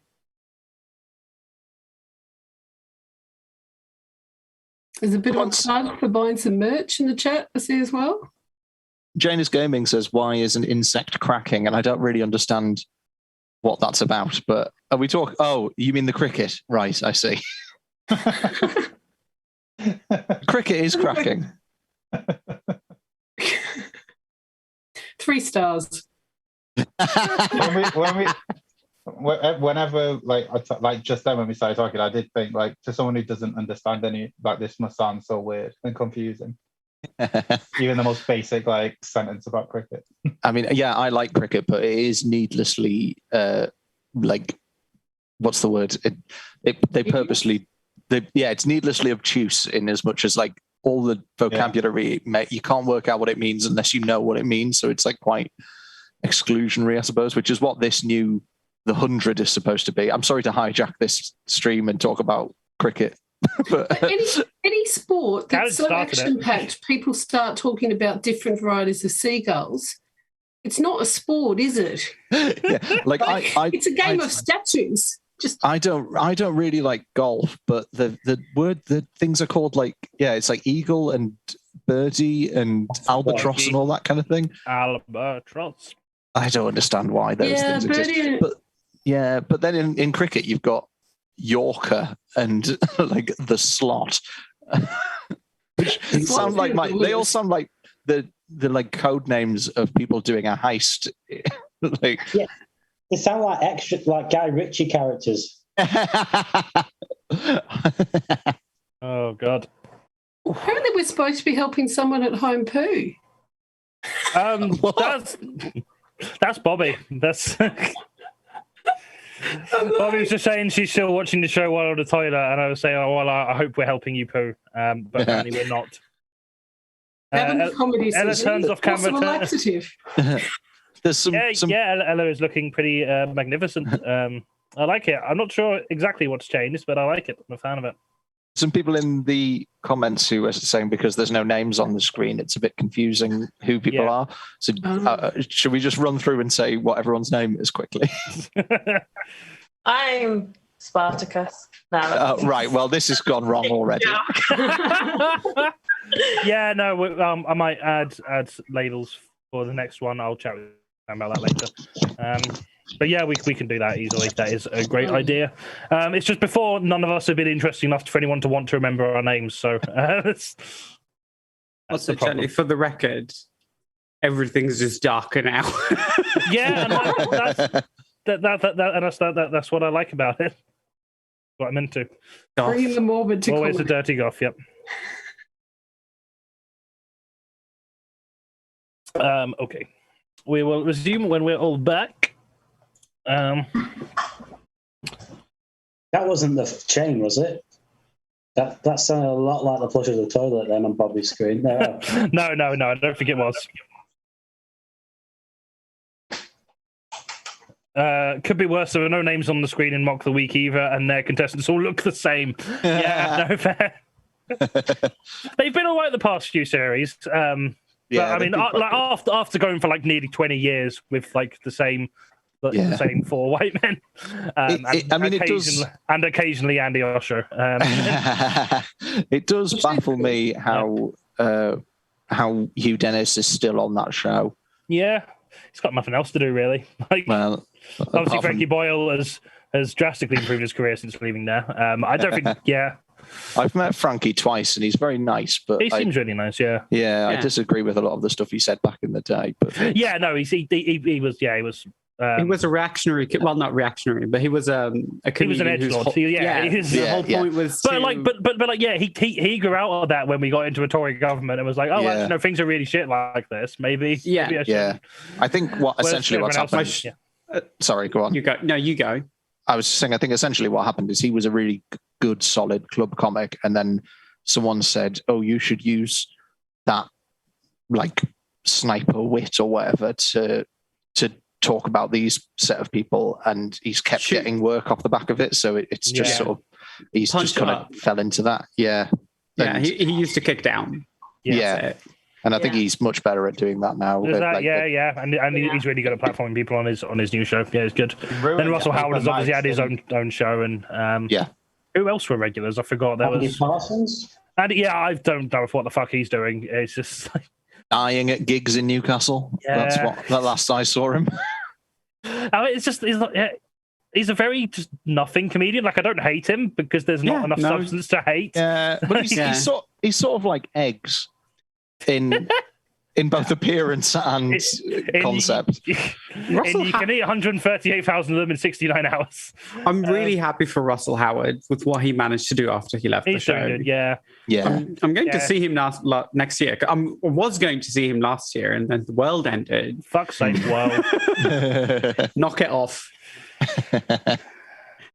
There's a bit of a plug for buying some merch in the chat, I see as well. Janus Gaming says, "Why is an insect cracking?" And I don't really understand what that's about. But are we talking? Oh, you mean the cricket? Right, I see. Cricket is cracking. 3 stars. Whenever like just then when we started talking, I did think like to someone who doesn't understand any like this must sound so weird and confusing. Even the most basic like sentence about cricket. I mean, yeah, I like cricket, but it is needlessly like what's the word? They purposely it's needlessly obtuse in as much as like all the vocabulary you can't work out what it means unless you know what it means. So it's like quite exclusionary, I suppose, which is what this new the 100 is supposed to be. I'm sorry to hijack this stream and talk about cricket. But any sport that's so action-packed, people start talking about different varieties of seagulls. It's not a sport, is it? Yeah, like it's a game of statues. Just I don't really like golf, but the things are called like it's like eagle and birdie and albatross and all that kind of thing. Albatross. I don't understand why those things exist. But then in cricket you've got Yorker and like the slot, which sound like they all sound like the like code names of people doing a heist. Like they sound like extra like Guy Ritchie characters. Oh God! Apparently, we're supposed to be helping someone at home poo. That's Bobbie. That's. Bobbie was just saying she's still watching the show while on the toilet, and I was saying, "Oh well, I hope we're helping you poo," but apparently we're not. Ella turns off camera. There's some... Ella is looking pretty magnificent. I like it. I'm not sure exactly what's changed, but I like it. I'm a fan of it. some people in the comments who are saying because there's no names on the screen, it's a bit confusing who people are. So should we just run through and say what everyone's name is quickly? I'm Spartacus. No, right. Well, this has gone wrong already. Yeah, no, I might add labels for the next one. I'll chat with them about that later. But yeah, we can do that easily. That is a great idea. It's just before none of us have been interesting enough for anyone to want to remember our names. So that's Also, the problem. Johnny, for the record, everything's just darker now. Yeah, and that's what I like about it. What I'm into. Bringing the morbid to Always a comedy. dirty goth. Yep. Okay. We will resume when we're all back. That wasn't the chain, was it? That sounded a lot like the flush of the toilet then on Bobbie's screen. No. No, I don't think it was. Could be worse. There are no names on the screen in Mock the Week either, and their contestants all look the same. Yeah, no fair. They've been all right the past few series. But, I mean, after going for like nearly 20 years with like the same four white men, and occasionally Andy Osher. It does baffle me how Hugh Dennis is still on that show. Yeah, he's got nothing else to do really. Like, Well, obviously Frankie Boyle has drastically improved his career since leaving there. I don't think. Yeah, I've met Frankie twice, and he's very nice. But he seems really nice. Yeah. I disagree with a lot of the stuff he said back in the day. But Yeah, no, he was. Yeah, he was. He was a reactionary, well, not reactionary, but he was a He was an edgelord. The whole point was, he grew out of that when we got into a Tory government and was like, actually, no, things are really shit like this. Maybe I should. I think essentially what's happened. Sorry, go on. You go. No, you go. I was saying, I think essentially what happened is he was a really good, solid club comic, and then someone said, "Oh, you should use that like sniper wit or whatever to talk about these set of people," and he's kept getting work off the back of it. So it's just sort of he's just kind of fell into that. Yeah, and he used to kick down. And I think he's much better at doing that now. And he's really good at platforming people on his new show. Yeah, it's good. Then Russell Howard has obviously had his own show, and who else were regulars? I forgot. There was Parsons. And I don't know what the fuck he's doing. It's just like dying at gigs in Newcastle. That's what the last I saw him. I mean, it's just he's a very just nothing comedian. Like, I don't hate him because there's not enough substance to hate. Yeah, but he's sort of like Eggs in both appearance and concept. You can eat 138,000 of them in 69 hours. I'm really happy for Russell Howard with what he managed to do after he left the show. Doing good, I'm going to see him next year. I was going to see him last year, and then the world ended. Fuck's sake, world. Knock it off. But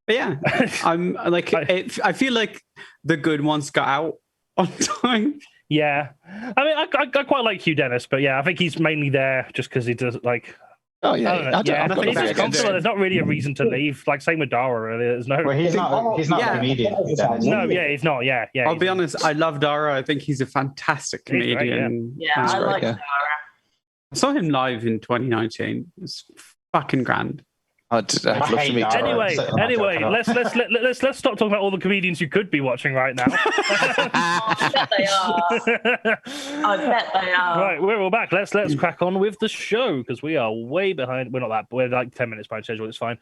yeah, I'm like, I feel like the good ones got out on time. Yeah, I mean, I quite like Hugh Dennis, but I think he's mainly there just because he does like. Oh yeah, there's not really a reason to leave. Like same with Dara, really. There's no. Well, he's not a comedian. No, he's not. Yeah. I'll be honest. I love Dara. I think he's a fantastic comedian. Great, I like Dara. I saw him live in 2019. It's fucking grand. I'd love to meet him. Anyway, let's stop talking about all the comedians you could be watching right now. I bet they are. Right, we're all back. Let's crack on with the show because we are way behind. We're not that. We're like 10 minutes behind schedule. It's fine.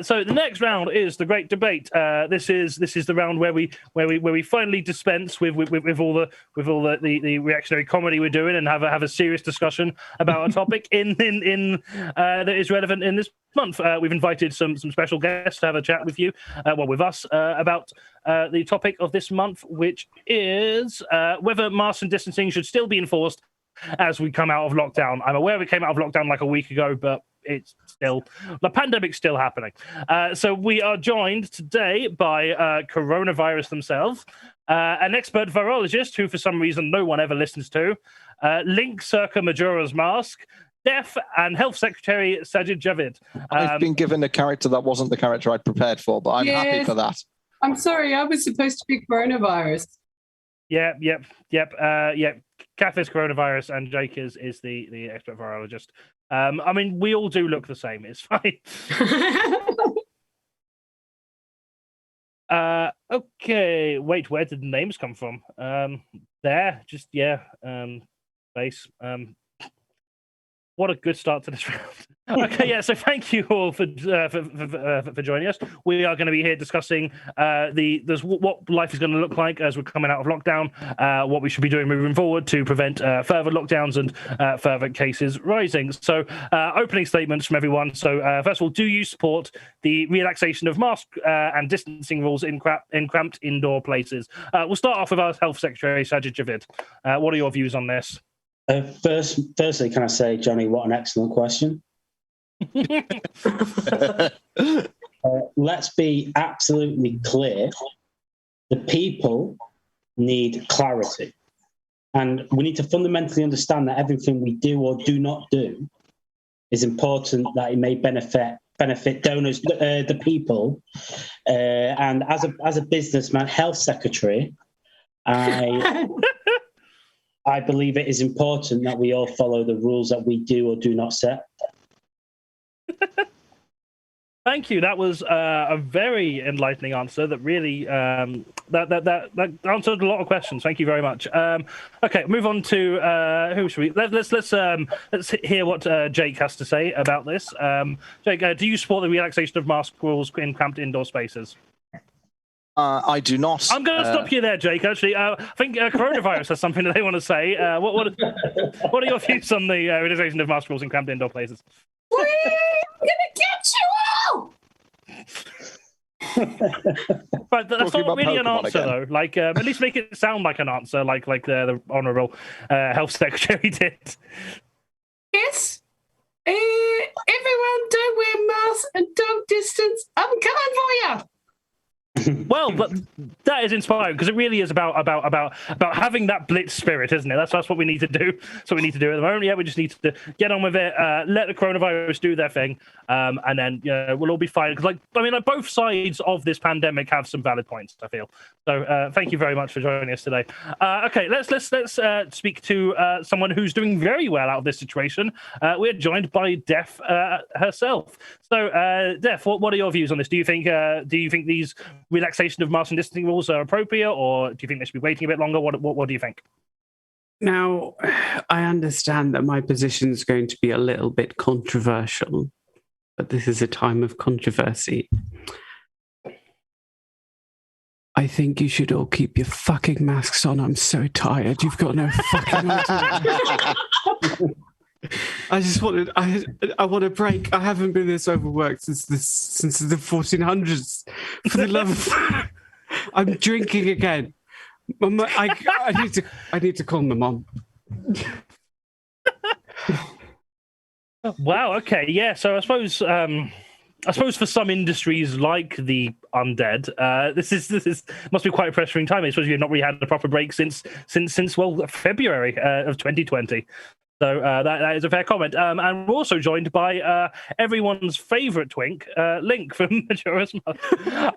So the next round is the great debate. This is the round where we finally dispense with all the reactionary comedy we're doing and have a serious discussion about a topic in that is relevant in this month. We've invited some special guests to have a chat with you, with us, about the topic of this month, which is whether masks and distancing should still be enforced as we come out of lockdown. I'm aware we came out of lockdown like a week ago, but the pandemic's still happening. So we are joined today by coronavirus themselves, an expert virologist who, for some reason, no one ever listens to, Link Circa Majora's Mask, Deaf, and Health Secretary Sajid Javid. I've been given a character that wasn't the character I'd prepared for, but I'm happy for that. I'm sorry, I was supposed to be coronavirus. Yep. KATH is coronavirus, and Jake is the expert virologist. I mean, we all do look the same. It's fine. Okay. Wait, where did the names come from? There. Just base. What a good start to this round. Okay, yeah. So thank you all for joining us. We are going to be here discussing what life is going to look like as we're coming out of lockdown, what we should be doing moving forward to prevent further lockdowns and further cases rising. So, opening statements from everyone. So, first of all, do you support the relaxation of mask and distancing rules in cramped indoor places? We'll start off with our Health Secretary, Sajid Javid. What are your views on this? Firstly, can I say, Johnny, what an excellent question. Let's be absolutely clear. The people need clarity. And we need to fundamentally understand that everything we do or do not do is important, that it may benefit donors, the people. And as a businessman, health secretary, I believe it is important that we all follow the rules that we do or do not set. Thank you. That was a very enlightening answer. That really that answered a lot of questions. Thank you very much. Okay, move on to who should we? Let's hear what Jake has to say about this. Jake, do you support the relaxation of mask rules in cramped indoor spaces? I do not. I'm going to stop you there, Jake. Actually, I think coronavirus has something that they want to say. What are your views on the relaxation of mask rules in cramped indoor places? We're gonna get you all. But that's Talking not about really an Pokemon answer, again. though. Like, at least make it sound like an answer, like the honourable health secretary did. Yes. Everyone, don't wear masks and don't distance. I'm coming for you. Well, but that is inspiring because it really is about having that blitz spirit, isn't it? That's what we need to do. That's what we need to do at the moment. Yeah, we just need to get on with it. Let the coronavirus do their thing, and then we'll all be fine. Because, both sides of this pandemic have some valid points, I feel. So, thank you very much for joining us today. Okay, let's speak to someone who's doing very well out of this situation. We're joined by Def herself. So, Def, what are your views on this? Do you think these relaxation of mask and distancing rules are appropriate, or do you think they should be waiting a bit longer? What do you think? Now, I understand that my position is going to be a little bit controversial, but this is a time of controversy. I think you should all keep your fucking masks on. I'm so tired. You've got no fucking idea. I just wanted. I want a break. I haven't been this overworked since the 1400s. For the love of, I'm drinking again. Mum, I need to call my mom. Wow. Okay. Yeah. So I suppose for some industries like the undead, this must be quite a pressuring time. I suppose you've not really had a proper break since February of 2020. So that is a fair comment. And we're also joined by everyone's favourite twink, Link from Majora's Mask.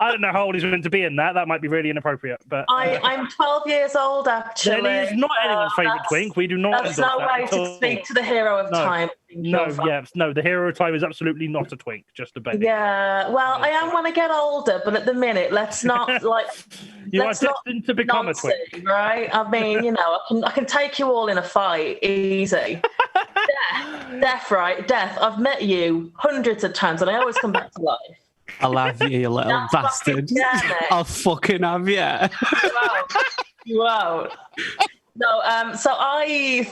I don't know how old he's meant to be in that. That might be really inappropriate. But I'm 12 years old, actually. Then he's not anyone's favourite twink. We do not. That's no way to speak to the hero of time. No, the hero of time is absolutely not a twink, just a baby. Yeah, well, I am when I get older, but at the minute, let's not you are destined to become a twink, right? I mean, I can take you all in a fight easy. Death, right? Death. I've met you hundreds of times, and I always come back to life. I'll have you, you little bastard. I'll fucking have you. You won't. No, so I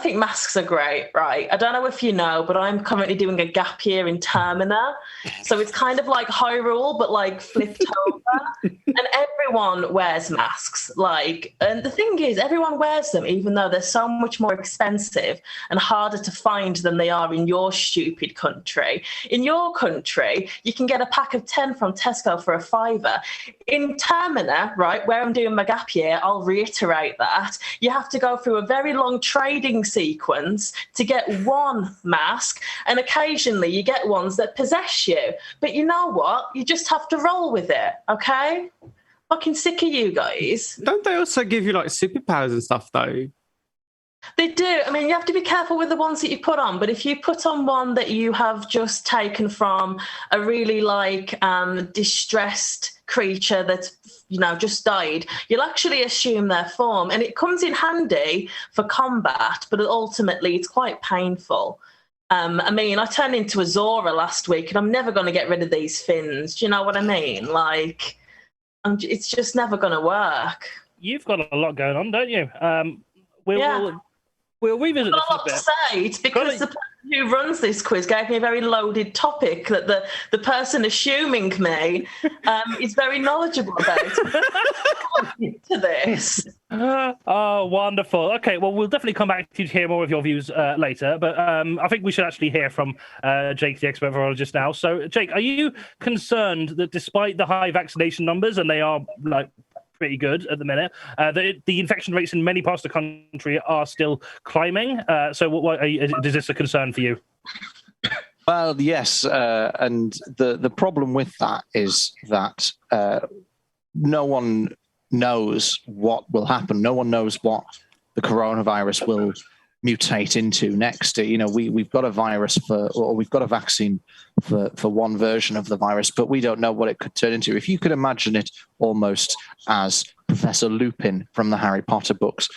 think masks are great, right? I don't know if you know, but I'm currently doing a gap year in Termina. So it's kind of like Hyrule, but like flipped over. And everyone wears masks. And the thing is, everyone wears them, even though they're so much more expensive and harder to find than they are in your stupid country. In your country, you can get a pack of 10 from Tesco for $5. In Termina, right, where I'm doing my gap year, I'll reiterate that, you have to go through a very long trading sequence to get one mask, and occasionally you get ones that possess you. But you know what? You just have to roll with it, okay? Fucking sick of you guys. Don't they also give you like superpowers and stuff though? They do. I mean, you have to be careful with the ones that you put on, but if you put on one that you have just taken from a really distressed creature that's, just died, you'll actually assume their form, and it comes in handy for combat, but ultimately it's quite painful. I mean, I turned into a Zora last week, and I'm never going to get rid of these fins. Do you know what I mean? Like, it's just never going to work. You've got a lot going on, don't you? We'll revisit this a bit. To say. It's because the person who runs this quiz gave me a very loaded topic that the person assuming me is very knowledgeable about to this. Oh, wonderful. Okay, well, we'll definitely come back to you to hear more of your views later, but I think we should actually hear from Jake, the expert virologist, now. So, Jake, are you concerned that despite the high vaccination numbers, and they are pretty good at the minute, the infection rates in many parts of the country are still climbing? So is this a concern for you? Well, yes, and the problem with that is that no one knows what will happen. No one knows what the coronavirus will mutate into next. We've got a virus we've got a vaccine for one version of the virus, but we don't know what it could turn into. If you could imagine it almost as Professor Lupin from the Harry Potter books,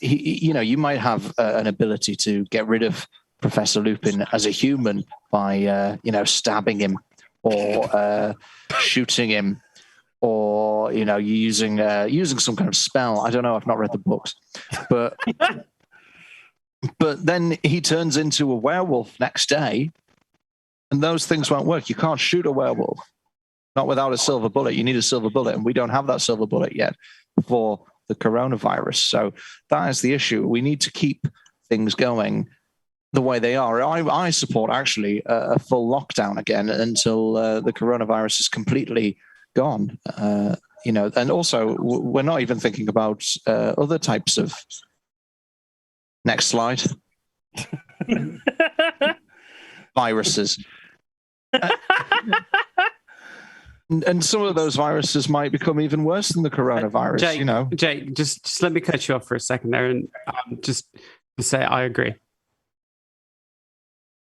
you might have an ability to get rid of Professor Lupin as a human by stabbing him or shooting him, or using some kind of spell. I don't know. I've not read the books, but then he turns into a werewolf next day, and those things won't work. You can't shoot a werewolf, not without a silver bullet. You need a silver bullet, and we don't have that silver bullet yet for the coronavirus. So that is the issue. We need to keep things going the way they are. I support actually a full lockdown again until the coronavirus is completely gone. And also we're not even thinking about other types of. Next slide. Viruses. And some of those viruses might become even worse than the coronavirus. Jake, just let me cut you off for a second there, and just to say I agree.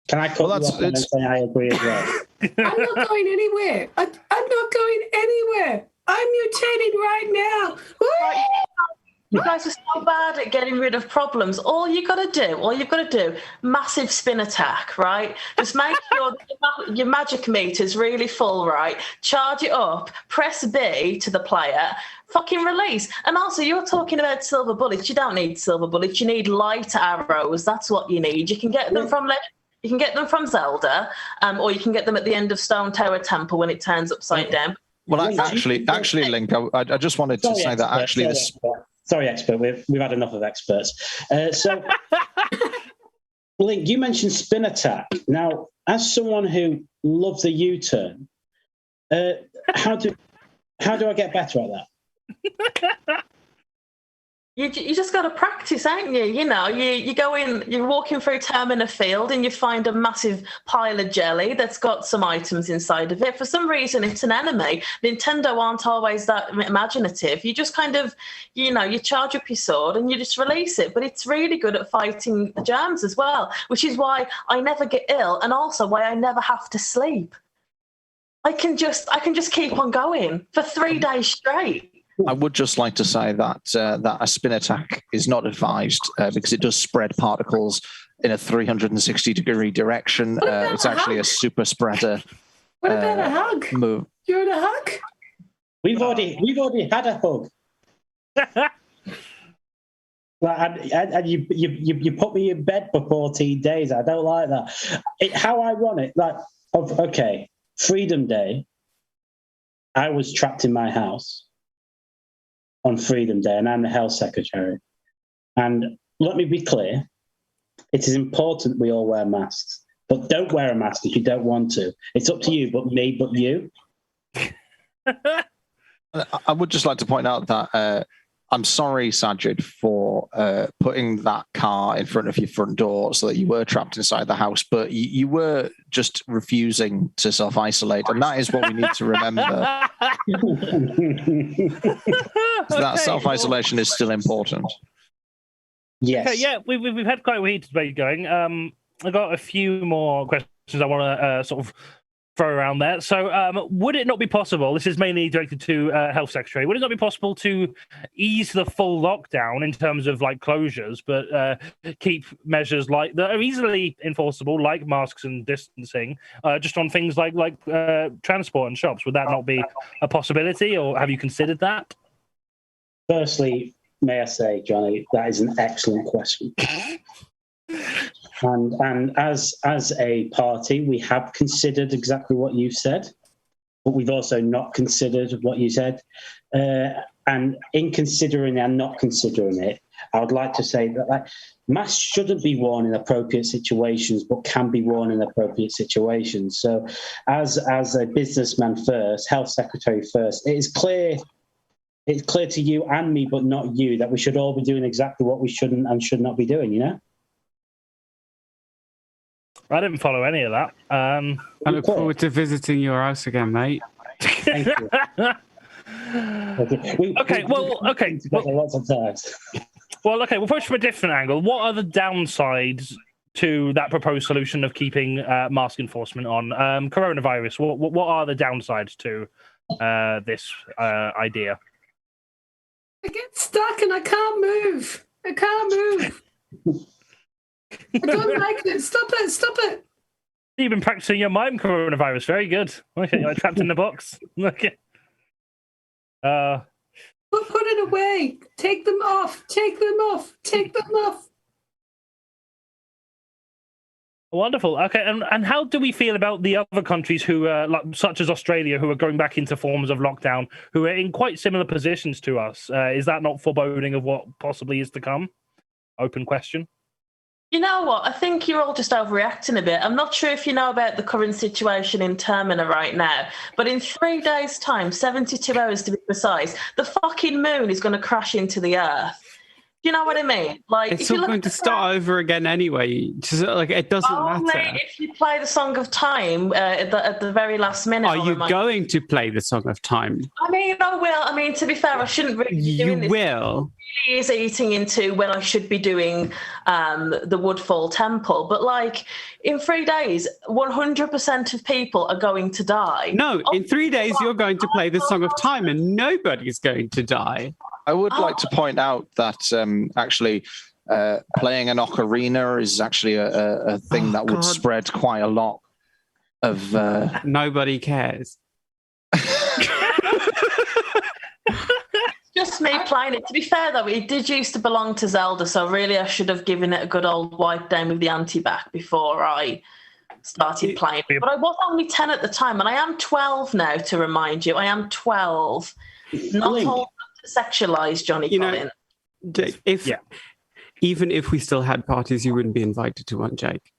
Can I cut you off and say I agree as well? I'm not going anywhere. I'm not going anywhere. I'm mutating right now. Right. You guys are so bad at getting rid of problems. All you've got to do, massive spin attack, right? Just make sure that your magic meter's really full, right? Charge it up, press B to the player, fucking release. And also, you're talking about silver bullets. You don't need silver bullets. You need light arrows. That's what you need. You can get them from Zelda, or you can get them at the end of Stone Tower Temple when it turns upside down. Well, actually, Link, I just wanted to say that actually this. Sorry, expert. We've had enough of experts. So, Link, you mentioned spin attack. Now, as someone who loves a U-turn, how do I get better at that? You just got to practice, ain't you? You go in, you're walking through town in a field and you find a massive pile of jelly that's got some items inside of it. For some reason, it's an enemy. Nintendo aren't always that imaginative. You just kind of, you charge up your sword and you just release it. But it's really good at fighting the germs as well, which is why I never get ill, and also why I never have to sleep. I can just keep on going for 3 days straight. I would just like to say that that a spin attack is not advised because it does spread particles in a 360-degree direction. It's actually a super spreader. What about a hug? Move. You want a hug? We've already had a hug. And you put me in bed for 14 days. I don't like that. How ironic. Okay, Freedom Day, I was trapped in my house on Freedom Day, and I'm the health secretary. And let me be clear, it is important we all wear masks, but don't wear a mask if you don't want to. It's up to you, but you. I would just like to point out that I'm sorry, Sajid, for putting that car in front of your front door so that you were trapped inside the house, but you were just refusing to self-isolate, and that is what we need to remember. That self-isolation is still important. Yes. Okay, yeah, we've had quite a heated debate going. I got a few more questions I want to sort of throw around there. So would it not be possible, this is mainly directed to Health Secretary, would it not be possible to ease the full lockdown in terms of like closures, but keep measures like that are easily enforceable, like masks and distancing, just on things like transport and shops? Would that not be a possibility, or have you considered that? Firstly, may I say, Johnny, that is an excellent question. And as a party, we have considered exactly what you said, but we've also not considered what you said. And in considering and not considering it, I would like to say that masks shouldn't be worn in appropriate situations, but can be worn in appropriate situations. So as a businessman first, health secretary first, it's clear to you and me, but not you, that we should all be doing exactly what we shouldn't and should not be doing, you know? I didn't follow any of that. I look forward to visiting your house again, mate. Thank you. Okay, well, lots of times. Well, okay, we'll approach from a different angle. What are the downsides to that proposed solution of keeping mask enforcement on? Coronavirus, what are the downsides to this idea? I get stuck and I can't move. I don't like it. Stop it. You've been practicing your mime, coronavirus. Very good. Okay, you're trapped in the box. Okay. Put it away. Take them off. Wonderful. Okay, and how do we feel about the other countries who, such as Australia, who are going back into forms of lockdown, who are in quite similar positions to us? Is that not foreboding of what possibly is to come? Open question. You know what? I think you're all just overreacting a bit. I'm not sure if you know about the current situation in Termina right now, but in 3 days' time, 72 hours to be precise, the fucking moon is going to crash into the Earth. Do you know what I mean? Like, it's all going to start over again anyway. Just, like, it doesn't matter. If you play the Song of Time at the very last minute. Are you going to play the Song of Time? I mean, I will. I mean, to be fair, I shouldn't really be doing this. You will. It really is eating into when I should be doing the Woodfall Temple. But, like, in 3 days, 100% of people are going to die. No, in 3 days, you're going to play the Song of Time and nobody's going to die. I would like to point out that actually playing an ocarina is actually a thing that would spread quite a lot of... Nobody cares. Just me playing it. To be fair, though, it did used to belong to Zelda, so really I should have given it a good old wipe down with the anti-back before I started playing it. But I was only 10 at the time, and I am 12 now, to remind you. I am 12. Not all sexualized Johnny Collins. Even if we still had parties, you wouldn't be invited to one, Jake.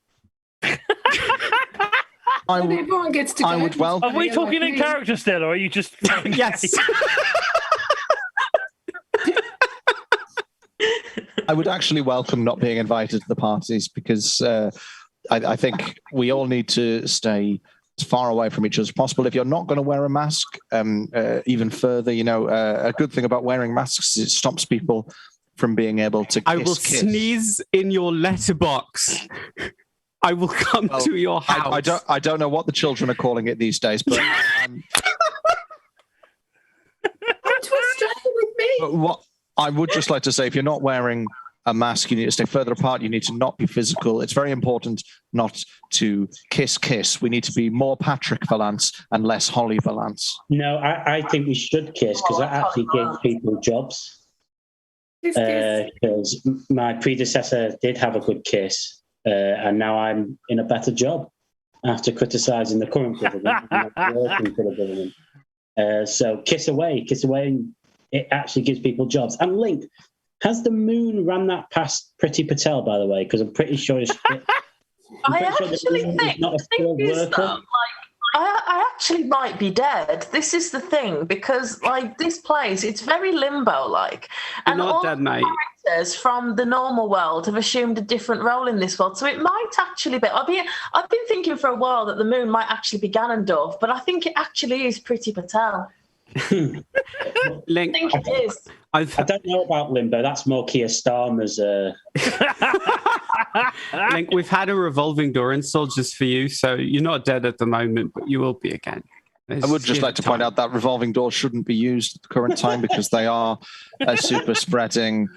Everyone gets to go. I would welcome. Are we talking in character still, or are you just... Yes. I would actually welcome not being invited to the parties, because I think we all need to stay as far away from each other as possible. If you're not going to wear a mask, even further, a good thing about wearing masks is it stops people from being able to kiss. I will sneeze in your letterbox. I will come to your house. I don't know what the children are calling it these days, but Come to Australia with me. but what I would just like to say, if you're not wearing a mask, you need to stay further apart. You need to not be physical. It's very important not to kiss. We need to be more Patrick Valance and less Holly Valance. No, I think we should kiss, because that actually gives people jobs. Because my predecessor did have a good kiss, and now I'm in a better job after criticising the current government and not working for the government. So kiss away. It actually gives people jobs. And Link, has the moon ran that past Priti Patel, by the way? Because I'm pretty sure it's... I actually think, not a skilled worker. I actually might be dead. This is the thing, because like this place, it's very limbo-like. You're And not all dead, the mate. characters from the normal world have assumed a different role in this world. So it might actually be. I've been thinking for a while that the moon might actually be Ganondorf, but I think it actually is Priti Patel. Link, I think it is. I don't know about Limbo. That's more Keir Starmer's. Link, we've had a revolving door installed just for you, so you're not dead at the moment, but you will be again. I would just like to point out that revolving doors shouldn't be used at the current time because they are a super spreading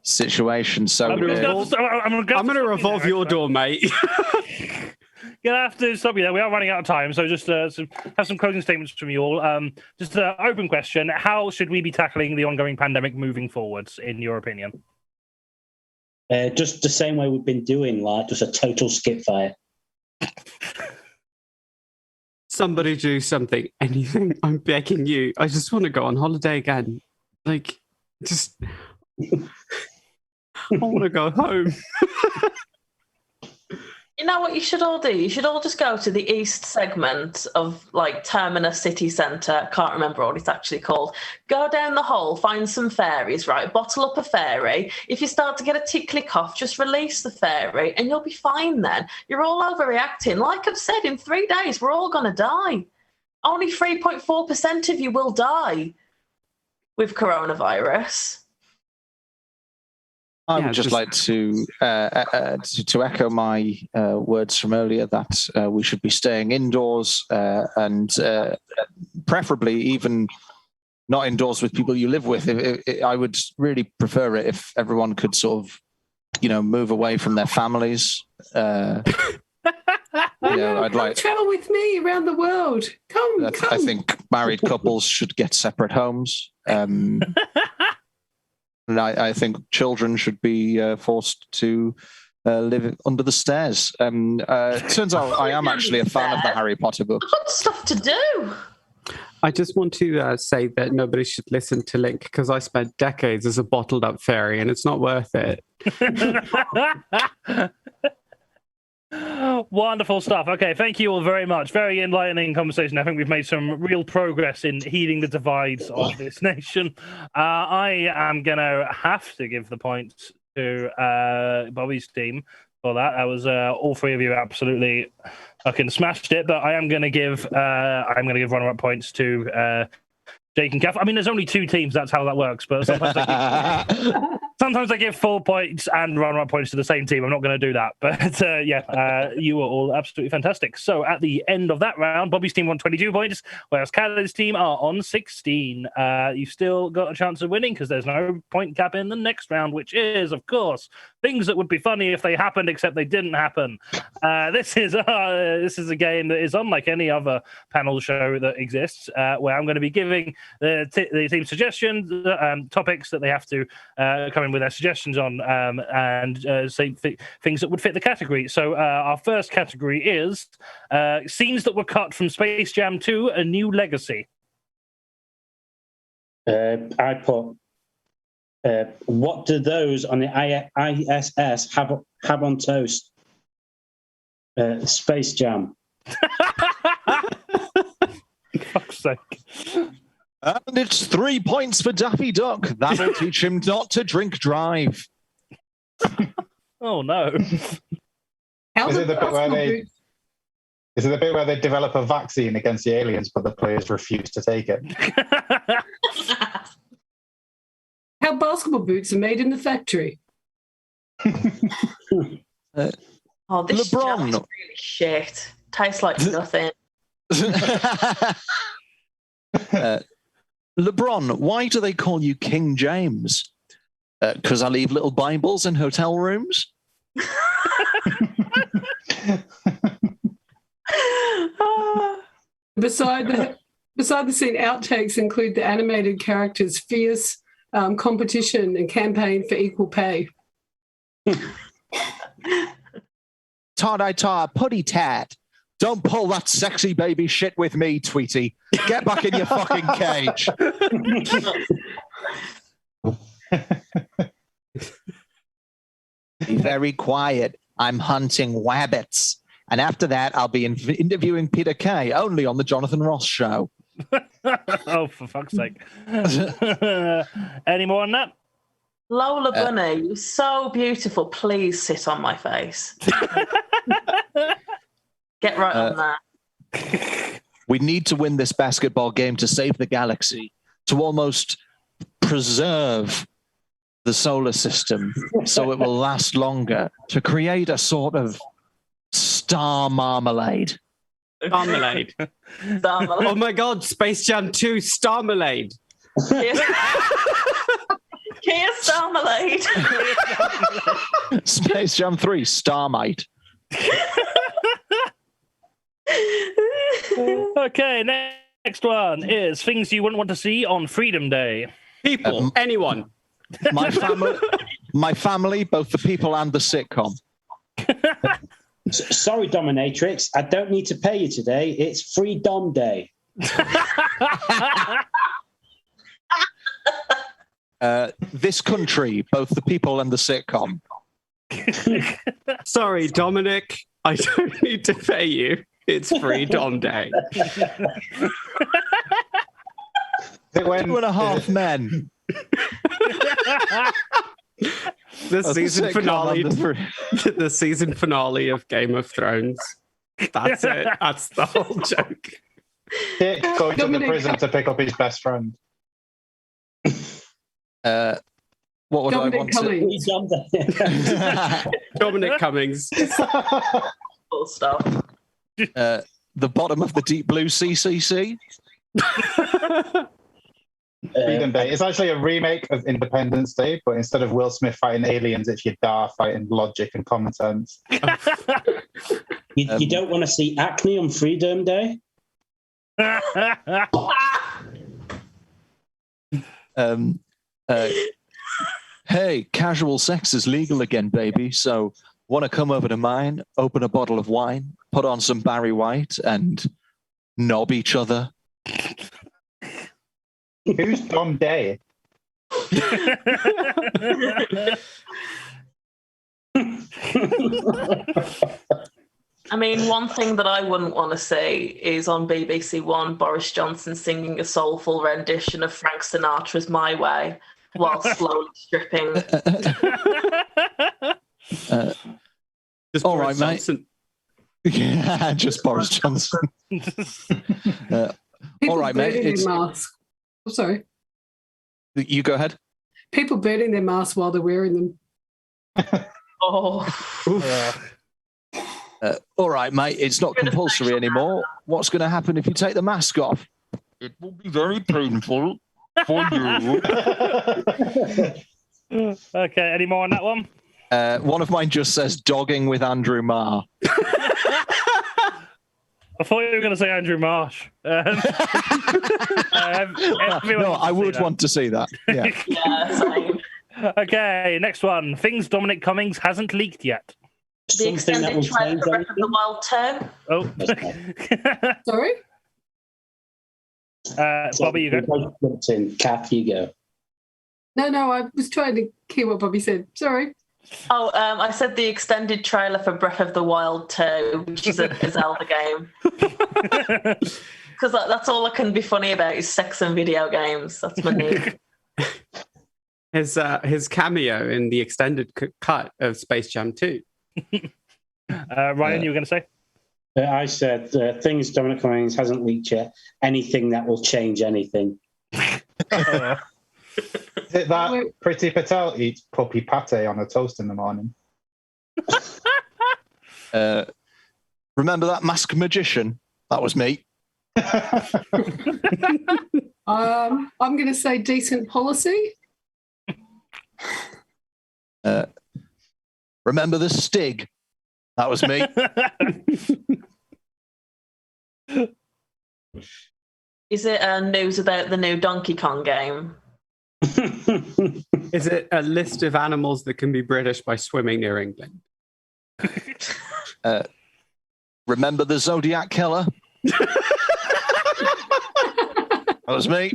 situation. So I'm going to revolve your door, mate. Gonna have to stop you there. We are running out of time, so just have some closing statements from you all. Just an open question: how should we be tackling the ongoing pandemic moving forwards, in your opinion? Just the same way we've been doing, like just a total skip fire. Somebody do something, anything. I'm begging you. I just want to go on holiday again. Like, just I want to go home. You know what you should all do? You should all just go to the east segment of like Terminus City Centre. Can't remember what it's actually called. Go down the hole, find some fairies, right? Bottle up a fairy. If you start to get a tickly cough, just release the fairy and you'll be fine then. You're all overreacting. Like I've said, in 3 days, we're all going to die. Only 3.4% of you will die with coronavirus. I would just like to echo my words from earlier that we should be staying indoors and preferably even not indoors with people you live with. I would really prefer it if everyone could sort of, move away from their families. I'd like travel with me around the world. Come. I think married couples should get separate homes. And I think children should be forced to live under the stairs. It turns out I am actually a fan of the Harry Potter books. I've got stuff to do. I just want to say that nobody should listen to Link because I spent decades as a bottled up fairy and it's not worth it. Wonderful stuff. Okay, thank you all very much. Very enlightening conversation. I think we've made some real progress in healing the divides of this nation. I am going to have to give the points to Bobbie's team for that. That was all three of you absolutely fucking smashed it. But I am going to give runner-up points to Jake and Kath. I mean, there's only two teams. That's how that works. But sometimes I give 4 points and runner-up points to the same team. I'm not going to do that. But you were all absolutely fantastic. So at the end of that round, Bobbie's team won 22 points, whereas KHALID's team are on 16. You've still got a chance of winning because there's no point cap in the next round, which is, of course, things that would be funny if they happened, except they didn't happen. This is a game that is unlike any other panel show that exists, where I'm going to be giving the team suggestions, topics that they have to come in with their suggestions on, and say things that would fit the category. So our first category is scenes that were cut from Space Jam 2: A New Legacy. I put what do those on the ISS have on toast? Space Jam. Fuck's sake. And it's 3 points for Daffy Duck. That'll teach him not to drink drive. Oh no. Is it the bit where they develop a vaccine against the aliens, but the players refuse to take it? How basketball boots are made in the factory. Oh, this LeBron. jam is really shit. Tastes like nothing. LeBron, why do they call you King James? Because I leave little Bibles in hotel rooms. Beside the scene, outtakes include the animated characters' fierce competition and campaign for equal pay. Tar, putty tat. Don't pull that sexy baby shit with me, Tweety. Get back in your fucking cage. Be very quiet. I'm hunting wabbits. And after that, I'll be interviewing Peter Kay only on the Jonathan Ross show. Oh, for fuck's sake. Any more on that? Lola Bunny, you're so beautiful. Please sit on my face. Get right on that. We need to win this basketball game to save the galaxy, to almost preserve the solar system so it will last longer, to create a sort of star marmalade. Starmalade. Starmalade. Oh my God, Space Jam 2 Starmalade. Kia Starmalade. Space Jam 3 Starmite. Okay, next one is things you wouldn't want to see on Freedom Day. People, anyone. My family, both the people and the sitcom. Sorry, Dominatrix, I don't need to pay you today. It's Free Dom Day. This country, both the people and the sitcom. Sorry, Dominic, I don't need to pay you. It's Free Dom Day. 2.5 Men. The season finale. The season finale of Game of Thrones. That's it. That's the whole joke. Dick going to the prison to pick up his best friend. What would Dominic I want Cummings. Dominic Cummings. Full stop. to? The bottom of the deep blue CCC. Freedom Day. It's actually a remake of Independence Day, but instead of Will Smith fighting aliens, it's your Dar fighting logic and common sense. You don't want to see acne on Freedom Day? Hey, casual sex is legal again, baby. So, want to come over to mine, open a bottle of wine, put on some Barry White, and knob each other? Who's Dom Day? I mean, one thing that I wouldn't want to see is on BBC One, Boris Johnson singing a soulful rendition of Frank Sinatra's My Way while slowly stripping. Just all Boris right, Johnson. mate. Yeah, just Boris Johnson. All right, mate. Burning their mask. Oh, sorry. You go ahead. People burning their masks while they're wearing them. Oh. All right, mate. It's not compulsory anymore. What's going to happen if you take the mask off? It will be very painful for you. Okay, any more on that one? One of mine just says dogging with Andrew Marr. I thought you were going to say Andrew Marsh. No, I would want to see that. Yeah. Yeah, same. Okay, next one. Things Dominic Cummings hasn't leaked yet. The extended trailer for Breath of the Wild 2. Oh. Sorry? Bobbie, you go. Kath, you go. No, I was trying to hear what Bobbie said. Sorry. Oh, I said the extended trailer for Breath of the Wild 2, which is a Zelda game. Because that's all I can be funny about is sex and video games. That's my need. His cameo in the extended cut of Space Jam 2. Ryan, you were going to say? I said things Dominic Cummings hasn't leaked yet. Anything that will change anything. Is it that Priti Patel eats puppy pate on a toast in the morning? Remember that masked magician? That was me. I'm going to say decent policy. Remember the Stig? That was me. Is it news about the new Donkey Kong game? Is it a list of animals that can be British by swimming near England? Remember the Zodiac Killer? That was me.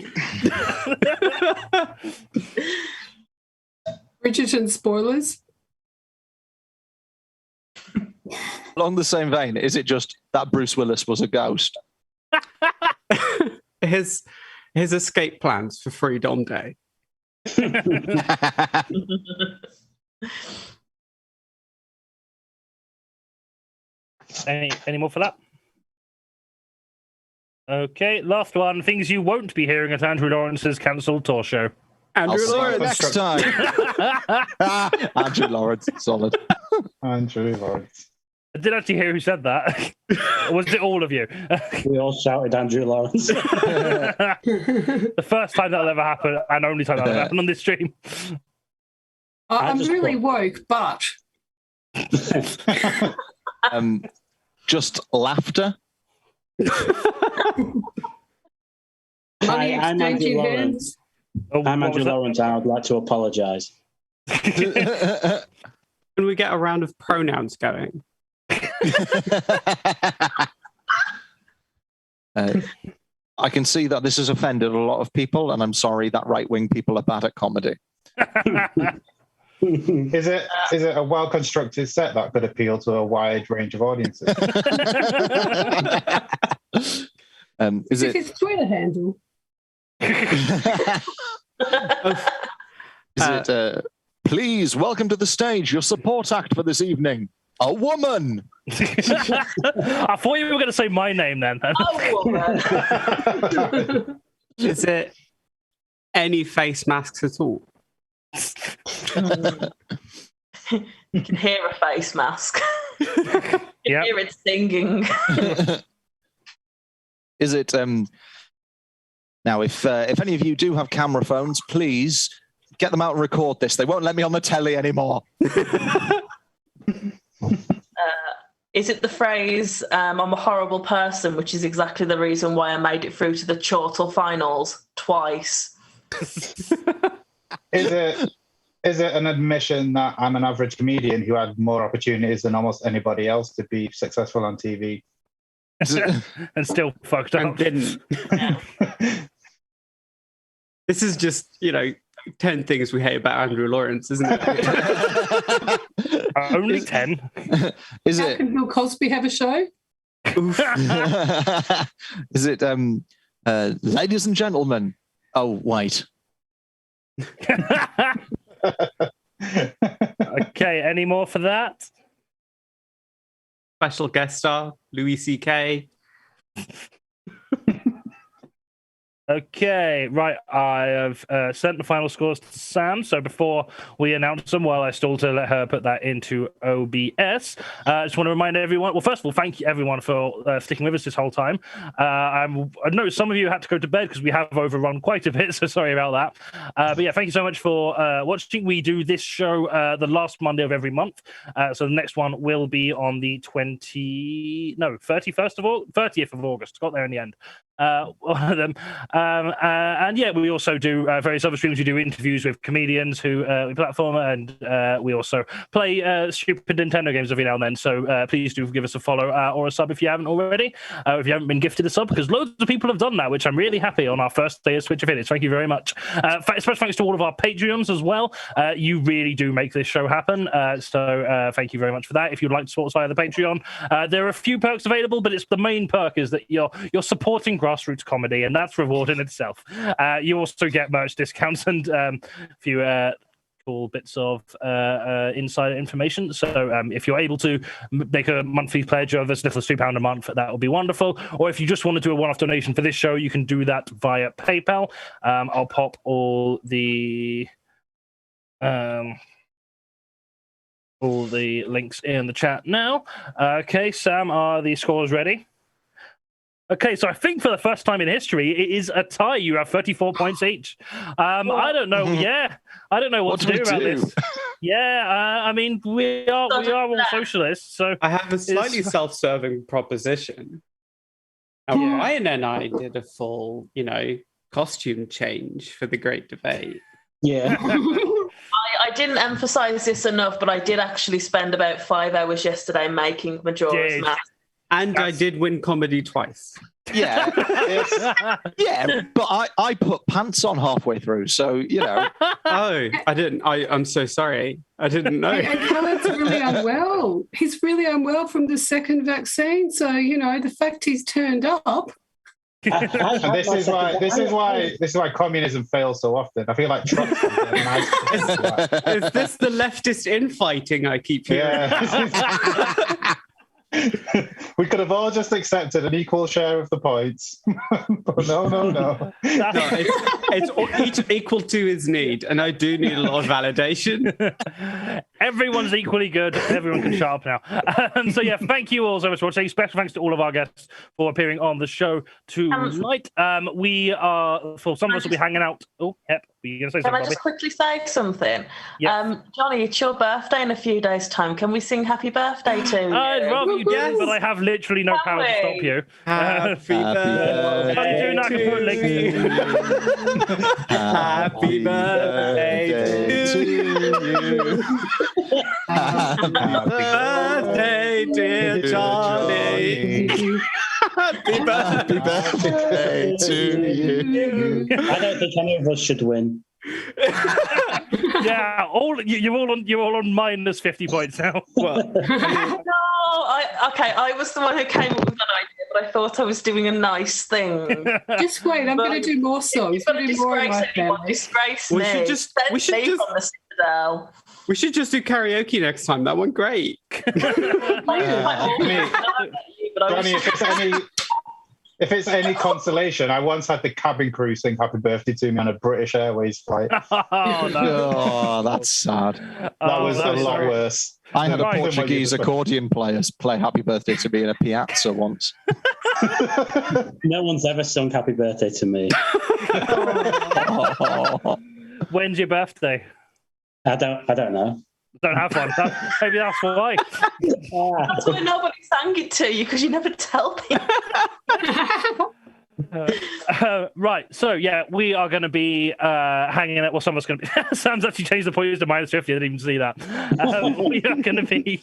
Bridgerton spoilers. Along the same vein, is it just that Bruce Willis was a ghost? his escape plans for Freedom Day. Any more for that? Okay, last one. Things you won't be hearing at Andrew Lawrence's cancelled tour show. Andrew Lawrence next time. Andrew Lawrence, solid. Andrew Lawrence. I did actually hear who said that. Or was it all of you? We all shouted Andrew Lawrence. The first time that'll ever happen, and only time that'll ever happen on this stream. I'm really woke, but just laughter. money I'm Andrew exchanging Lawrence. hands. Oh, I'm what was Andrew that? Lawrence, and I'd like to apologise. Can we get a round of pronouns going? I can see that this has offended a lot of people, and I'm sorry that right-wing people are bad at comedy. Is it a well-constructed set that could appeal to a wide range of audiences? Is If it? it's Twitter handle. Is it? Please welcome to the stage your support act for this evening, a woman. I thought you were going to say my name then. Oh, woman. Is it any face masks at all? You can hear a face mask. You can Yep. hear it singing. Is it? Now, if any of you do have camera phones, please get them out and record this. They won't let me on the telly anymore. Is it the phrase, I'm a horrible person, which is exactly the reason why I made it through to the Chortle finals twice? Is it an admission that I'm an average comedian who had more opportunities than almost anybody else to be successful on TV? And still fucked And up. didn't. This is just, 10 things we hate about Andrew Lawrence, isn't it? Only 10. Is How it? can Bill Cosby have a show? Is it? Ladies and gentlemen. Oh wait. Okay, any more for that? Special guest star, Louis C.K. Okay, right. I have sent the final scores to Sam. So before we announce them, while I stall to let her put that into OBS, I just want to remind everyone. Well, first of all, thank you everyone for sticking with us this whole time. I know some of you had to go to bed because we have overrun quite a bit, so sorry about that. But yeah, thank you so much for watching. We do this show the last Monday of every month. So the next one will be on the 30th of August. Got there in the end. One of them. And yeah, we also do various other streams. We do interviews with comedians who we platform, and we also play stupid Nintendo games every now and then. So please do give us a follow or a sub if you haven't already. If you haven't been gifted a sub, because loads of people have done that, which I'm really happy on our first day of Switch Affiliates. Thank you very much. Special thanks to all of our Patreons as well. You really do make this show happen. So thank you very much for that. If you'd like to support us via the Patreon, there are a few perks available, but it's the main perk is that you're supporting grassroots comedy, and that's reward in itself. You also get merch discounts and a few cool bits of insider information. So if you're able to make a monthly pledge of as little as £2 a month, that would be wonderful. Or if you just want to do a one-off donation for this show, you can do that via PayPal. I'll pop all the links in the chat now. Okay, Sam, are the scores ready? Okay, so I think for the first time in history, it is a tie. You have 34 points each. I don't know. Yeah, I don't know what to do about this. Yeah, I mean, we are all socialists, so I have a slightly self-serving proposition. Ryan and I did a full, costume change for the Great Debate. Yeah. I didn't emphasise this enough, but I did actually spend about 5 hours yesterday making Majora's Mask. And I did win comedy twice. Yeah. Yeah, but I put pants on halfway through, so, Oh, I didn't. I'm so sorry. I didn't know. And Khalid's really unwell. He's really unwell from the second vaccine. So, the fact he's turned up. And this is why communism fails so often. I feel like Trump. Is this the leftist infighting I keep hearing? Yeah. We could have all just accepted an equal share of the points, but no. It's each equal to his need, and I do need a lot of validation. Everyone's equally good. Everyone can shut up now. So yeah, thank you all so much for watching. Special thanks to all of our guests for appearing on the show tonight. We are, for some of us, will be hanging out. Oh, yep. Were you going to say Can something, I just quickly say something? Yes. Johnny, it's your birthday in a few days' time. Can we sing happy birthday to you? I'd rather you did, but I have literally no power to stop you. Happy birthday Happy birthday to you. Happy birthday, dear Johnny. Happy birthday to you. I don't think any of us should win. Yeah, you're all on minus 50 points now. Well, I was the one who came up with that idea, but I thought I was doing a nice thing. Just wait, I'm going to do more songs. You're going to disgrace anyone. Disgrace me. We should just on the Citadel. We should just do karaoke next time. That went great. Johnny, if it's any consolation, I once had the cabin crew sing "Happy Birthday" to me on a British Airways flight. Oh, no. Oh, that's sad. That was a lot worse. I had a Right. Portuguese accordion player play "Happy Birthday" to me in a piazza once. No one's ever sung "Happy Birthday" to me. When's your birthday? I don't know. Don't have one. Maybe that's why. That's why nobody sang it to you, because you never tell people. Right, so yeah, we are going to be hanging out. Well, some of us going to be. Sam's actually changed the points to minus 50. I didn't even see that. We are going to be.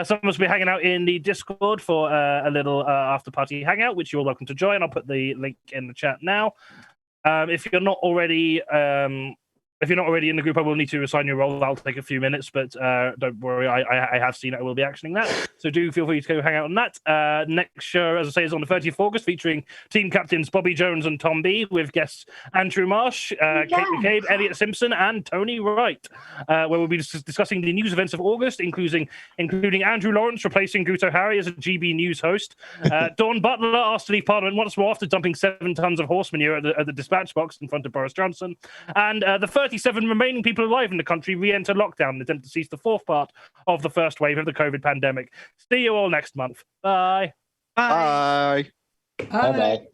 Some of us will be hanging out in the Discord for a little after party hangout, which you're welcome to join. I'll put the link in the chat now. If you're not already. If you're not already in the group, I will need to assign you a role. That'll take a few minutes, but don't worry, I have seen it. I will be actioning that. So do feel free to go hang out on that. Next show, as I say, is on the 30th of August, featuring team captains Bobbie Jones and Tom B, with guests Andrew Marsh, Kate McCabe, Elliot Simpson, and Tony Wright, where we'll be discussing the news events of August, including Andrew Lawrence replacing Guto Harry as a GB News host. Dawn Butler asked to leave Parliament once more after dumping 7 tons of horse manure at the dispatch box in front of Boris Johnson. And the 37 remaining people alive in the country re-enter lockdown and attempt to cease the 4th part of the first wave of the COVID pandemic. See you all next month. Bye. Bye. Bye-bye.